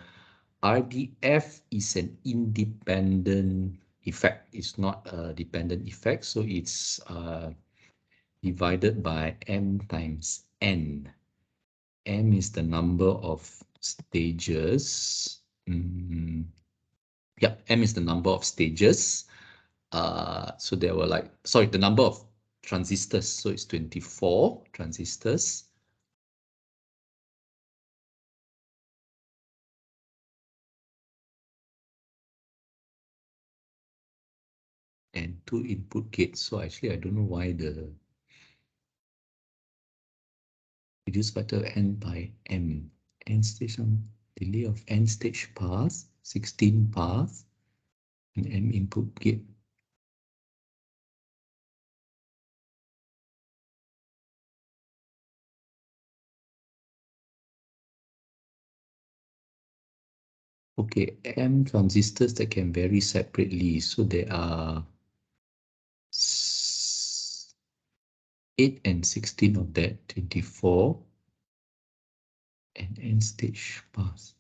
RDF is an independent effect. It's not a dependent effect. So it's divided by m times n. M is the number of stages. Yep, m is the number of stages. So there were the number of transistors. So it's 24 transistors. and 2 input gates. So actually, I don't know why the reduce factor of n by m. N stage delay of n stage path, 16 path, and m input gate. Okay, m transistors that can vary separately. So there are 8 and 16 of that, 24, and n stage path.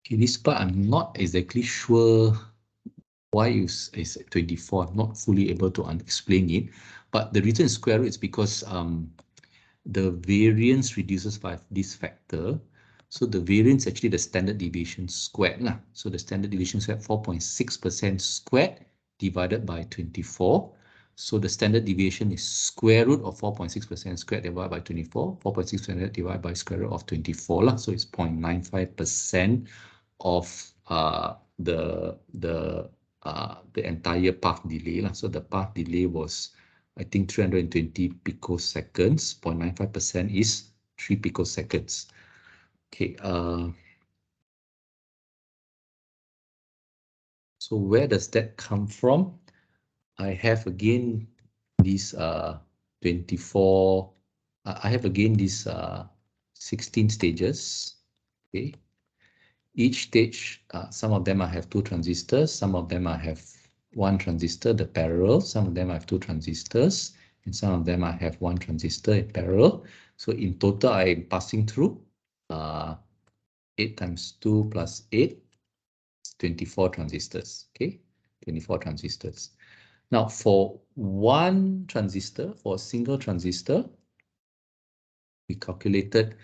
Okay, this part I'm not exactly sure why is 24. I'm not fully able to explain it, but the reason is square root is because the variance reduces by this factor. So the variance actually the standard deviation squared lah. So the standard deviation squared 4.6% squared divided by 24. So the standard deviation is square root of 4.6% squared divided by 24. 4.6% divided by square root of 24 lah. So it's 0.95% of the entire path delay lah. So the path delay was, I think, 320 picoseconds. 0.95% is 3 picoseconds. Okay. So where does that come from? I have again these 24. I have again these 16 stages. Okay. Each stage, some of them I have 2 transistors, some of them I have 1 transistor, the parallel, some of them I have 2 transistors, and some of them I have 1 transistor in parallel. So in total, I am passing through 8 times 2 plus 8, 24 transistors, okay? 24 transistors. Now for one transistor, for a single transistor, we calculated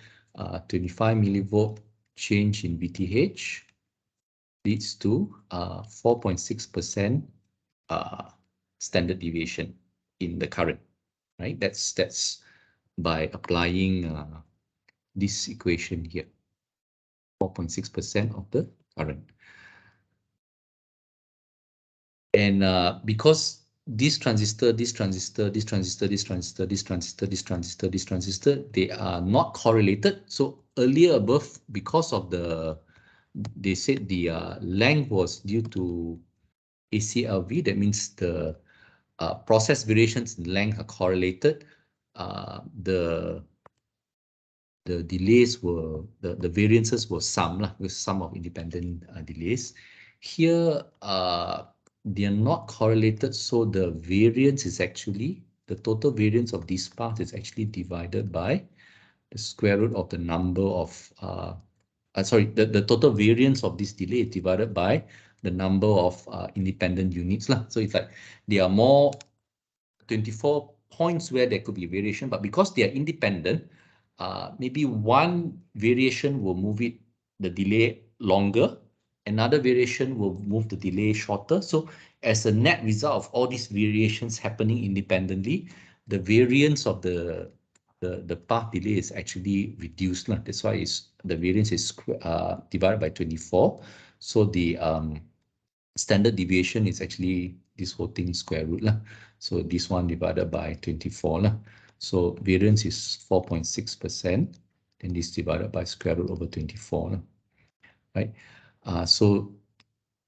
25 millivolt change in VTH leads to 4.6% standard deviation in the current, right? That's by applying this equation here, 4.6% of the current. And because this transistor, this transistor, this transistor, this transistor, this transistor, this transistor, this transistor, they are not correlated. So earlier above, because of they said the length was due to ACLV, that means the process variations in length are correlated. The delays were, the variances were sum with sum of independent delays. Here, they are not correlated, so the variance is actually, the total variance of this path is actually divided by the square root of the number of, the total variance of this delay is divided by the number of independent units lah. So it's like there are more 24 points where there could be variation, but because they are independent, maybe one variation will move the delay longer, another variation will move the delay shorter. So as a net result of all these variations happening independently, the variance of the path delay is actually reduced. That's why the variance is divided by 24. So the standard deviation is actually this whole thing square root lah. So this one divided by 24 lah. So variance is 4.6%, and this divided by square root over 24 lah. Right? So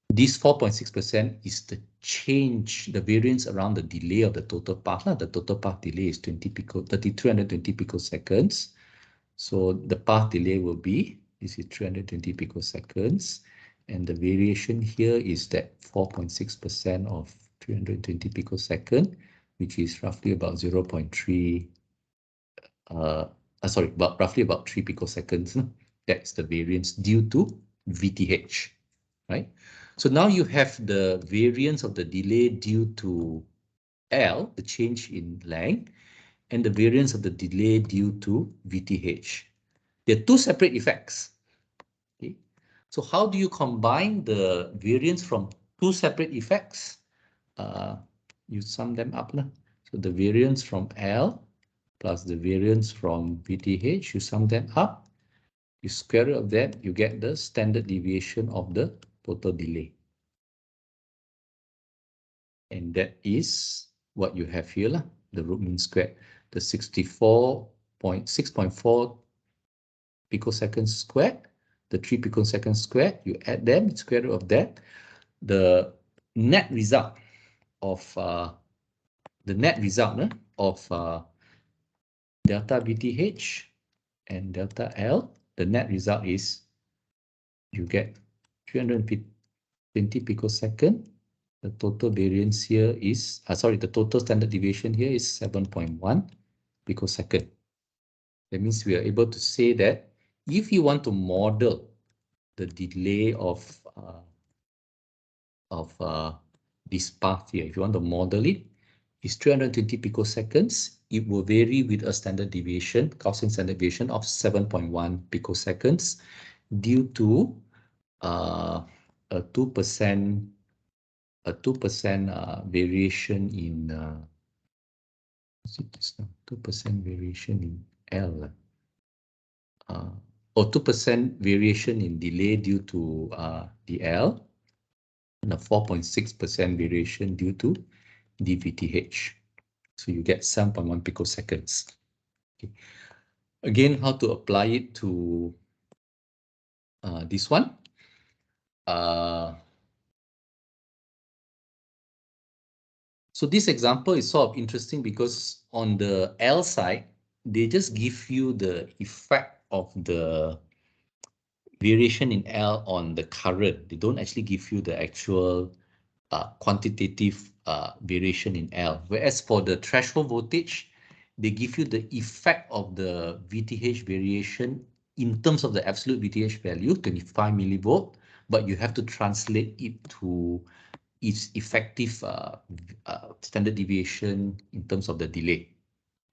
this 4.6% is the change, the variance around the delay of the total path lah. The total path delay is 320 picoseconds. So the path delay will be, this is 320 picoseconds. And the variation here is that 4.6% of 320 picosecond, which is roughly about 0.3, roughly about 3 picoseconds. That's the variance due to VTH, right? So now you have the variance of the delay due to L, the change in length, and the variance of the delay due to VTH. They're two separate effects. Okay. So how do you combine the variance from two separate effects? You sum them up. So the variance from L plus the variance from VTH, you sum them up. You square root of that, you get the standard deviation of the total delay. And that is what you have here, lah, the root mean squared, the 64.6.4 picoseconds squared, the 3 picoseconds squared, you add them, square root of that. The net result of delta VTH and delta L, the net result is you get 320 picosecond. The total variance here is, the total standard deviation here is 7.1 picosecond. That means we are able to say that if you want to model the delay of this path here, if you want to model it, is 320 picoseconds. It will vary with a standard deviation, Gaussian standard deviation of 7.1 picoseconds due to a 2% variation in 2% variation in L, or 2% variation in delay due to the L, and a 4.6% variation due to dVTH. So you get 7.1 picoseconds. Okay. Again, how to apply it to this one? So this example is sort of interesting because on the L side, they just give you the effect of the variation in L on the current. They don't actually give you the actual quantitative variation in L. Whereas for the threshold voltage, they give you the effect of the VTH variation in terms of the absolute VTH value, 25 millivolt, but you have to translate it to its effective standard deviation in terms of the delay.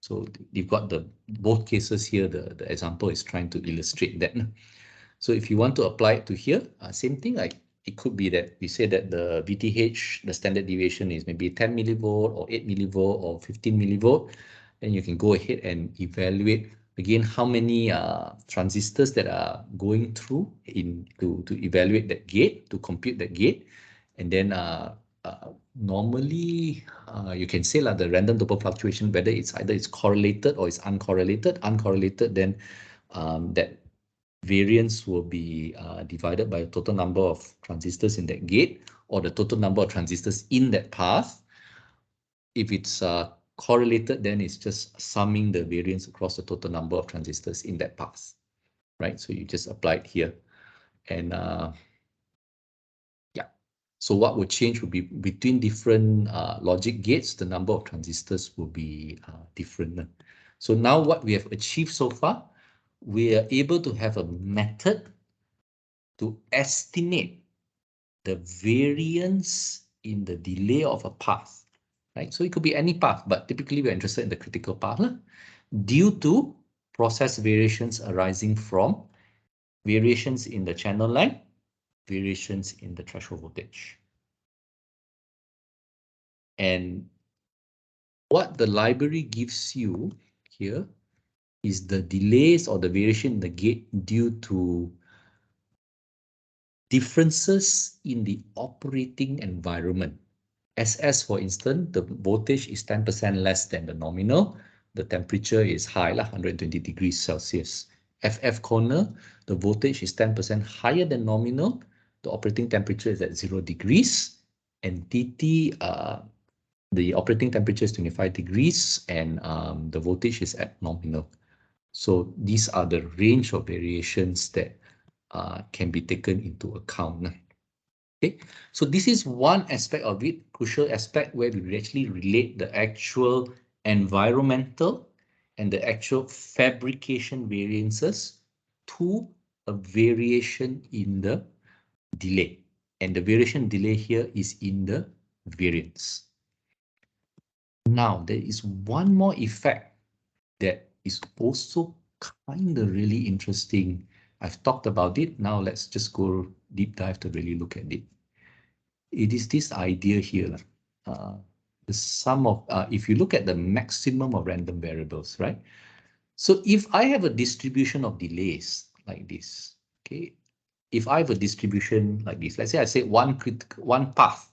So you've got both cases here. The example is trying to illustrate that. So if you want to apply it to here, same thing, like it could be that we say that the VTH, the standard deviation is maybe 10 millivolt or 8 millivolt or 15 millivolt. Then you can go ahead and evaluate again how many transistors that are going through to evaluate that gate, to compute that gate. And then normally you can say the random Doppler fluctuation, whether it's either it's correlated or it's uncorrelated. Uncorrelated, then that variance will be divided by the total number of transistors in that gate or the total number of transistors in that path. If it's correlated, then it's just summing the variance across the total number of transistors in that path, right? So you just apply it here. And yeah, so what would change would be between different logic gates, the number of transistors will be different. So now what we have achieved so far, we are able to have a method to estimate the variance in the delay of a path, right? So it could be any path, but typically we're interested in the critical path due to process variations arising from variations in the channel length, variations in the threshold voltage. And what the library gives you here is the delays or the variation in the gate due to differences in the operating environment. SS, for instance, the voltage is 10% less than the nominal. The temperature is high, 120 degrees Celsius. FF corner, the voltage is 10% higher than nominal. The operating temperature is at 0 degrees. And TT, the operating temperature is 25 degrees and the voltage is at nominal. So these are the range of variations that can be taken into account. Okay, so this is one aspect of it, crucial aspect, where we actually relate the actual environmental and the actual fabrication variances to a variation in the delay. And the variation delay here is in the variance. Now, there is one more effect that is also kind of really interesting. I've talked about it. Now let's just go deep dive to really look at it. It is this idea here. The sum of, if you look at the maximum of random variables, right? So if I have a distribution of delays like this, okay? If I have a distribution like this, let's say I say one path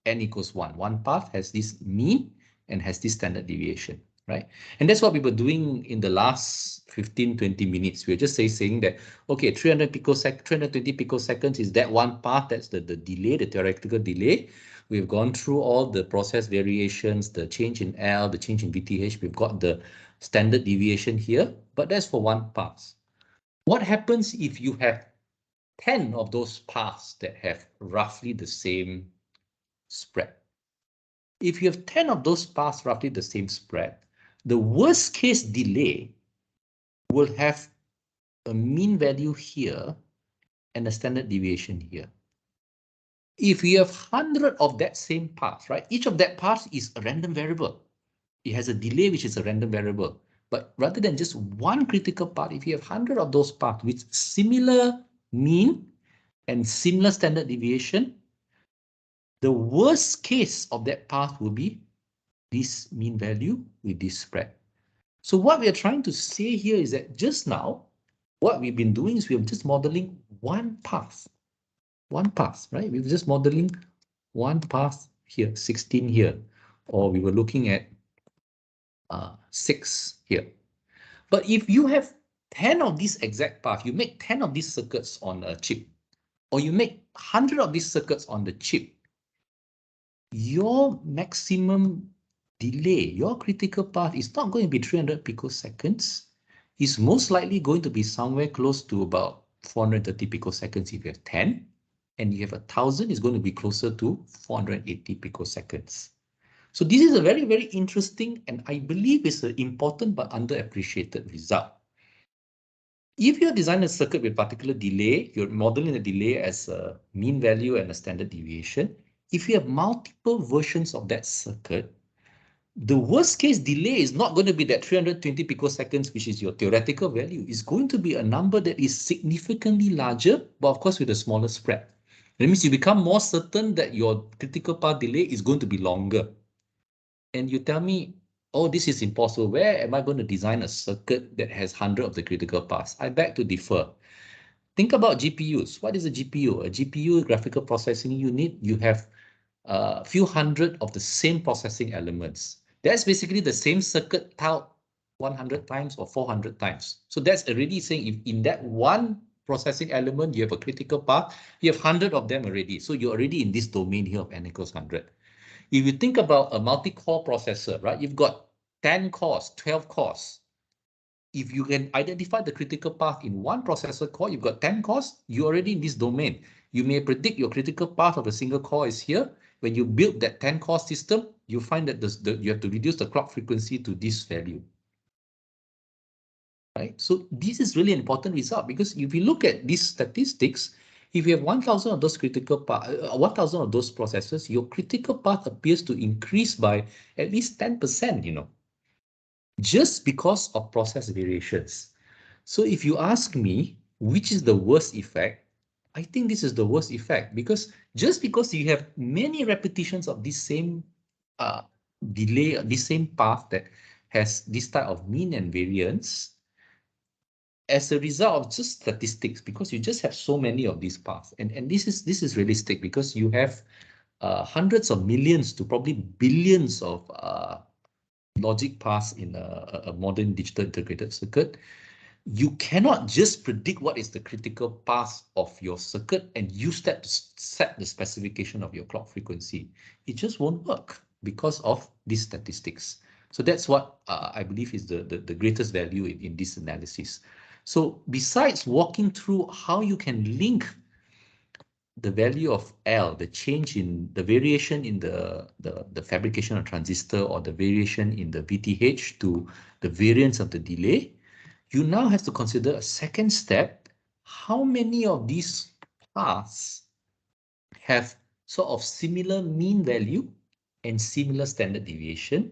n equals 1. One path has this mean and has this standard deviation, right? And that's what we were doing in the last 15, 20 minutes. We were just saying that, okay, 320 picoseconds is that one path, that's the delay, the theoretical delay. We've gone through all the process variations, the change in L, the change in VTH. We've got the standard deviation here, but that's for one path. What happens if you have 10 of those paths that have roughly the same spread? If you have 10 of those paths roughly the same spread, the worst case delay will have a mean value here and a standard deviation here. If you have 100 of that same path, right, each of that path is a random variable. It has a delay which is a random variable. But rather than just one critical path, if you have 100 of those paths with similar mean and similar standard deviation, the worst case of that path will be this mean value with this spread. So what we are trying to say here is that just now, what we've been doing is we're just modeling one path, right? We're just modeling one path here, 16 here, or we were looking at 6 here. But if you have 10 of these exact paths, you make 10 of these circuits on a chip, or you make 100 of these circuits on the chip, your maximum delay, your critical path is not going to be 300 picoseconds. It's most likely going to be somewhere close to about 430 picoseconds if you have 10, and you have 1,000, it's going to be closer to 480 picoseconds. So this is a very, very interesting, and I believe it's an important but underappreciated result. If you design a circuit with particular delay, you're modeling the delay as a mean value and a standard deviation. If you have multiple versions of that circuit, the worst case delay is not going to be that 320 picoseconds, which is your theoretical value. It's going to be a number that is significantly larger, but of course with a smaller spread. That means you become more certain that your critical path delay is going to be longer. And you tell me, oh, this is impossible. Where am I going to design a circuit that has 100 of the critical paths? I beg to differ. Think about GPUs. What is a GPU? A GPU, graphical processing unit, you have a few hundred of the same processing elements. That's basically the same circuit tiled 100 times or 400 times. So that's already saying if in that one processing element, you have a critical path, you have 100 of them already. So you're already in this domain here of n equals 100. If you think about a multi-core processor, right, you've got 10 cores, 12 cores. If you can identify the critical path in one processor core, you've got 10 cores, you're already in this domain. You may predict your critical path of a single core is here. When you build that 10-core system, you find that you have to reduce the clock frequency to this value. Right? So this is really an important result because if you look at these statistics, if you have 1,000 of those critical path, 1,000 of those processors, your critical path appears to increase by at least 10%, you know, just because of process variations. So if you ask me, which is the worst effect, I think this is the worst effect because just because you have many repetitions of this same delay, this same path that has this type of mean and variance, as a result of just statistics, because you just have so many of these paths, and this is realistic because you have hundreds of millions to probably billions of logic paths in a modern digital integrated circuit. You cannot just predict what is the critical path of your circuit and use that to set the specification of your clock frequency. It just won't work because of these statistics. So that's what I believe is the greatest value in this analysis. So besides walking through how you can link the value of L, the change in the variation in the fabrication of transistor or the variation in the VTH to the variance of the delay, you now have to consider a second step. How many of these paths have sort of similar mean value and similar standard deviation?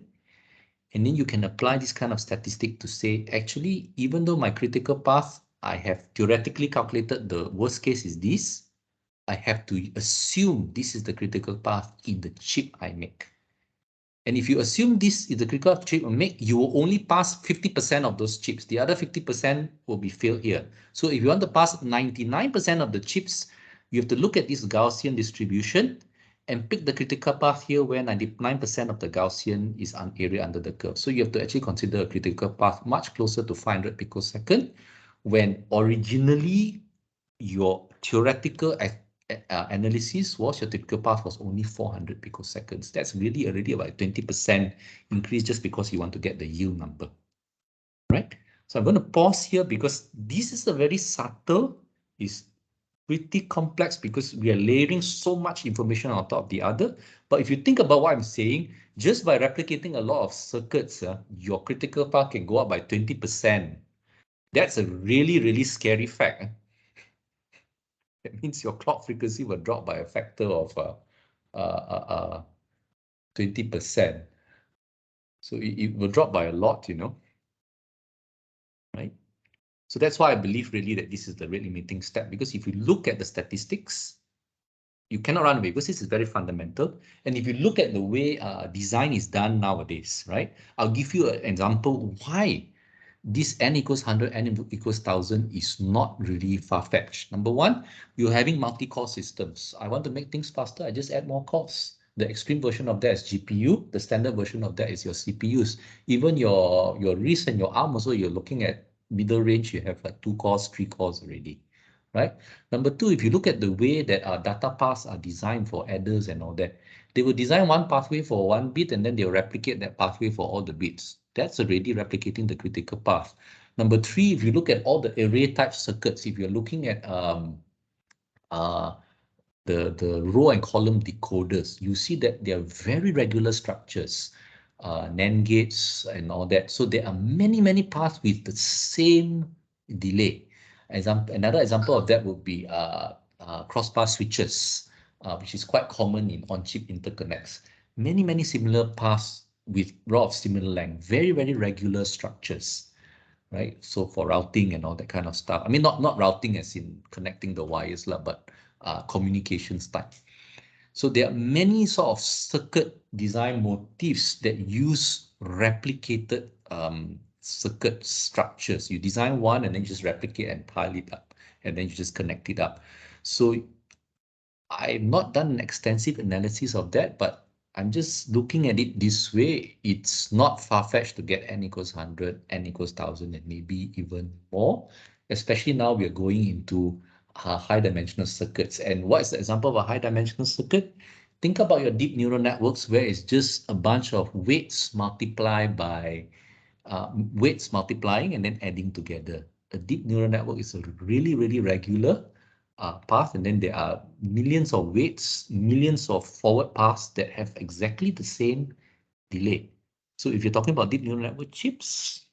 And then you can apply this kind of statistic to say, actually, even though my critical path, I have theoretically calculated the worst case is this, I have to assume this is the critical path in the chip I make. And if you assume this is the critical chip you make, you will only pass 50% of those chips. The other 50% will be failed here. So if you want to pass 99% of the chips, you have to look at this Gaussian distribution and pick the critical path here where 99% of the Gaussian is an area under the curve. So you have to actually consider a critical path much closer to 500 picosecond when originally your theoretical analysis was your typical path was only 400 picoseconds. That's really already about 20% increase just because you want to get the yield number, right? So I'm going to pause here because this is a very subtle, is pretty complex because we are layering so much information on top of the other. But if you think about what I'm saying, just by replicating a lot of circuits, your critical path can go up by 20%. That's a really, really scary fact. That means your clock frequency will drop by a factor of 20%. So it will drop by a lot, you know, right? So that's why I believe really that this is the rate limiting step, because if you look at the statistics, you cannot run away because this is very fundamental. And if you look at the way design is done nowadays, right? I'll give you an example why this n equals 100, n equals 1000 is not really far-fetched. Number one, you're having multi-core systems. I want to make things faster, I just add more cores. The extreme version of that is GPU. The standard version of that is your CPUs. Even your wrist and your arm also, you're looking at middle range, you have like 2 cores, 3 cores already, right? Number two, if you look at the way that our data paths are designed for adders and all that, they will design one pathway for one bit and then they'll replicate that pathway for all the bits. That's already replicating the critical path. Number three, if you look at all the array type circuits, if you're looking at the row and column decoders, you see that they are very regular structures, NAND gates and all that. So there are many, many paths with the same delay. Another example of that would be crossbar switches, which is quite common in on-chip interconnects. Many, many similar paths with rod of similar length, very, very regular structures, right? So for routing and all that kind of stuff. I mean, not routing as in connecting the wires, but communications type. So there are many sort of circuit design motifs that use replicated circuit structures. You design one and then you just replicate and pile it up, and then you just connect it up. So I've not done an extensive analysis of that, but I'm just looking at it this way. It's not far-fetched to get n equals 100, n equals 1000, and maybe even more, especially now we are going into high-dimensional circuits. And what is the example of a high-dimensional circuit? Think about your deep neural networks where it's just a bunch of weights multiplied by weights multiplying and then adding together. A deep neural network is a really, really regular path, and then there are millions of weights, millions of forward paths that have exactly the same delay. So if you're talking about deep neural network chips,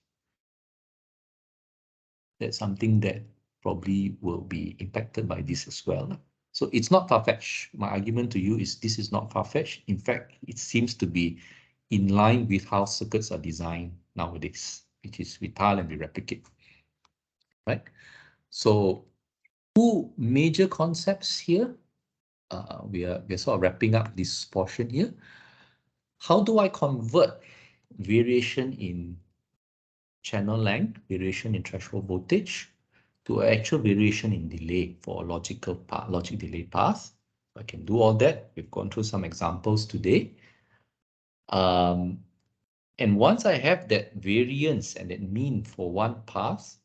that's something that probably will be impacted by this as well. So it's not far-fetched. My argument to you is this is not far-fetched. In fact, it seems to be in line with how circuits are designed nowadays, which is we tile and we replicate, right? So two major concepts here. We're sort of wrapping up this portion here. How do I convert variation in channel length, variation in threshold voltage, to actual variation in delay for a logic delay path? I can do all that. We've gone through some examples today. And once I have that variance and that mean for one path,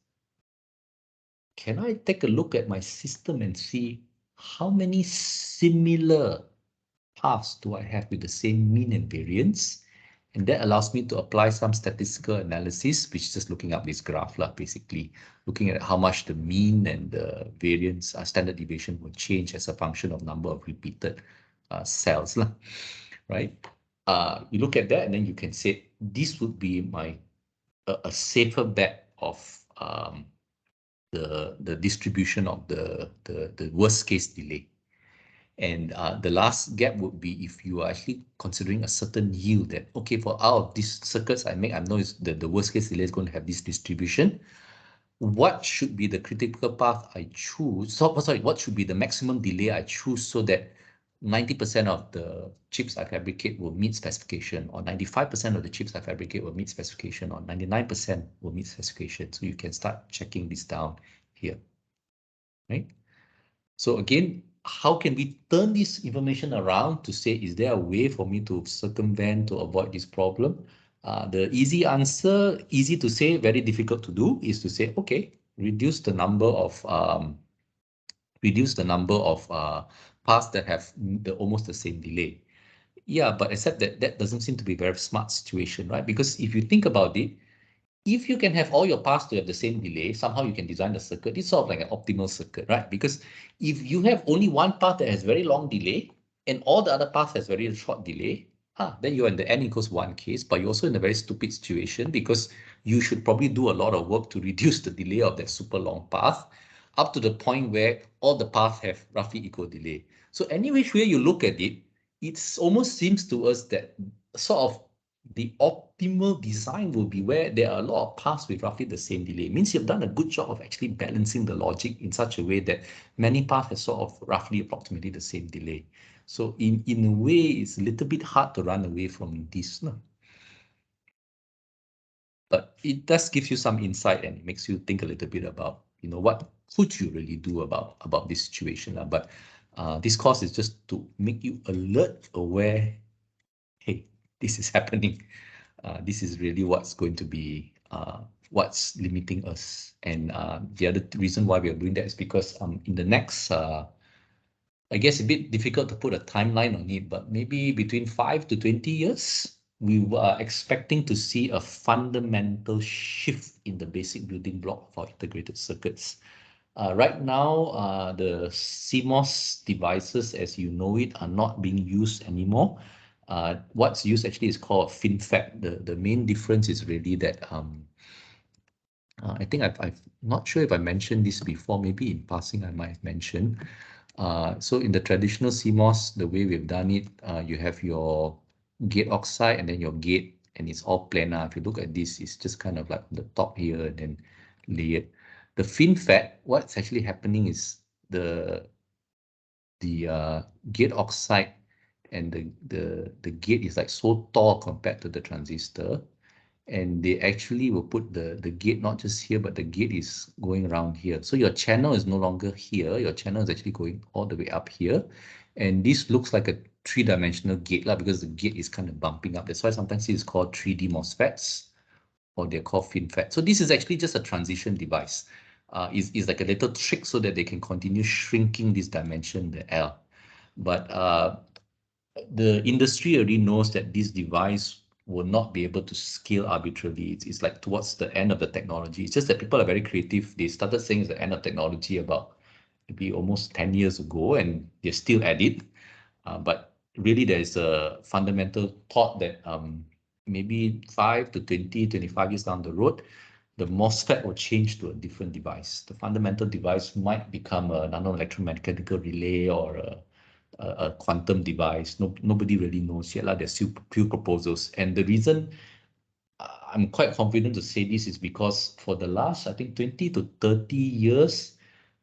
can I take a look at my system and see how many similar paths do I have with the same mean and variance? And that allows me to apply some statistical analysis, which is just looking up this graph, basically looking at how much the mean and the variance, standard deviation will change as a function of number of repeated cells, right? You look at that and then you can say, this would be my a safer bet of the distribution of the worst case delay. And the last gap would be if you are actually considering a certain yield that, okay, for out of these circuits I make, I know the worst case delay is going to have this distribution. What should be the critical path I choose? So, sorry, what should be the maximum delay I choose so that 90% of the chips I fabricate will meet specification, or 95% of the chips I fabricate will meet specification, or 99% will meet specification. So you can start checking this down here, right? So again, how can we turn this information around to say, is there a way for me to circumvent, to avoid this problem? The easy answer, easy to say, very difficult to do, is to say, okay, reduce the number of paths that have almost the same delay. Yeah, but except that that doesn't seem to be a very smart situation, right? Because if you think about it, if you can have all your paths to have the same delay, somehow you can design the circuit. It's sort of like an optimal circuit, right? Because if you have only one path that has very long delay and all the other paths has very short delay, then you're in the n equals 1 case, but you're also in a very stupid situation because you should probably do a lot of work to reduce the delay of that super long path up to the point where all the paths have roughly equal delay. So any which way you look at it, it almost seems to us that sort of the optimal design will be where there are a lot of paths with roughly the same delay. It means you've done a good job of actually balancing the logic in such a way that many paths have sort of roughly approximately the same delay. So in a way, it's a little bit hard to run away from this. No? But it does give you some insight and it makes you think a little bit about, what could you really do about this situation. But this course is just to make you alert, aware, hey, this is happening. This is really what's going to be what's limiting us. And the other reason why we are doing that is because in the next, I guess a bit difficult to put a timeline on it, but maybe between 5 to 20 years, we are expecting to see a fundamental shift in the basic building block of our integrated circuits. Right now, the CMOS devices, as you know it, are not being used anymore. What's used actually is called FinFET. The main difference is really that I think I've not sure if I mentioned this before, maybe in passing I might have mentioned. So in the traditional CMOS, the way we've done it, you have your gate oxide and then your gate, and it's all planar. If you look at this, it's just kind of like the top here and then layered. The FinFET, what's actually happening is the gate oxide and the gate is like so tall compared to the transistor, and they actually will put the gate not just here, but the gate is going around here. So your channel is no longer here. Your channel is actually going all the way up here. And this looks like a three-dimensional gate because the gate is kind of bumping up. That's why sometimes it's called 3D MOSFETs, or they're called FinFET. So this is actually just a transition device. Is like a little trick so that they can continue shrinking this dimension, the L. But the industry already knows that this device will not be able to scale arbitrarily. It's like towards the end of the technology. It's just that people are very creative. They started saying it's the end of technology about maybe almost 10 years ago, and they're still at it. But really, there is a fundamental thought that maybe 5 to 20, 25 years down the road, the MOSFET will change to a different device. The fundamental device might become a nano-electromechanical relay or a quantum device. Nobody really knows yet. There's still few proposals. And the reason I'm quite confident to say this is because for the last, I think, 20 to 30 years,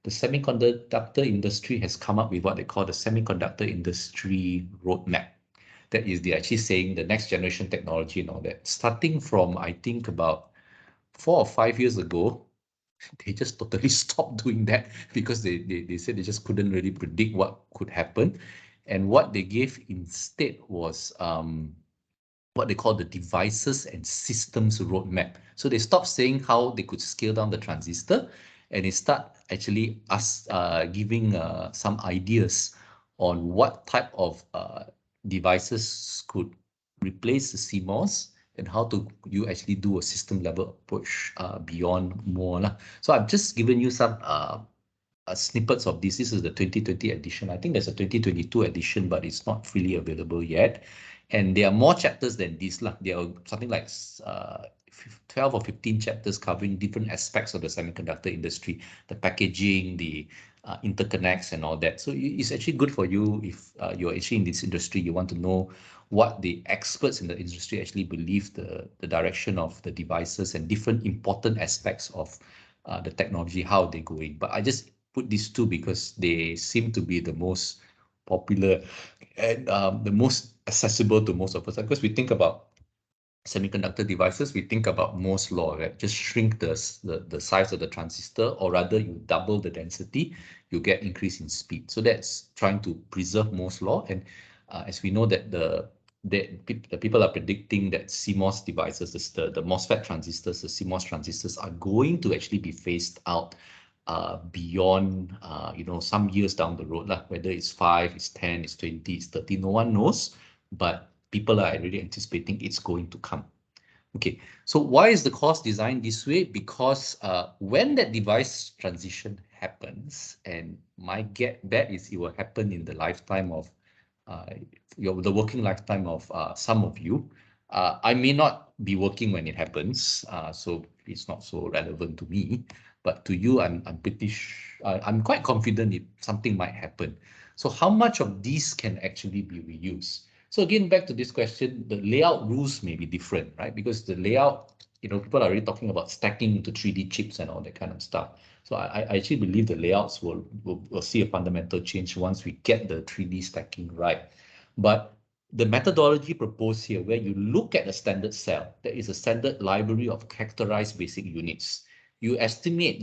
the semiconductor industry has come up with what they call the semiconductor industry roadmap. That is, they're actually saying the next generation technology and all that. Starting from, I think, about 4 or 5 years ago, they just totally stopped doing that because they said they just couldn't really predict what could happen. And what they gave instead was what they call the devices and systems roadmap. So they stopped saying how they could scale down the transistor, and they start actually giving some ideas on what type of devices could replace the CMOS and how to you actually do a system level approach beyond more. So I've just given you some snippets of this. This is the 2020 edition. I think there's a 2022 edition, but it's not freely available yet. And there are more chapters than this. There are something like 12 or 15 chapters covering different aspects of the semiconductor industry, the packaging, the interconnects and all that. So it's actually good for you if you're actually in this industry, you want to know what the experts in the industry actually believe the direction of the devices and different important aspects of the technology, how they're going. But I just put these two because they seem to be the most popular and the most accessible to most of us. Because we think about semiconductor devices, we think about Moore's law, right? Just shrink the size of the transistor, or rather you double the density, you get increase in speed. So that's trying to preserve Moore's law. And as we know that the people are predicting that CMOS devices, the MOSFET transistors, the CMOS transistors are going to actually be phased out beyond, some years down the road, whether it's 5, it's 10, it's 20, it's 30, no one knows, but people are already anticipating it's going to come. Okay, so why is the course designed this way? Because when that device transition happens, and my bet is it will happen in the lifetime of the working lifetime of some of you. I may not be working when it happens, so it's not so relevant to me. But to you, I'm I'm quite confident something might happen. So how much of these can actually be reused? So again, back to this question, the layout rules may be different, right? Because the layout, people are already talking about stacking into 3D chips and all that kind of stuff. So I actually believe the layouts will see a fundamental change once we get the 3D stacking right. But the methodology proposed here, where you look at a standard cell, there is a standard library of characterized basic units. You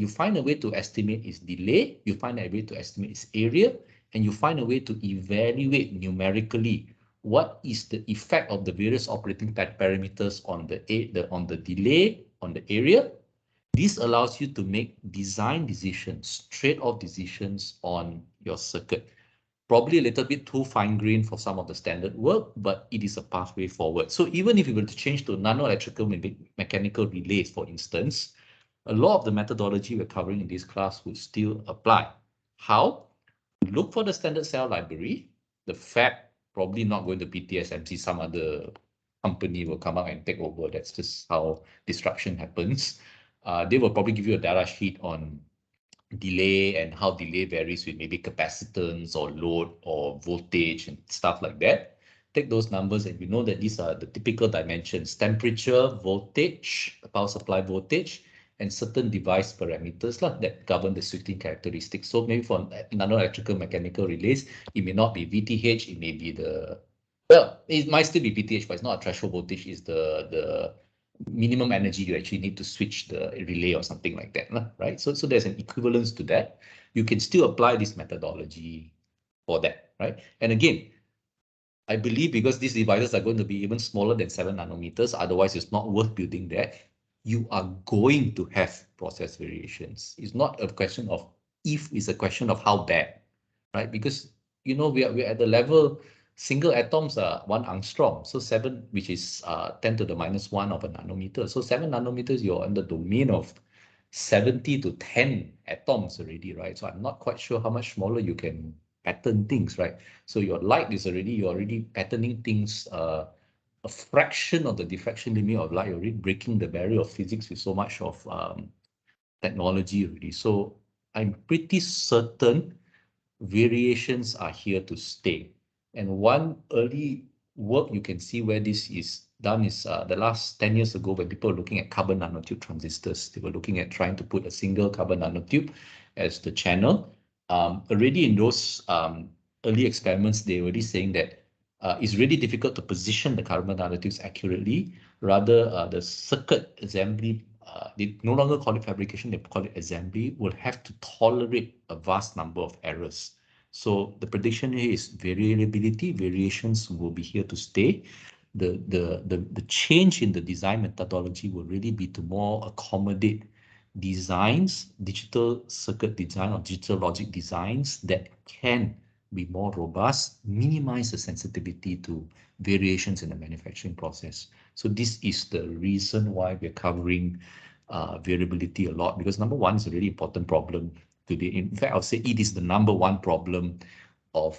find a way to estimate its delay, you find a way to estimate its area, and you find a way to evaluate numerically what is the effect of the various operating parameters on the delay, on the area. This allows you to make design decisions, trade-off decisions on your circuit. Probably a little bit too fine-grained for some of the standard work, but it is a pathway forward. So even if you were to change to nano-electrical mechanical relays, for instance, a lot of the methodology we're covering in this class would still apply. How? Look for the standard cell library. The fab probably not going to be TSMC, some other company will come out and take over. That's just how disruption happens. They will probably give you a data sheet on delay and how delay varies with maybe capacitance or load or voltage and stuff like that. Take those numbers and you know that these are the typical dimensions: temperature, voltage, power supply voltage, and certain device parameters that govern the switching characteristics. So maybe for nano-electrical mechanical relays, it may not be VTH, it may be it might still be VTH, but it's not a threshold voltage, it's the minimum energy you actually need to switch the relay or something like that, right? So there's an equivalence to that. You can still apply this methodology for that, right? And again, I believe because these devices are going to be even smaller than 7 nanometers, otherwise it's not worth building that, you are going to have process variations. It's not a question of if, it's a question of how bad, right? Because, we're at the level, single atoms are 1 angstrom, so 7, which is 10 to the minus 1 of a nanometer. So 7 nanometers, you're in the domain of 70 to 10 atoms already, right? So I'm not quite sure how much smaller you can pattern things, right? So your light is you're already patterning things a fraction of the diffraction limit of light. You're already breaking the barrier of physics with so much of technology already. So I'm pretty certain variations are here to stay. And one early work you can see where this is done is the last 10 years ago, when people were looking at carbon nanotube transistors. They were looking at trying to put a single carbon nanotube as the channel. Already in those early experiments, they were already saying that it's really difficult to position the carbon nanotubes accurately. Rather, the circuit assembly, they no longer call it fabrication, they call it assembly, will have to tolerate a vast number of errors. So the prediction here is variability, variations will be here to stay. The change in the design methodology will really be to more accommodate designs, digital circuit design or digital logic designs that can be more robust, minimize the sensitivity to variations in the manufacturing process. So this is the reason why we're covering variability a lot, because number one, is a really important problem today. In fact, I'll say it is the number one problem of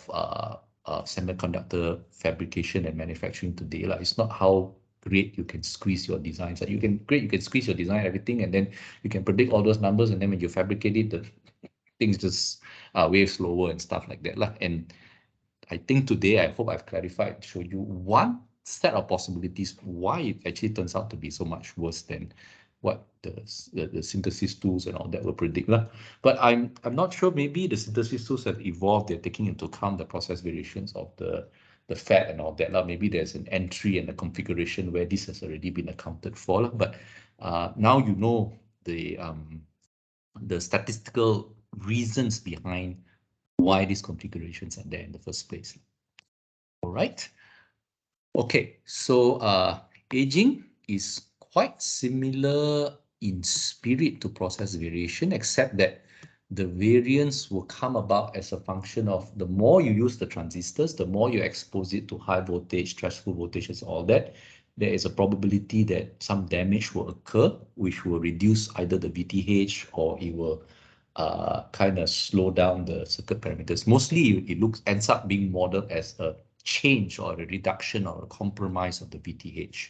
semiconductor fabrication and manufacturing today. It's not how great you can squeeze your designs. You can squeeze your design, everything, and then you can predict all those numbers, and then when you fabricate it, the things just way slower and stuff like that. And I think today, I hope I've clarified, show you one set of possibilities why it actually turns out to be so much worse than what the synthesis tools and all that will predict. But I'm not sure, maybe the synthesis tools have evolved, they're taking into account the process variations of the the fat and all that. Maybe there's an entry and a configuration where this has already been accounted for. But now you know the statistical reasons behind why these configurations are there in the first place. All right. Okay, so aging is quite similar in spirit to process variation, except that the variance will come about as a function of the more you use the transistors, the more you expose it to high voltage, threshold voltages, all that, there is a probability that some damage will occur, which will reduce either the VTH or it will kind of slow down the circuit parameters. Mostly it ends up being modeled as a change or a reduction or a compromise of the VTH,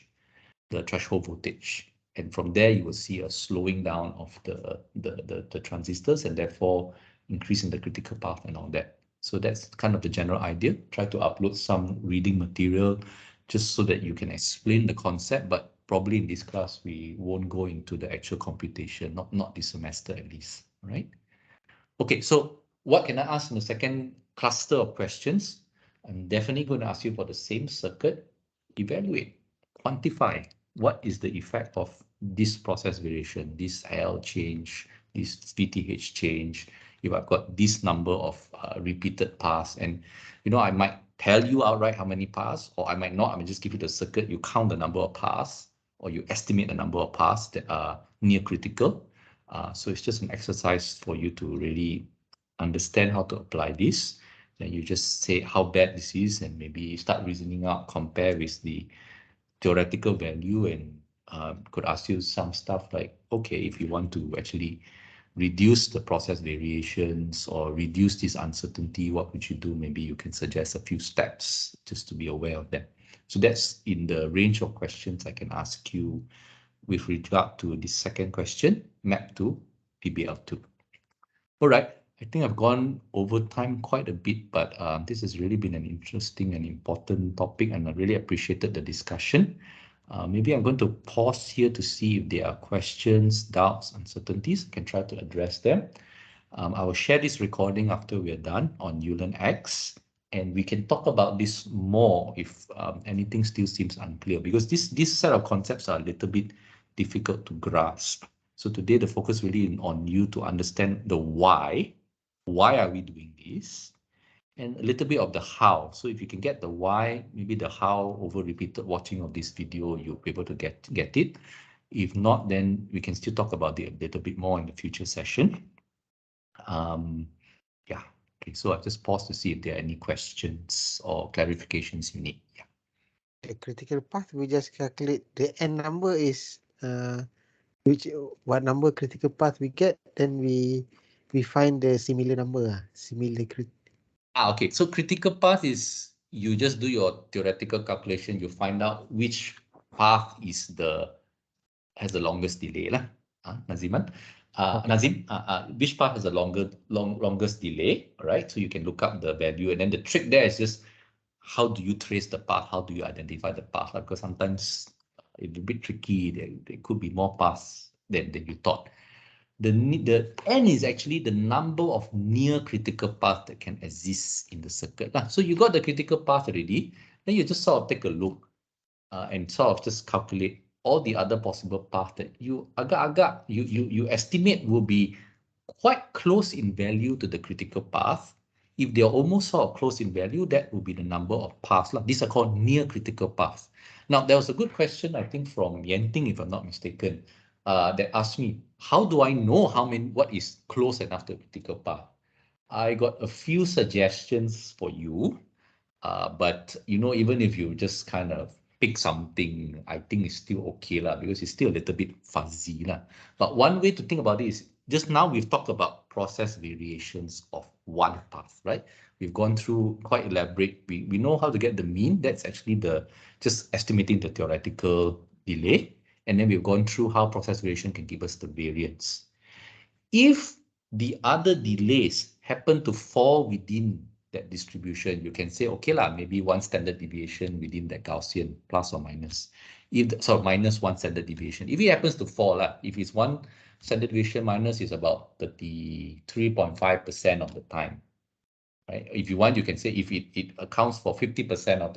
the threshold voltage. And from there, you will see a slowing down of the transistors and therefore increasing the critical path and all that. So that's kind of the general idea. Try to upload some reading material just so that you can explain the concept, but probably in this class, we won't go into the actual computation, not this semester at least, all right? Okay, so what can I ask in the second cluster of questions? I'm definitely going to ask you for the same circuit. Evaluate, quantify what is the effect of this process variation, this L change, this VTH change. If I've got this number of repeated paths, and I might tell you outright how many paths, or I might not. I might just give you the circuit. You count the number of paths, or you estimate the number of paths that are near critical. So it's just an exercise for you to really understand how to apply this. Then you just say how bad this is and maybe start reasoning out, compare with the theoretical value, and could ask you some stuff like, okay, if you want to actually reduce the process variations or reduce this uncertainty, what would you do? Maybe you can suggest a few steps just to be aware of them. So that's in the range of questions I can ask you with regard to the second question, map to PBL2. All right, I think I've gone over time quite a bit, but this has really been an interesting and important topic, and I really appreciated the discussion. Maybe I'm going to pause here to see if there are questions, doubts, uncertainties. I can try to address them. I will share this recording after we're done on UlearnX, and we can talk about this more if anything still seems unclear, because this set of concepts are a little bit difficult to grasp. So today the focus really on you to understand the why. Why are we doing this? And a little bit of the how. So if you can get the why, maybe the how over repeated watching of this video, you'll be able to get it. If not, then we can still talk about it a little bit more in the future session. Yeah. Okay, so I'll just pause to see if there are any questions or clarifications you need. Yeah. The critical path, we just calculate the n number is what number critical path we get, then we find the similar number, Okay, so critical path is you just do your theoretical calculation, you find out which path has the longest delay lah. Naziman. Okay. Nazim, which path has the longest delay, right? So you can look up the value, and then the trick there is just how do you trace the path? How do you identify the path? Because sometimes it's a bit tricky. There could be more paths than you thought. The n is actually the number of near critical paths that can exist in the circuit. So you got the critical path already, then you just sort of take a look and sort of just calculate all the other possible paths that you you estimate will be quite close in value to the critical path. If they're almost sort of close in value, that will be the number of paths. These are called near critical paths. Now, there was a good question, I think, from Yenting, if I'm not mistaken, that asked me, how do I know what is close enough to a critical path? I got a few suggestions for you, but even if you just kind of pick something, I think it's still okay because it's still a little bit fuzzy But one way to think about it is, just now we've talked about process variations of one path, right? We've gone through quite elaborate. We know how to get the mean. That's actually just estimating the theoretical delay. And then we've gone through how process variation can give us the variance. If the other delays happen to fall within that distribution, you can say, okay, maybe one standard deviation within that Gaussian, plus or minus. Minus one standard deviation. If it happens to fall, if it's one standard deviation minus is about 33.5% of the time. right? If you want, you can say if it accounts for 50% of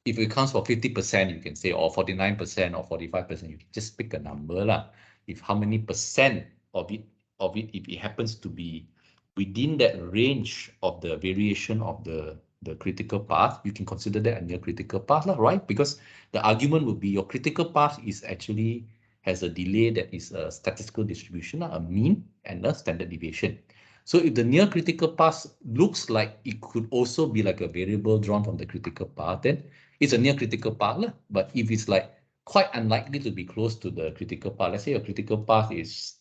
if it accounts for 50%, you can say, or 49% or 45%, you can just pick a number lah. If how many percent of it, if it happens to be within that range of the variation of the critical path, you can consider that a near critical path lah, right? Because the argument would be your critical path is actually has a delay that is a statistical distribution, a mean and a standard deviation. So if the near critical path looks like it could also be like a variable drawn from the critical path, then it's a near critical path lah. But if it's like quite unlikely to be close to the critical path, let's say your critical path is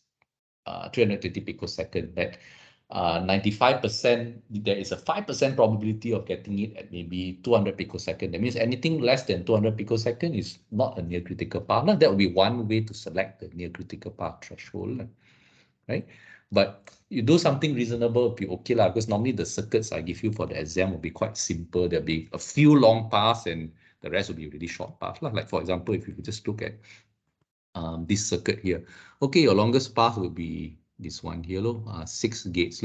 320 picosecond, that 95%, there is a 5% probability of getting it at maybe 200 picosecond. That means anything less than 200 picosecond is not a near critical path. That would be one way to select the near critical path threshold, right? But you do something reasonable, be okay lah, because normally the circuits I give you for the exam will be quite simple. There'll be a few long paths and the rest will be really short paths. Like for example, if you just look at this circuit here, okay, your longest path will be this one here, 6 gates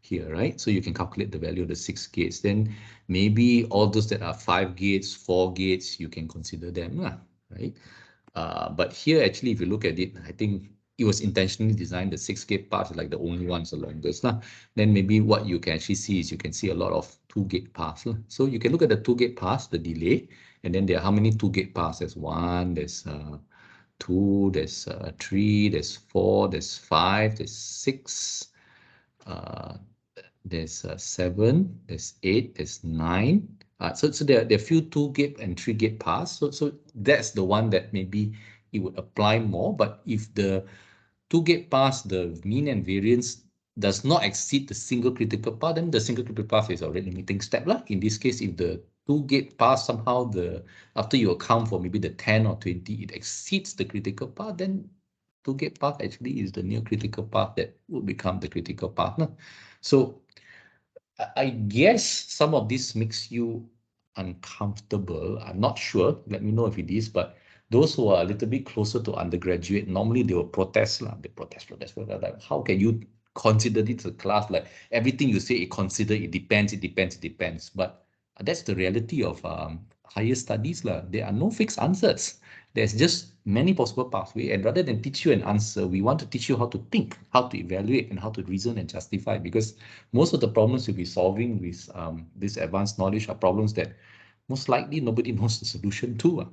here, right? So you can calculate the value of the 6 gates. Then maybe all those that are 5 gates, 4 gates, you can consider them, right? But here, actually, if you look at it, I think it was intentionally designed. The 6-gate path is like the only one's the longest. Then maybe what you can actually see is you can see a lot of 2-gate paths. So you can look at the 2-gate paths, the delay, and then there are how many 2-gate paths? There's 1, there's 2, there's 3, there's 4, there's 5, there's 6, there's 7, there's 8, there's 9. So there are a few 2-gate and 3-gate paths. So that's the one that maybe it would apply more. But if the 2-gate path, the mean and variance does not exceed the single critical path, then the single critical path is a rate limiting step. In this case, if the 2-gate path somehow after you account for maybe the 10 or 20, it exceeds the critical path, then 2-gate path actually is the near critical path that will become the critical path. So I guess some of this makes you uncomfortable. I'm not sure. Let me know if it is. But those who are a little bit closer to undergraduate, normally they will protest. They protest. Like, how can you consider this a class? Like everything you say, it depends. But that's the reality of higher studies. There are no fixed answers. There's just many possible pathways. And rather than teach you an answer, we want to teach you how to think, how to evaluate, and how to reason and justify. Because most of the problems you'll be solving with this advanced knowledge are problems that most likely nobody knows the solution to.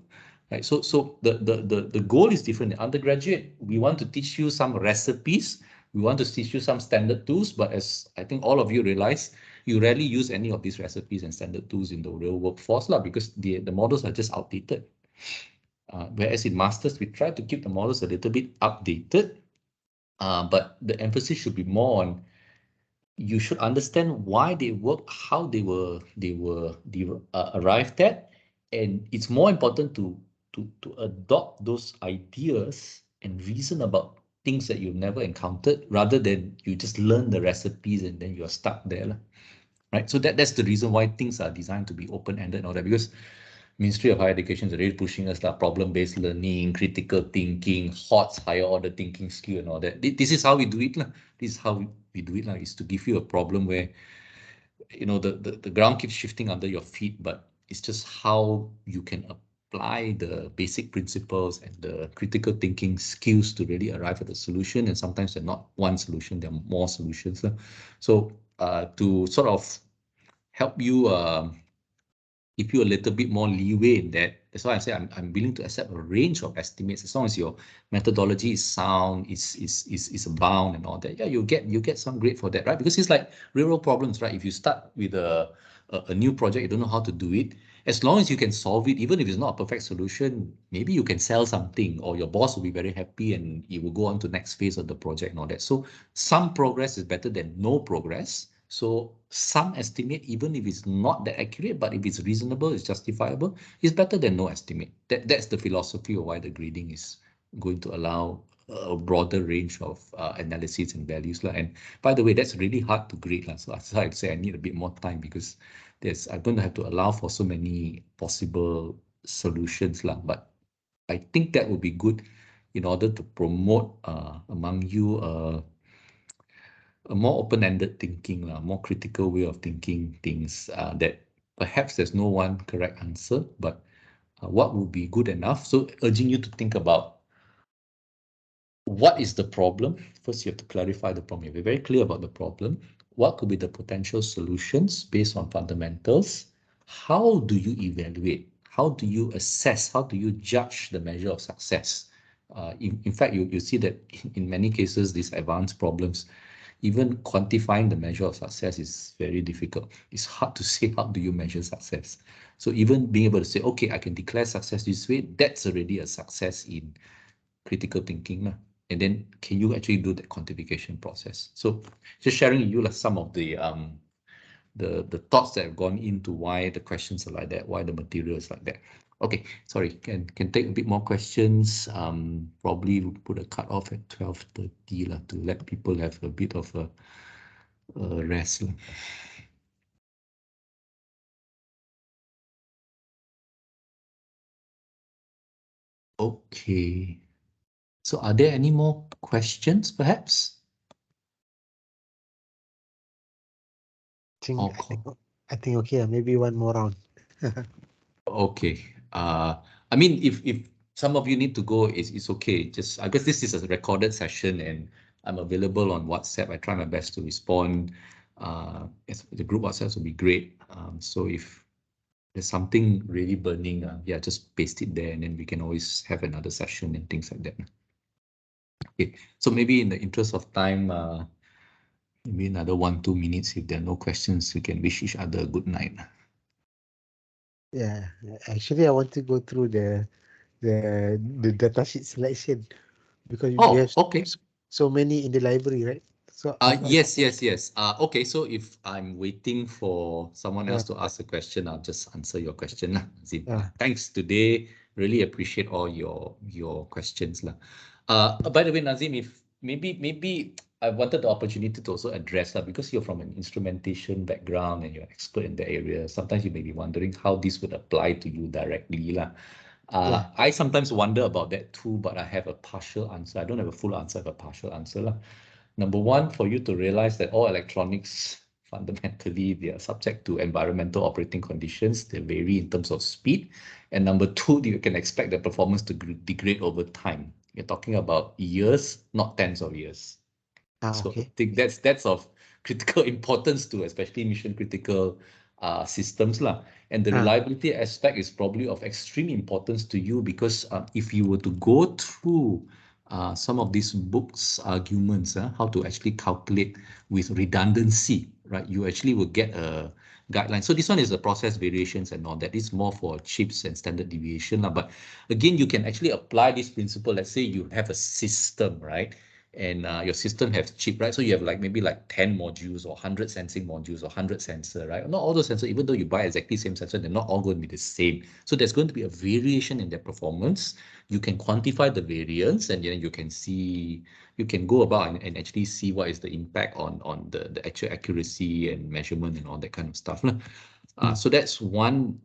Right? So the goal is different. In undergraduate, we want to teach you some recipes. We want to teach you some standard tools. But as I think all of you realize, you rarely use any of these recipes and standard tools in the real workforce because the models are just outdated. Whereas in masters, we try to keep the models a little bit updated, but the emphasis should be more on you should understand why they work, how they were arrived at, and it's more important to adopt those ideas and reason about things that you've never encountered, rather than you just learn the recipes and then you're stuck there, right? So that's the reason why things are designed to be open-ended and all that, because Ministry of Higher Education is really pushing us problem-based learning, critical thinking, HOTS, higher order thinking skill and all that. This is how we do it. This is how we do it, is to give you a problem where, the ground keeps shifting under your feet, but it's just how you can apply the basic principles and the critical thinking skills to really arrive at a solution. And sometimes they're not one solution, there are more solutions. So to sort of help you give you a little bit more leeway in that. That's why I say I'm willing to accept a range of estimates as long as your methodology is sound, is bound and all that. Yeah, you get some grade for that, right? Because it's like real world problems, right? If you start with a new project, you don't know how to do it. As long as you can solve it, even if it's not a perfect solution, maybe you can sell something, or your boss will be very happy and it will go on to next phase of the project and all that. So some progress is better than no progress. So some estimate, even if it's not that accurate, but if it's reasonable, it's justifiable, is better than no estimate. That's the philosophy of why the grading is going to allow a broader range of analyses and values. And by the way, that's really hard to grade. So that's why I'd say I need a bit more time, because I'm going to have to allow for so many possible solutions. But I think that would be good in order to promote among you a more open-ended thinking, more critical way of thinking things, that perhaps there's no one correct answer, but what would be good enough. So urging you to think about what is the problem. First, you have to clarify the problem. You have to be very clear about the problem. What could be the potential solutions based on fundamentals? How do you evaluate? How do you assess? How do you judge the measure of success? In fact, you see that in many cases, these advanced problems, even quantifying the measure of success is very difficult. It's hard to say how do you measure success. So even being able to say, okay, I can declare success this way, that's already a success in critical thinking. And then can you actually do that quantification process? So just sharing with you some of the thoughts that have gone into why the questions are like that, why the material is like that. Okay, sorry, can take a bit more questions. Probably we'll put a cut off at 12:30 to let people have a bit of a rest. Okay. So are there any more questions, perhaps? I think okay, maybe one more round. Okay. I mean, if some of you need to go, it's okay. Just I guess this is a recorded session, and I'm available on WhatsApp. I try my best to respond. The group WhatsApps will be great. So if there's something really burning, yeah, just paste it there, and then we can always have another session and things like that. Okay. So maybe in the interest of time, maybe another 1-2 minutes. If there are no questions, we can wish each other a good night. Yeah, actually, I want to go through the datasheet selection because we have Okay. so many in the library, right? So Yes. Okay, so if I'm waiting for someone else to ask a question, I'll just answer your question. Nazim. Thanks today. Really appreciate all your questions. By the way, Nazim, if maybe I wanted the opportunity to also address that because you're from an instrumentation background and you're expert in the area. Sometimes you may be wondering how this would apply to you directly. I sometimes wonder about that too, but I have a partial answer. I don't have a full answer, I have a partial answer. Number one, for you to realize that all electronics, fundamentally, they are subject to environmental operating conditions. They vary in terms of speed. And number two, you can expect the performance to degrade over time. You're talking about years, not tens of years. So I think that's of critical importance to especially mission critical systems. And the reliability aspect is probably of extreme importance to you because if you were to go through some of these books arguments, how to actually calculate with redundancy, right? You actually will get a guideline. So this one is the process variations and all that. It's more for chips and standard deviation. But again, you can actually apply this principle. Let's say you have a system, right? And your system has chip, right? So you have maybe 10 modules or 100 sensing modules or 100 sensor, right? Not all those sensors, even though you buy exactly same sensor, they're not all going to be the same. So there's going to be a variation in their performance. You can quantify the variance and then you can see, you can go about and actually see what is the impact on the actual accuracy and measurement and all that kind of stuff. So that's one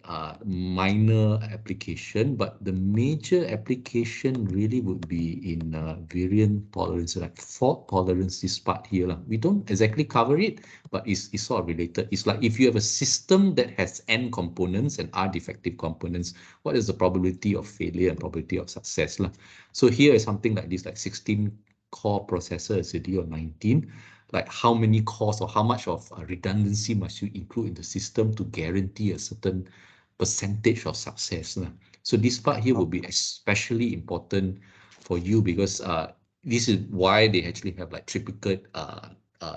minor application, but the major application really would be in variant tolerance, like fault tolerance, this part here. We don't exactly cover it, but it's sort of related. It's like if you have a system that has N components and R defective components, what is the probability of failure and probability of success? So here is something like this, like 16 core processor, SSD or 19. Like how many cores or how much of redundancy must you include in the system to guarantee a certain percentage of success. So this part here will be especially important for you because this is why they actually have like triplicate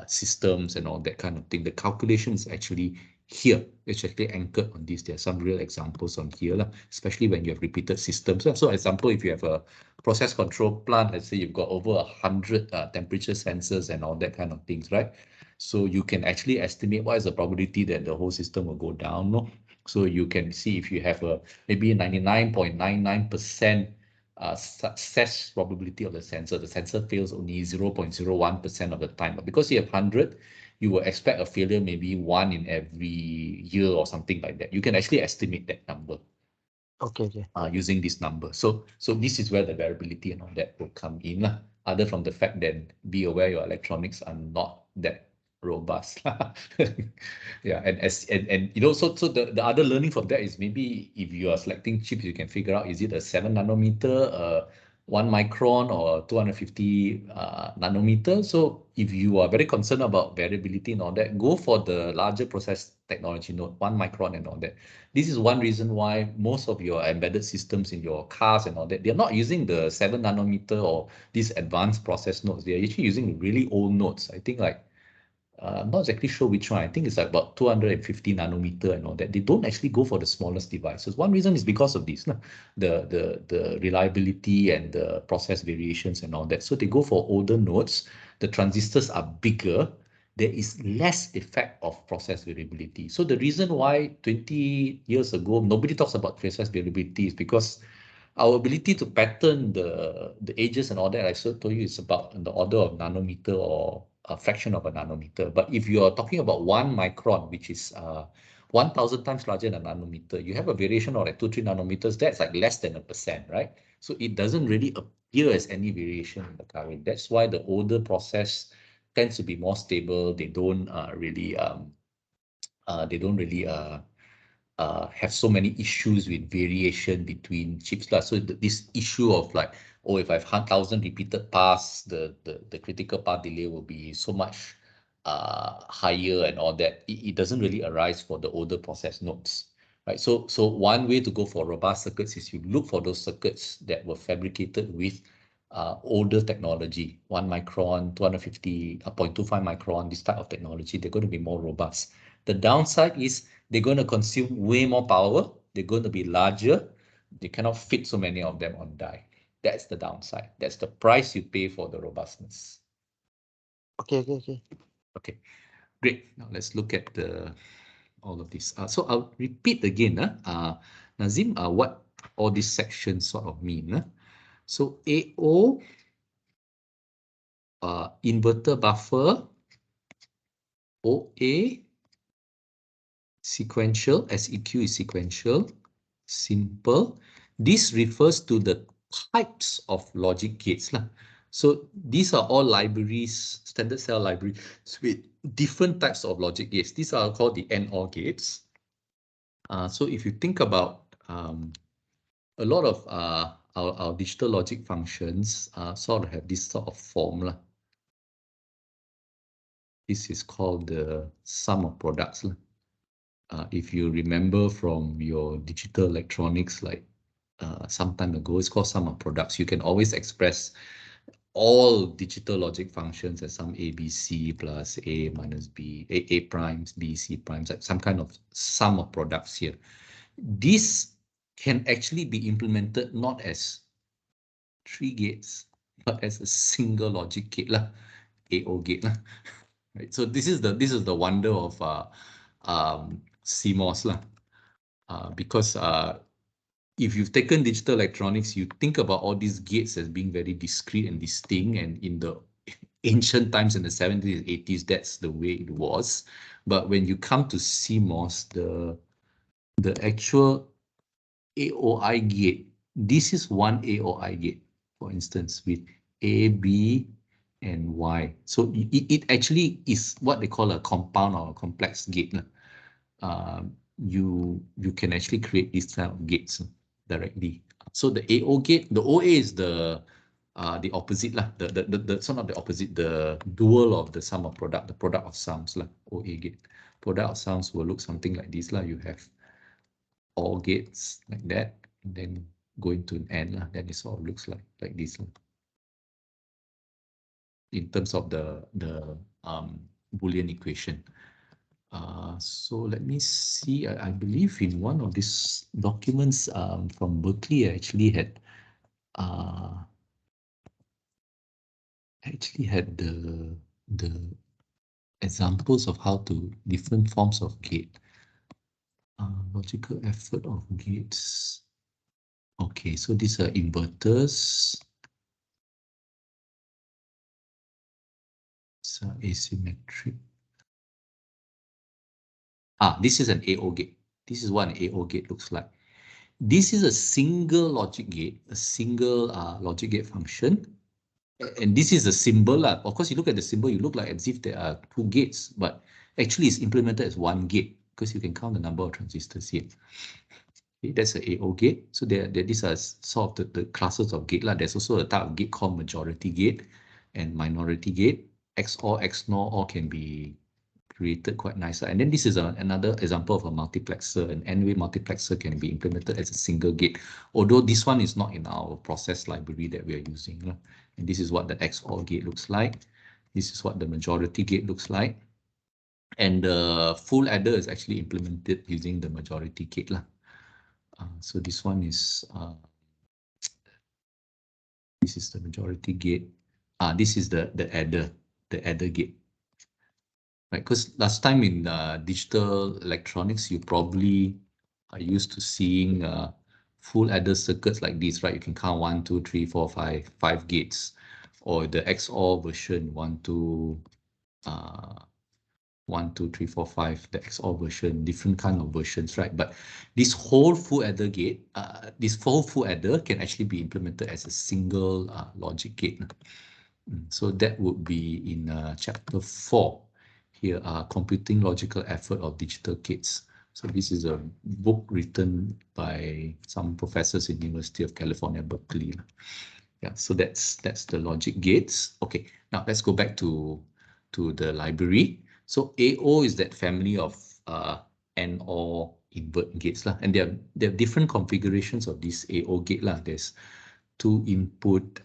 systems and all that kind of thing. The calculation is actually here. It's actually anchored on this. There are some real examples on here, especially when you have repeated systems. So example, if you have a process control plant, let's say you've got over 100 temperature sensors and all that kind of things, right? So you can actually estimate what is the probability that the whole system will go down. No? So you can see if you have a maybe 99.99% success probability of the sensor fails only 0.01% of the time. But because you have 100, you will expect a failure maybe 1 in every year or something like that. You can actually estimate that number. Using this number. So this is where the variability and all that will come in. Other from the fact that be aware your electronics are not that robust. Yeah, and you know, so the other learning from that is maybe if you are selecting chips, you can figure out, is it a 7 nanometer, 1 micron, or 250 nanometer. So if you are very concerned about variability and all that, go for the larger process technology node, 1 micron and all that. This is one reason why most of your embedded systems in your cars and all that, they're not using the 7 nanometer or these advanced process nodes. They're actually using really old nodes. I think like, I'm not exactly sure which one. I think it's like about 250 nanometer and all that. They don't actually go for the smallest devices. One reason is because of this, the reliability and the process variations and all that. So they go for older nodes. The transistors are bigger. There is less effect of process variability. So the reason why 20 years ago, nobody talks about process variability is because our ability to pattern the edges and all that, I still told you, is about in the order of nanometer or a fraction of a nanometer. But if you are talking about 1 micron, which is 1,000 times larger than a nanometer, you have a variation of like 2-3 nanometers. That's like less than 1%, right? So it doesn't really appear as any variation in the current. That's why the older process tends to be more stable. They don't really have so many issues with variation between chips. So this issue of like, oh, if I've 1,000 repeated pass, the critical path delay will be so much higher and all that. It doesn't really arise for the older process nodes. Right. So one way to go for robust circuits is you look for those circuits that were fabricated with older technology, 1 micron, 250, 0.25 micron, this type of technology. They're going to be more robust. The downside is they're going to consume way more power. They're going to be larger. You cannot fit so many of them on die. That's the downside. That's the price you pay for the robustness. Okay. Okay, great. Now let's look at all of this. So I'll repeat again, Nazim, what all these sections sort of mean. So AO, inverter buffer, OA, sequential, SEQ is sequential, simple. This refers to the types of logic gates. So these are all libraries, standard cell libraries with different types of logic gates. These are called the NOR gates. So if you think about a lot of our digital logic functions sort of have this sort of formula. This is called the sum of products. If you remember from your digital electronics, like some time ago, it's called sum of products. You can always express all digital logic functions as some ABC plus A minus B, A primes, B, C primes, like some kind of sum of products here. This can actually be implemented not as 3 gates, but as a single logic gate, AO gate. Right? So this is the wonder of CMOS, because if you've taken digital electronics, you think about all these gates as being very discrete and distinct, and in the ancient times in the 70s, 80s, that's the way it was. But when you come to CMOS, the actual AOI gate, this is one AOI gate, for instance, with A, B, and Y. So it actually is what they call a compound or a complex gate. You can actually create these type of gates directly. So the AO gate, the OA is the opposite the sort of the opposite, the dual of the sum of product, the product of sums OA gate. Product of sums will look something like this You have all gates like that, and then going to an end then it sort of looks like this in terms of the Boolean equation. So let me see. I believe in one of these documents from Berkeley, I actually had the examples of how to different forms of gate. Logical effort of gates. Okay, so these are inverters. So asymmetric. This is an AO gate. This is what an AO gate looks like. This is a single logic gate, a single logic gate function. and this is a symbol. Of course, you look at the symbol, you look like as if there are two gates, but actually it's implemented as one gate because you can count the number of transistors here. Okay, that's an AO gate. So these are sort of the classes of gate. There's also a type of gate called majority gate and minority gate. XOR, XNOR, all can be created quite nice. And then this is another example of a multiplexer. An N-way multiplexer can be implemented as a single gate, although this one is not in our process library that we are using. And this is what the XOR gate looks like. This is what the majority gate looks like. And the full adder is actually implemented using the majority gate. So this one is, this is the majority gate. This is the adder gate. Right, because last time in digital electronics, you probably are used to seeing full adder circuits like this, right? You can count 1, 2, 3, 4, 5 gates, or the XOR version 1, 2, 1, 2, 3, 4, 5, the XOR version, different kind of versions, right? But this whole full adder gate, this whole full adder can actually be implemented as a single logic gate. So that would be in chapter 4. Here are computing logical effort of digital gates. So this is a book written by some professors in University of California, Berkeley. Yeah, so that's the logic gates. Okay, now let's go back to the library. So AO is that family of NOR invert gates and there are different configurations of this AO gate There's two input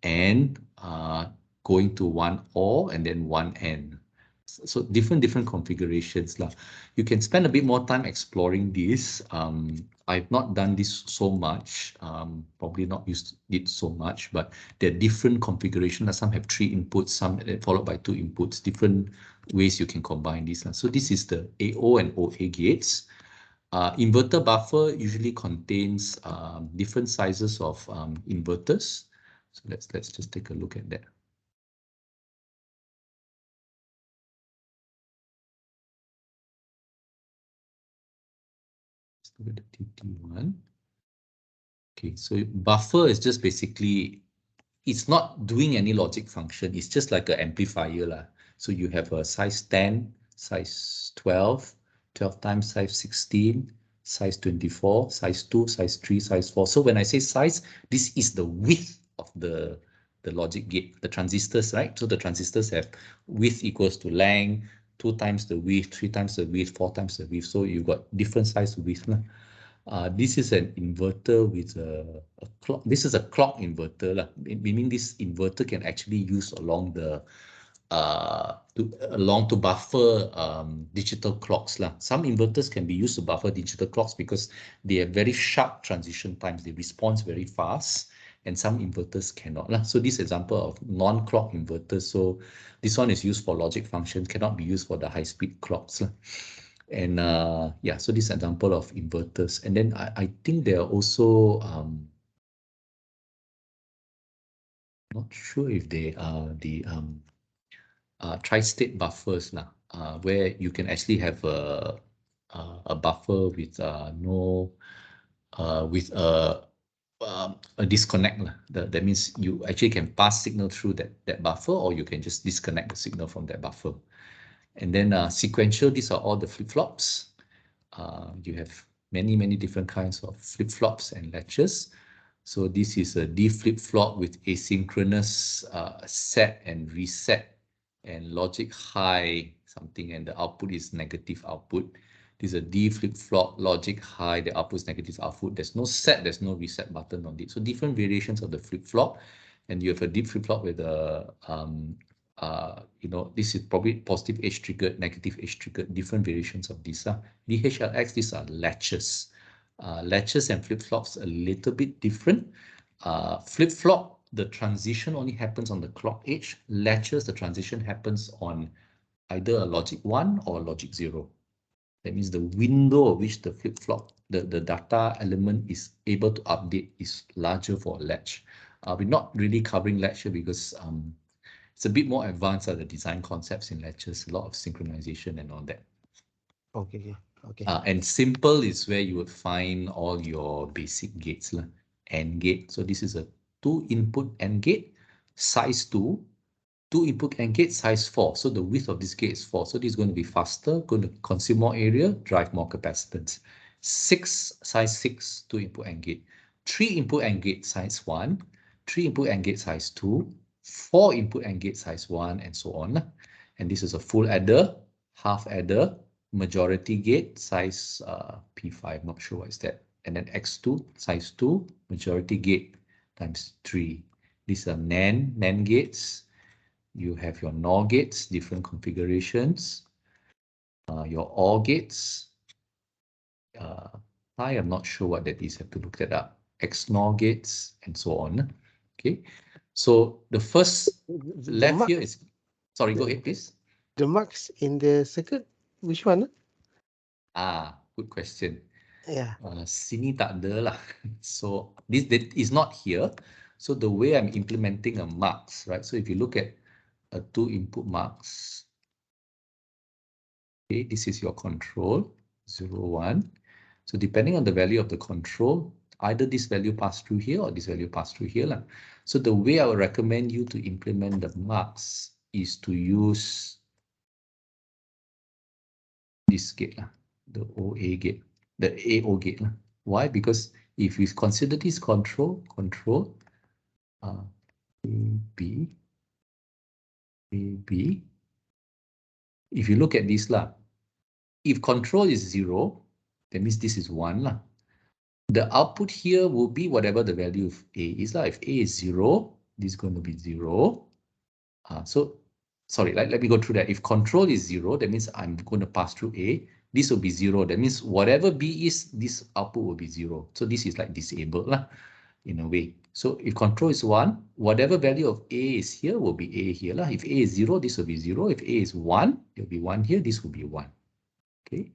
AND going to one OR and then one AND. So different configurations You can spend a bit more time exploring this. I've not done this so much, probably not used it so much, but there are different configurations. Some have 3 inputs, some followed by 2 inputs, different ways you can combine these. So this is the AO and OA gates. Inverter buffer usually contains different sizes of inverters. So let's just take a look at that. Let's look at the TT1. Okay, so buffer is just basically, it's not doing any logic function. It's just like an amplifier. So you have a size 10, size 12, 12 times size 16, size 24, size 2, size 3, size 4. So when I say size, this is the width of the logic gate, the transistors, right? So the transistors have width equals to length, 2 times the width, 3 times the width, 4 times the width. So you've got different size width. This is an inverter with a clock. This is a clock inverter, meaning this inverter can actually use along the to buffer digital clocks. Some inverters can be used to buffer digital clocks because they have very sharp transition times. They respond very fast, and some inverters cannot. So this example of non-clock inverters. So this one is used for logic functions, cannot be used for the high-speed clocks. And yeah, so this example of inverters. And then I think there are also not sure if they are the tri-state buffers where you can actually have a buffer with with a disconnect. That means you actually can pass signal through that buffer, or you can just disconnect the signal from that buffer. And then sequential, these are all the flip-flops. You have many different kinds of flip-flops and latches. So this is a D flip-flop with asynchronous set and reset and logic high something, and the output is negative output. This is a D flip-flop, logic high, the output is negative output. There's no set, there's no reset button on it. So different variations of the flip-flop, and you have a D flip-flop with a this is probably positive edge triggered, negative edge triggered, different variations of these. DHLX, these are latches. Latches and flip-flops a little bit different. Flip-flop, the transition only happens on the clock edge. Latches, the transition happens on either a logic 1 or a logic 0. That means the window of which the flip-flop, the data element is able to update is larger for a latch. We're not really covering latch here because it's a bit more advanced the design concepts in latches, a lot of synchronization and all that. Okay. And simple is where you would find all your basic gates, AND gate. So this is a 2 input AND gate, size 2, 2 input AND gate, size 4. So the width of this gate is 4. So this is going to be faster, going to consume more area, drive more capacitance. 6, size 6, 2 input AND gate. 3 input AND gate, size 1. 3 input AND gate, size 2. 4 input AND gate, size 1, and so on. And this is a full adder, half adder, majority gate, size P5, not sure what is that. And then X2, size 2, majority gate times 3. These are NAND gates. You have your NOR gates, different configurations. Your OR gates. I am not sure what that is. Have to look that up. XNOR gates and so on. Okay. So the first left here is. Sorry, go ahead, please. The marks in the circuit, which one? Good question. Yeah. Sini tak ada lah. So this is not here. So the way I'm implementing a marks, right? So if you look at a 2 input marks, okay, this is your control, 0, 1. So depending on the value of the control, either this value pass through here or this value pass through here lah. So the way I would recommend you to implement the marks is to use this gate lah, the OA gate, the AO gate lah. Why? Because if we consider this control, A, B, if you look at this lah, if control is 0, that means this is 1 lah. The output here will be whatever the value of A is lah. If A is 0, this is going to be 0. Sorry, let me go through that. If control is 0, that means I'm going to pass through A. This will be 0. That means whatever B is, this output will be 0. So this is like disabled lah, in a way. So if control is 1, whatever value of A is here will be A here lah. If A is 0, this will be 0. If A is 1, it will be 1 here. This will be 1. Okay.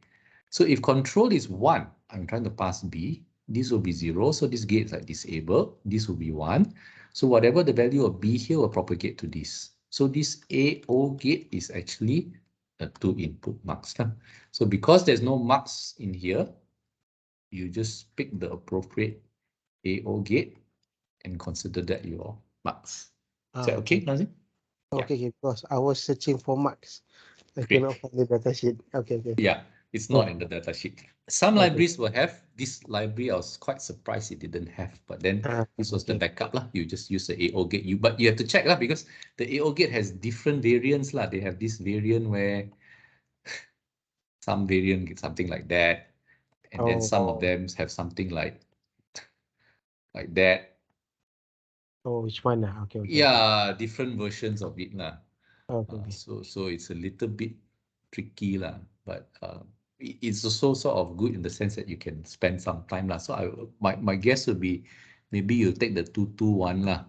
So if control is 1, I'm trying to pass B. This will be 0. So this gate is like disabled. This will be 1. So whatever the value of B here will propagate to this. So this AO gate is actually a 2 input marks. So because there's no marks in here, you just pick the appropriate AO gate and consider that your marks. Is that okay, Nazim? Okay, because I was searching for marks. I Great. cannot find the datasheet. Okay. Yeah, it's not in the datasheet. Some libraries will have. This library, I was quite surprised it didn't have, but then this was the backup lah. You just use the AO gate. But you have to check lah, because the AO gate has different variants lah. They have this variant where some variant get something like that, and then some of them have something like that. Oh, which one? Okay. Yeah, different versions of it lah. Okay. So it's a little bit tricky lah, but it's also sort of good in the sense that you can spend some time lah. So my guess would be maybe you take the 221 lah,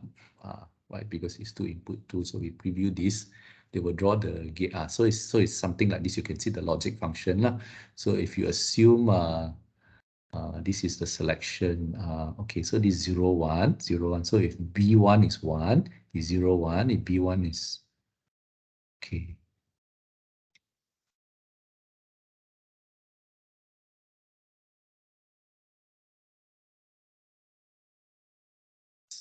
right? Because it's 2 input 2. So we preview this, they will draw the gate. So it's something like this. You can see the logic function lah. So if you assume this is the selection. Okay, so this 0, 1, 0, 1. So if B1 is 1, is 0, 1. If B1 is okay.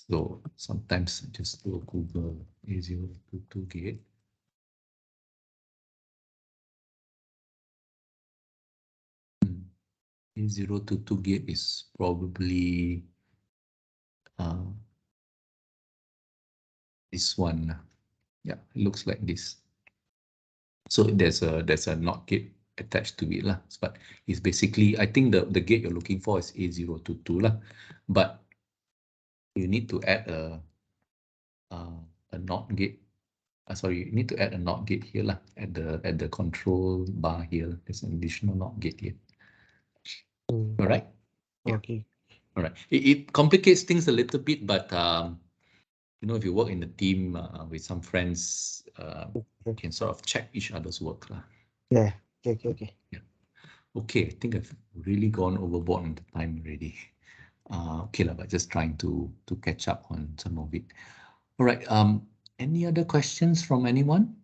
So sometimes just do Google A022 gate. A022 gate is probably this one. Yeah, it looks like this. So there's a NOT gate attached to it lah. But it's basically, I think the gate you're looking for is A022 lah. But you need to add a NOT gate. Sorry, you need to add a NOT gate here lah, at the control bar here. There's an additional NOT gate here. All right. Okay. All right. It complicates things a little bit, but you know, if you work in a team with some friends, you can sort of check each other's work lah. Yeah. Okay. Yeah. Okay, I think I've really gone overboard on the time already. Okay lah, but just trying to catch up on some of it. All right. Any other questions from anyone?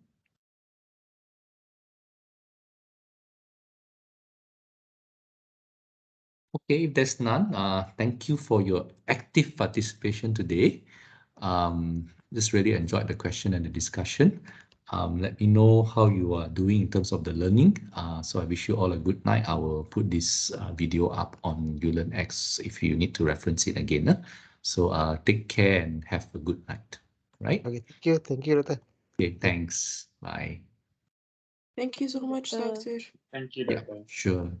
Okay, if there's none, thank you for your active participation today. Just really enjoyed the question and the discussion. Let me know how you are doing in terms of the learning. So I wish you all a good night. I will put this video up on ULearnX if you need to reference it again. So take care and have a good night. Right? Okay, thank you, Doctor. Okay, thanks. Bye. Thank you so much, Doctor. Doctor. Yeah, sure.